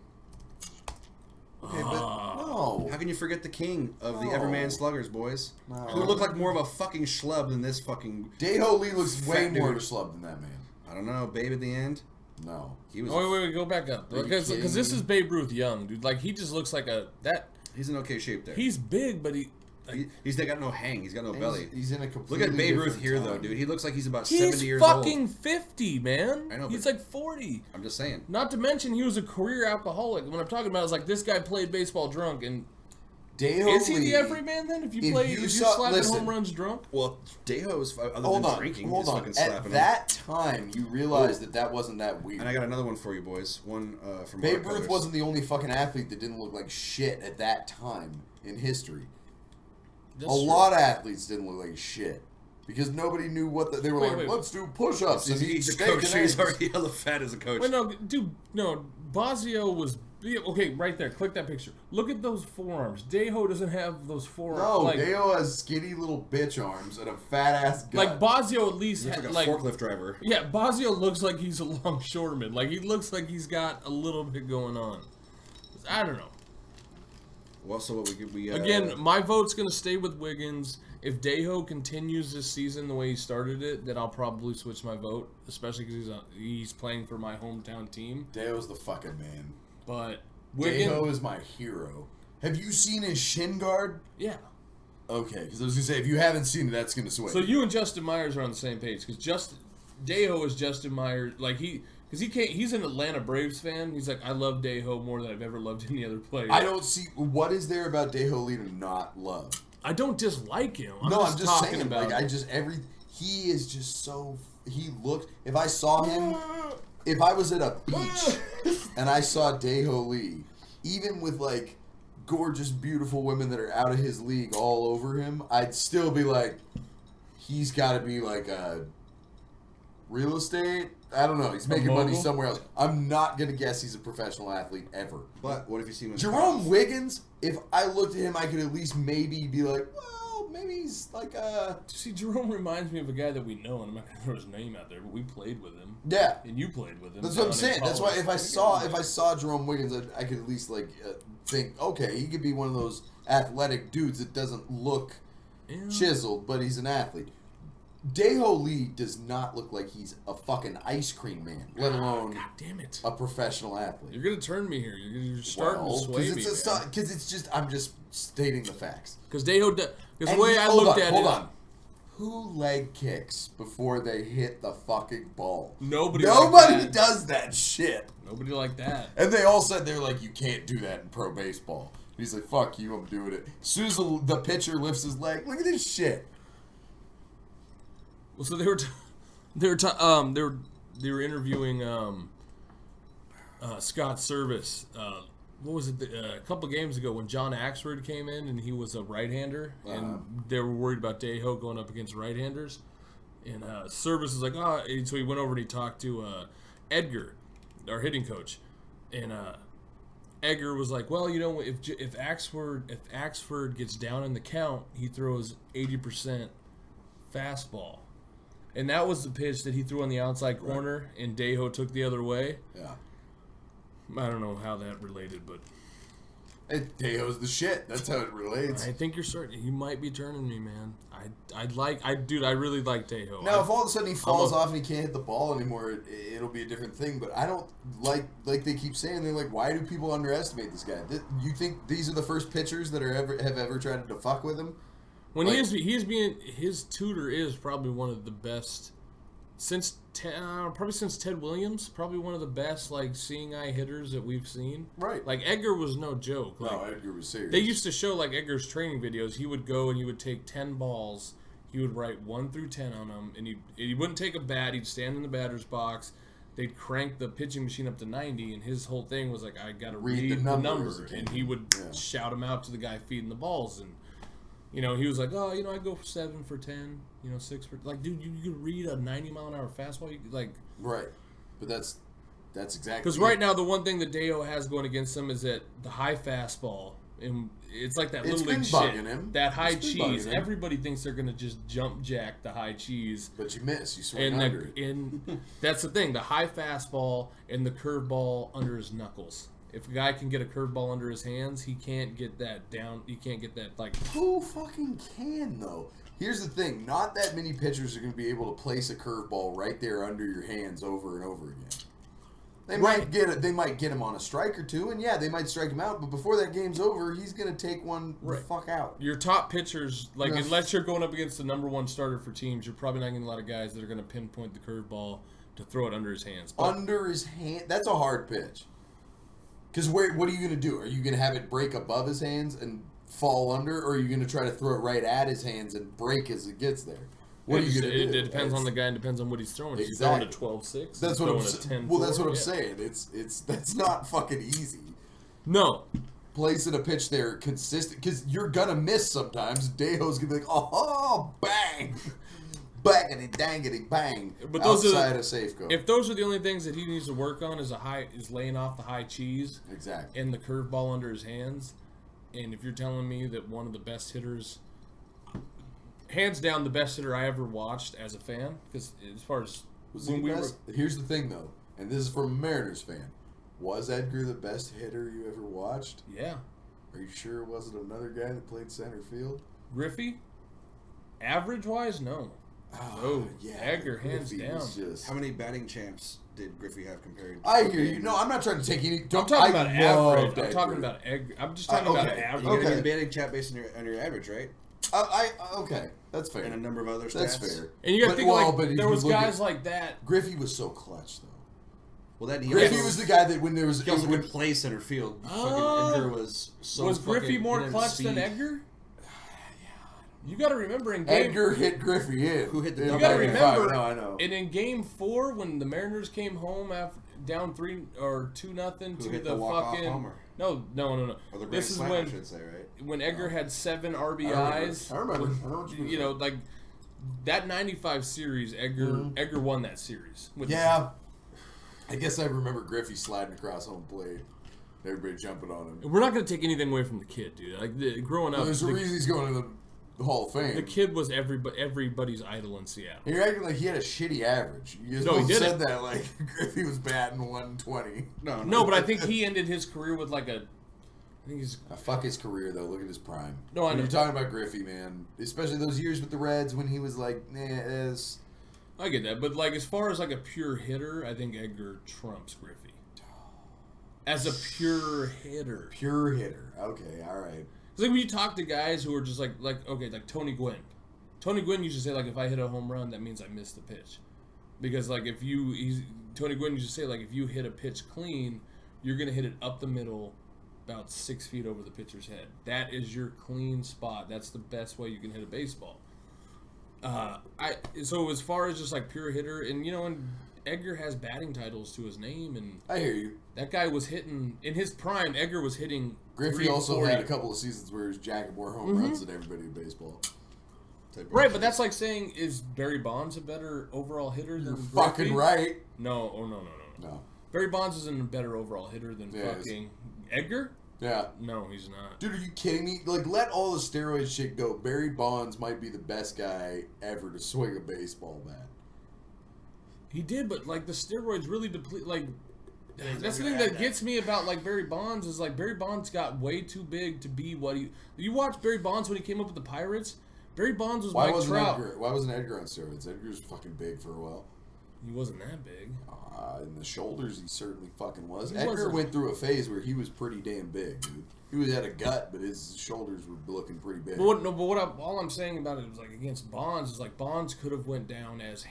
Okay, but no. How can you forget the king of the No. Everman Sluggers, boys? No. Who look like more of a fucking schlub than this fucking. Daho Lee looks way Fat more of dude. a schlub than that man. I don't know, Babe at the end? No. He was. Oh, wait, go back up. Are you Because kidding this me? is Babe Ruth young, dude. Like, he just looks like He's in okay shape there. he's big, but He's got no hang. He's got no belly. He's in a Look completely at Babe Ruth different here, time. though, dude. He looks like he's about he's 70 years fucking old. 50, man. I know, He's but- like 40. I'm just saying. Not to mention, he was a career alcoholic. What I'm talking about is like this guy played baseball drunk, and Daho is he Lee, the everyman then? If you if play, you if you saw- slapping listen. home runs drunk, Well, Deho's, other Hold than on, drinking, hold is on. fucking slapping At him. that time, you realized that wasn't that weird. And I got another one for you, boys. One from Babe Watercolors. Ruth wasn't the only fucking athlete that didn't look like shit at that time in history. That's A true. lot of athletes didn't look like shit because nobody knew what they were Wait. let's do push-ups and eat He's a steak coach. and He's eggs. already hella fat as a coach. Wait, no, dude, no. Bazio was okay. Right there, click that picture. Look at those forearms. Deho doesn't have those forearms. No, like, Daho has skinny little bitch arms and a fat ass gut. like Bazio at least He's had like a like forklift driver. yeah. Bazio looks like he's a longshoreman. Like he looks like he's got a little bit going on. I don't know. Well, so what we Again, my vote's gonna stay with Wiggins. If Deho continues this season the way he started it, then I'll probably switch my vote, especially because he's playing for my hometown team. Daho's the fucking man. But Wiggins, Daho is my hero. Have you seen his shin guard? yeah. Okay, because I was gonna say if you haven't seen it, that's gonna sway. So you and Justin Myers are on the same page because Deho is Justin Myers. Like Because he's an Atlanta Braves fan. He's like, I love Day-Ho more than I've ever loved any other player. I don't see what is there about Day-Ho Lee to not love. I don't dislike him. I'm just talking saying. about Like he is just so. He looked. If I saw him, if I was at a beach and I saw Day-Ho Lee, even with like gorgeous, beautiful women that are out of his league all over him, I'd still be like, he's got to be like a real estate. I don't know. He's making money somewhere else. I'm not going to guess he's a professional athlete ever. But what if you see him in Jerome Wiggins, if I looked at him, I could at least maybe be like, well, maybe he's like a... See, Jerome reminds me of a guy that we know, and I'm not going to throw his name out there, but we played with him. Yeah. And you played with him. That's what I'm saying. That's why if I saw Jerome Wiggins, I could at least like think, okay, he could be one of those athletic dudes that doesn't look chiseled, but he's an athlete. Day-Ho Lee does not look like he's a fucking ice cream man, let alone God damn it. a professional athlete. You're going to turn me here. You're starting to sway me. Because it's just, I'm just stating the facts. Because Day-Ho, because the way I looked at it. Hold on. Who leg kicks before they hit the fucking ball? Nobody does that shit. Nobody like that. And they all said, they're like, you can't do that in pro baseball. He's like, fuck you, I'm doing it. As soon as the pitcher lifts his leg, look at this shit. Well, so they were interviewing Scott Service. What was it? A couple of games ago when John Axford came in and he was a right-hander, and they were worried about Day-Ho going up against right-handers. And Service was like, and so he went over and he talked to Edgar, our hitting coach, and Edgar was like, well, you know, if Axford gets down in the count, he throws 80% fastball. And that was the pitch that he threw on the outside corner, and Day-Ho took the other way. Yeah. I don't know how that related, but... Day-Ho's the shit. That's how it relates. I think you're certain. You might be turning me, man. I really like Day-Ho. Now, if all of a sudden he falls off and he can't hit the ball anymore, it'll be a different thing. But I don't like they keep saying, they're like, why do people underestimate this guy? You think these are the first pitchers that have ever tried to fuck with him? When his tutor is probably one of the best since Ted Williams, probably one of the best like seeing eye hitters that we've seen. Right. Like Edgar was no joke. Like, no, Edgar was serious. They used to show like Edgar's training videos. He would go and he would take 10 balls. He would write 1 through 10 on them, and he wouldn't take a bat. He'd stand in the batter's box. They'd crank the pitching machine up to 90, and his whole thing was like, I got to read the number. And he would shout them out to the guy feeding the balls. And you know, he was like, oh, you know, I'd go for 7 for 10, 6 for... Like, dude, you could read a 90-mile-an-hour fastball? You could, like... Right. But that's exactly... Because right now, the one thing that Day-Ho has going against him is that the high fastball, and it's like that little league shit. Him. That high cheese. Everybody thinks they're going to just jump jack the high cheese. But you miss. You swing under it. And that's the thing. The high fastball and the curveball under his knuckles. If a guy can get a curveball under his hands, he can't get that down. He can't get that, like... Who fucking can, though? Here's the thing. Not that many pitchers are going to be able to place a curveball right there under your hands over and over again. They might get it. They might get him on a strike or two, and yeah, they might strike him out. But before that game's over, he's going to take one the fuck out. Your top pitchers, like unless you're going up against the number one starter for teams, you're probably not getting a lot of guys that are going to pinpoint the curveball to throw it under his hands. But under his hand? That's a hard pitch. Because what are you going to do? Are you going to have it break above his hands and fall under, or are you going to try to throw it right at his hands and break as it gets there? What are you going to do? It depends on the guy and depends on what he's throwing. Exactly. He's throwing a 12-6. That's what I'm saying. That's not fucking easy. No. Placing a pitch there consistent, because you're going to miss sometimes. Day-Ho's going to be like, oh, bang. Bangity, dangity, bang. But those outside of Safeco. If those are the only things that he needs to work on is laying off the high cheese. Exactly. And the curveball under his hands. And if you're telling me that one of the best hitters, hands down the best hitter I ever watched as a fan, because as far as here's the thing though, and this is from a Mariners fan. Was Edgar the best hitter you ever watched? Yeah. Are you sure it wasn't another guy that played center field? Griffey? Average-wise, no. Oh, yeah. Edgar, hands down. How many batting champs did Griffey have compared to... I hear you. No, I'm not trying to take any... I'm talking about average. I'm talking about Edgar. I'm just talking about average. You get a batting champ based on your average, right? Okay, that's fair. And a number of other stats. That's fair. And you got to think, there was guys like that. Griffey was so clutch, though. Well, that Griffey was the guy that when there was he also could play center field. Fucking Edgar was so. Was fucking, Griffey more clutch than Edgar? You got to remember in game. Edgar hit Griffey in. Who hit the? You got to remember. No, I know. And in game 4, when the Mariners came home after down 3 or 2-0 to the fucking homer? No. Or the This is slam, when I should say, right? when Edgar had 7 RBIs. I remember. I know what You know, like that 95 series, Edgar won that series. Yeah. I guess I remember Griffey sliding across home plate. Everybody jumping on him. We're not going to take anything away from the kid, dude. Like growing up, There's a reason he's going to the Hall of Fame. the kid was everybody's idol in Seattle. You're acting like he had a shitty average. You No, he didn't. said that like Griffey was batting 120. No, but I think he ended his career with like a. I think he's. Fuck his career though. Look at his prime. No, I know. You're talking about Griffey, man. Especially those years with the Reds when he was like, I get that, but like as far as like a pure hitter, I think Edgar trumps Griffey. As a pure hitter. Pure hitter. Okay, all right. It's like when you talk to guys who are just like Tony Gwynn. Tony Gwynn used to say like, if I hit a home run, that means I missed the pitch, because like Tony Gwynn used to say like, if you hit a pitch clean, you're gonna hit it up the middle, about 6 feet over the pitcher's head. That is your clean spot. That's the best way you can hit a baseball. So as far as just like pure hitter, and you know, and Edgar has batting titles to his name, and I hear you. that guy was hitting in his prime. Edgar was hitting. Griffey also had a couple of seasons where he was jacking more home runs than everybody in baseball. Right, but that's like saying, is Barry Bonds a better overall hitter than You're fucking Griffey? right. No. Barry Bonds isn't a better overall hitter than fucking Edgar? Yeah. No, he's not. Dude, are you kidding me? Like, let all the steroid shit go. Barry Bonds might be the best guy ever to swing a baseball bat. He did, but like the steroids really deplete. Like that's the thing that gets me about like Barry Bonds is like Barry Bonds got way too big to be what he. You watch Barry Bonds when he came up with the Pirates. Barry Bonds was Mike Trout. Why wasn't Edgar on steroids? Edgar was fucking big for a while. He wasn't that big. In the shoulders, he certainly fucking was. Edgar went through a phase where he was pretty damn big, dude. He had a gut, but his shoulders were looking pretty big. All I'm saying about it was like against Bonds is like Bonds could have went down as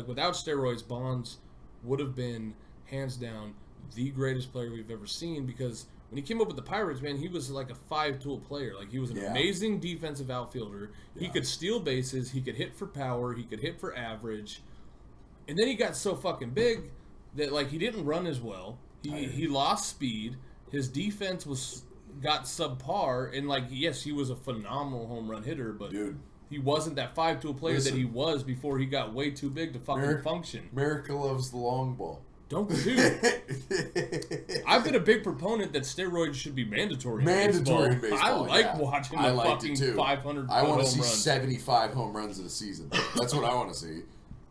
without steroids, Bonds would have been hands down the greatest player we've ever seen, because when he came up with the Pirates, man, he was like a 5-tool player. Like he was an amazing defensive outfielder. He could steal bases. He could hit for power. He could hit for average. And then he got so fucking big that like he didn't run as well. He lost speed. His defense got subpar, and like yes, he was a phenomenal home run hitter, but he wasn't that 5-tool player that he was before he got way too big to fucking function. America loves the long ball. Don't do. I've been a big proponent that steroids should be mandatory. In baseball. I like watching the fucking 500. I want to see 75 home runs in a season. That's what I want to see.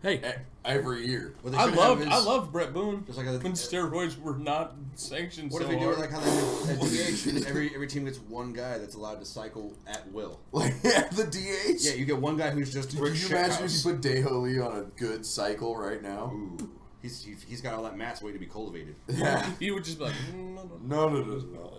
Hey, every year. I love Brett Boone. Just like when steroids were not sanctioned. What if they do it like how they do at DH? Every team gets one guy that's allowed to cycle at will. Like the DH. Yeah, you get one guy who's just. Can you imagine if you put Deholy on a good cycle right now? Ooh. He's got all that mass waiting to be cultivated. Yeah. He would just be like, no.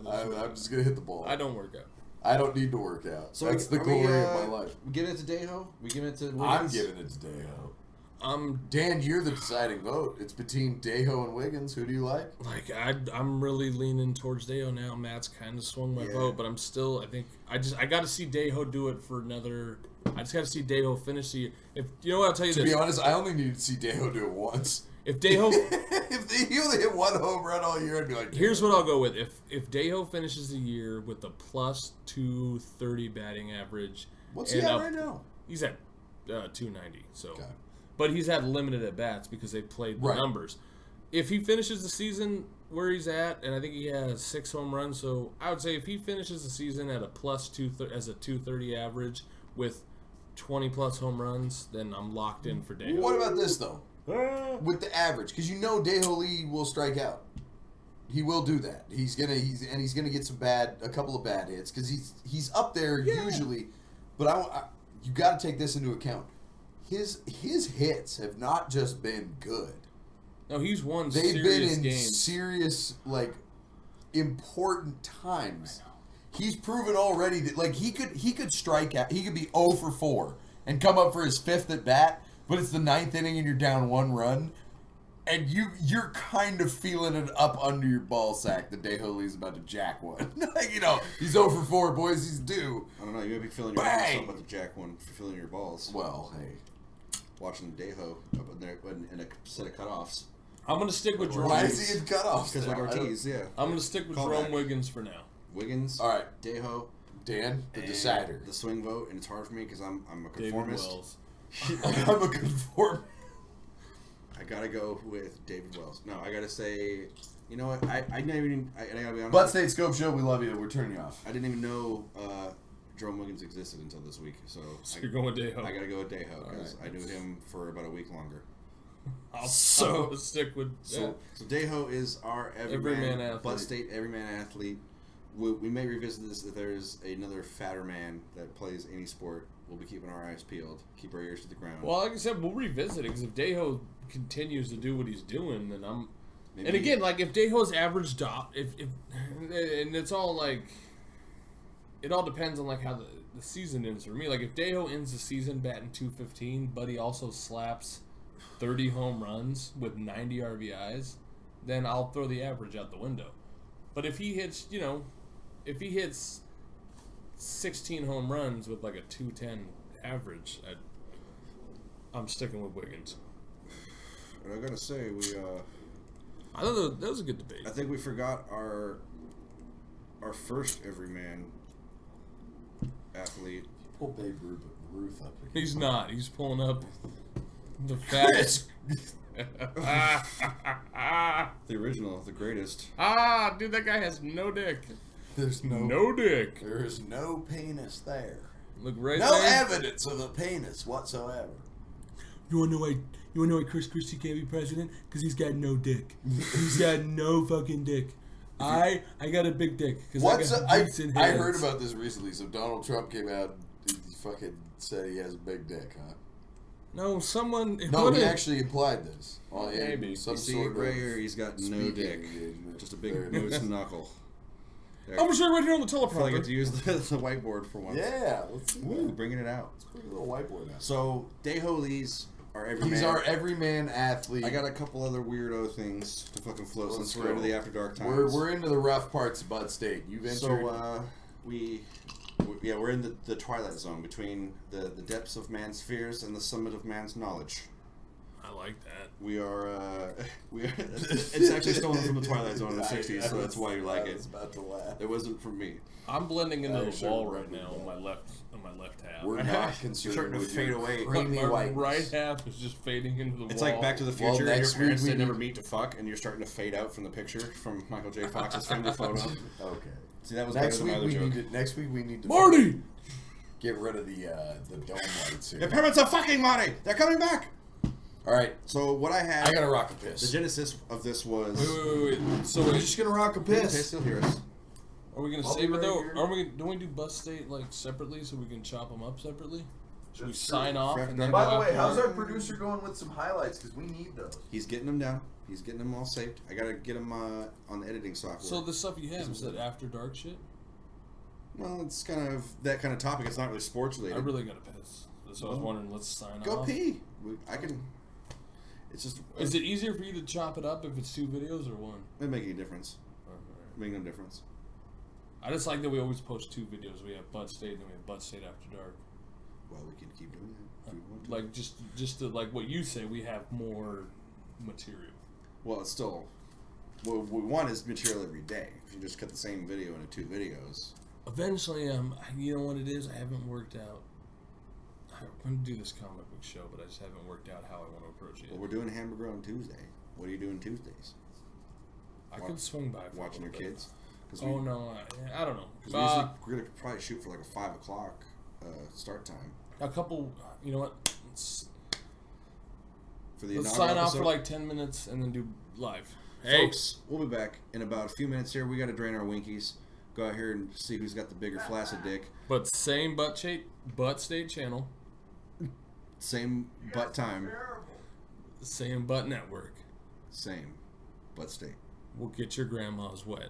I'm just gonna hit the ball. I don't work out. I don't need to work out. So that's the glory of my life. We giving it to Deho? We giving it to Wiggins? I'm giving it to Deho. Dan, you're the deciding vote. It's between Deho and Wiggins. Who do you like? Like I'm really leaning towards Deho now. Matt's kind of swung my vote, but I'm still. I got to see Deho do it for another. I just got to see Deho finish the year. If you know what, I'll tell you this. To be honest, I only need to see Deho do it once. If Deho, if he only hit one home run all year, I'd be like, here's what I'll go with. If Deho finishes the year with a plus 230 batting average, what's he at right now? He's at 290. So, but he's had limited at bats because they played the numbers. If he finishes the season where he's at, and I think he has 6 home runs, so I would say if he finishes the season at a plus 230 average with 20 plus home runs, then I'm locked in for Deho. What about this though? With the average, because you know Deho Lee will strike out. He will do that. He's gonna get a couple of bad hits because he's up there usually. But you got to take this into account. His hits have not just been good. No, he's won. They've been in games. Serious, like, important times. He's proven already that like he could strike out. He could be 0 for 4 and come up for his 5th at bat. But it's the 9th inning and you're down 1 run. And you're kind of feeling it up under your ball sack the day Holy's about to jack one. He's 0 for 4, boys. He's due. I don't know. You may be feeling your balls up with the jack one for feeling your balls. Well, hey. Watching Deho up in there in a set of cutoffs. I'm going to stick with Jerome. Why is he in cutoffs? Because like Ortiz, yeah. I'm going to stick with Jerome Wiggins for now. Wiggins. All right. Deho. Dan, the decider. The swing vote, and it's hard for me because I'm a conformist. David Wells. I'm a conformist. I gotta go with David Wells. No, I gotta say, you know what? I gotta be honest. Butt State Scope Show, we love you. We're turning you off. I didn't even know Jerome Wiggins existed until this week. So you're going with Deho. I gotta go with Deho because I knew him for about a week longer. I'll stick with So Deho is our everyman athlete. Butt State everyman athlete. We may revisit this if there's another fatter man that plays any sport. We'll be keeping our eyes peeled, keep our ears to the ground. Well, like I said, we'll revisit it because if Deho continues to do what he's doing, then I'm. Maybe. And again, like if Deho's average dot, if and it's all like, it all depends on like how the season ends for me. Like if Deho ends the season batting .215, but he also slaps 30 home runs with 90 RBIs, then I'll throw the average out the window. But if he hits, if he hits 16 home runs with like a 210 average, I'm sticking with Wiggins. And I gotta say, I thought that was a good debate. I think we forgot our first everyman athlete. Pull Babe Ruth up again. He's not. He's pulling up the fattest. The original, the greatest. Dude, that guy has no dick. There's no dick. There is no penis there. Look right no there. evidence of a penis whatsoever. You wanna know why Chris Christie can't be president? Because he's got no dick. He's got no fucking dick. I got a big dick. I heard about this recently. So Donald Trump came out. He fucking said he has a big dick, huh? No, someone. No, he actually implied this. Maybe. Some you see sort right of here, he's got no dick. Engagement. Just a big moose knuckle. I'm gonna show you right here on the I feel like I teleprompter. get to use the whiteboard for once. Yeah, let's see. Ooh, bringing it out. Let's bring a little whiteboard out. So Deho Lee's our everyman. He's our everyman athlete. I got a couple other weirdo things to fucking float since we're into the after dark times. We're into the rough parts of Bud State. You've entered. So we're in the twilight zone between the depths of man's fears and the summit of man's knowledge. I like that. We are it's actually stolen from the Twilight Zone in the 60s, so that's why you like it. I was about to laugh. It wasn't from me. I'm blending into the wall right now on my left half. We're not concerned starting to with fade your away. creamy My whiteness. right half is just fading into the wall. It's like Back to the Future. Well, Your next parents week they we never need- meet to fuck, and you're starting to fade out from the picture from Michael J. Fox's family photo. Okay. See, that was Next better than week my other we joke. need to. Next week we need to. Marty! Get rid of the dome lights here. Your parents are fucking Marty! They're coming back! All right. So what I had... I gotta rock a The piss. genesis of this was... Wait. So We're wait, just gonna rock a Okay, piss. still hear us. are we gonna I'll save be it right though? here. Are we? Don't we do Bus State like separately so we can chop them up separately? Should we That's sign true. off and then By go the way, after how's our- our producer going with some highlights? Because we need those. He's getting them down. He's getting them all saved. I gotta get them on the editing software. So the stuff you have is that after dark shit? Well, it's kind of that kind of topic. It's not really sports related. I really gotta piss. So I was wondering. Let's sign Go off. pee. I can. It's just. Is it easier for you to chop it up if it's 2 videos or 1? It make a difference. Make no difference. I just like that we always post 2 videos. We have Bud State and then we have Bud State After Dark. Well, we can keep doing that if we want to. Like just to like what you say, we have more material. Well, it's still. What we want is material every day. If you just cut the same video into 2 videos. Eventually, you know what it is? I haven't worked out. I'm going to do this comic book show, but I just haven't worked out how I want to approach it. Well, we're doing Hamburger on Tuesday. What are you doing Tuesdays? I could swing by for a Watching your little bit. kids? Oh, no. I don't know. Because we're going to probably shoot for like a 5 o'clock start time. A couple, you know what? Let's For the sign inaugural off for episode. like 10 minutes and then do live. Folks, we'll be back in about a few minutes here. We got to drain our winkies. Go out here and see who's got the bigger flaccid dick. But same Butt State channel, Same butt time. same Butt Network. Same butt state. We'll get your grandma's wet.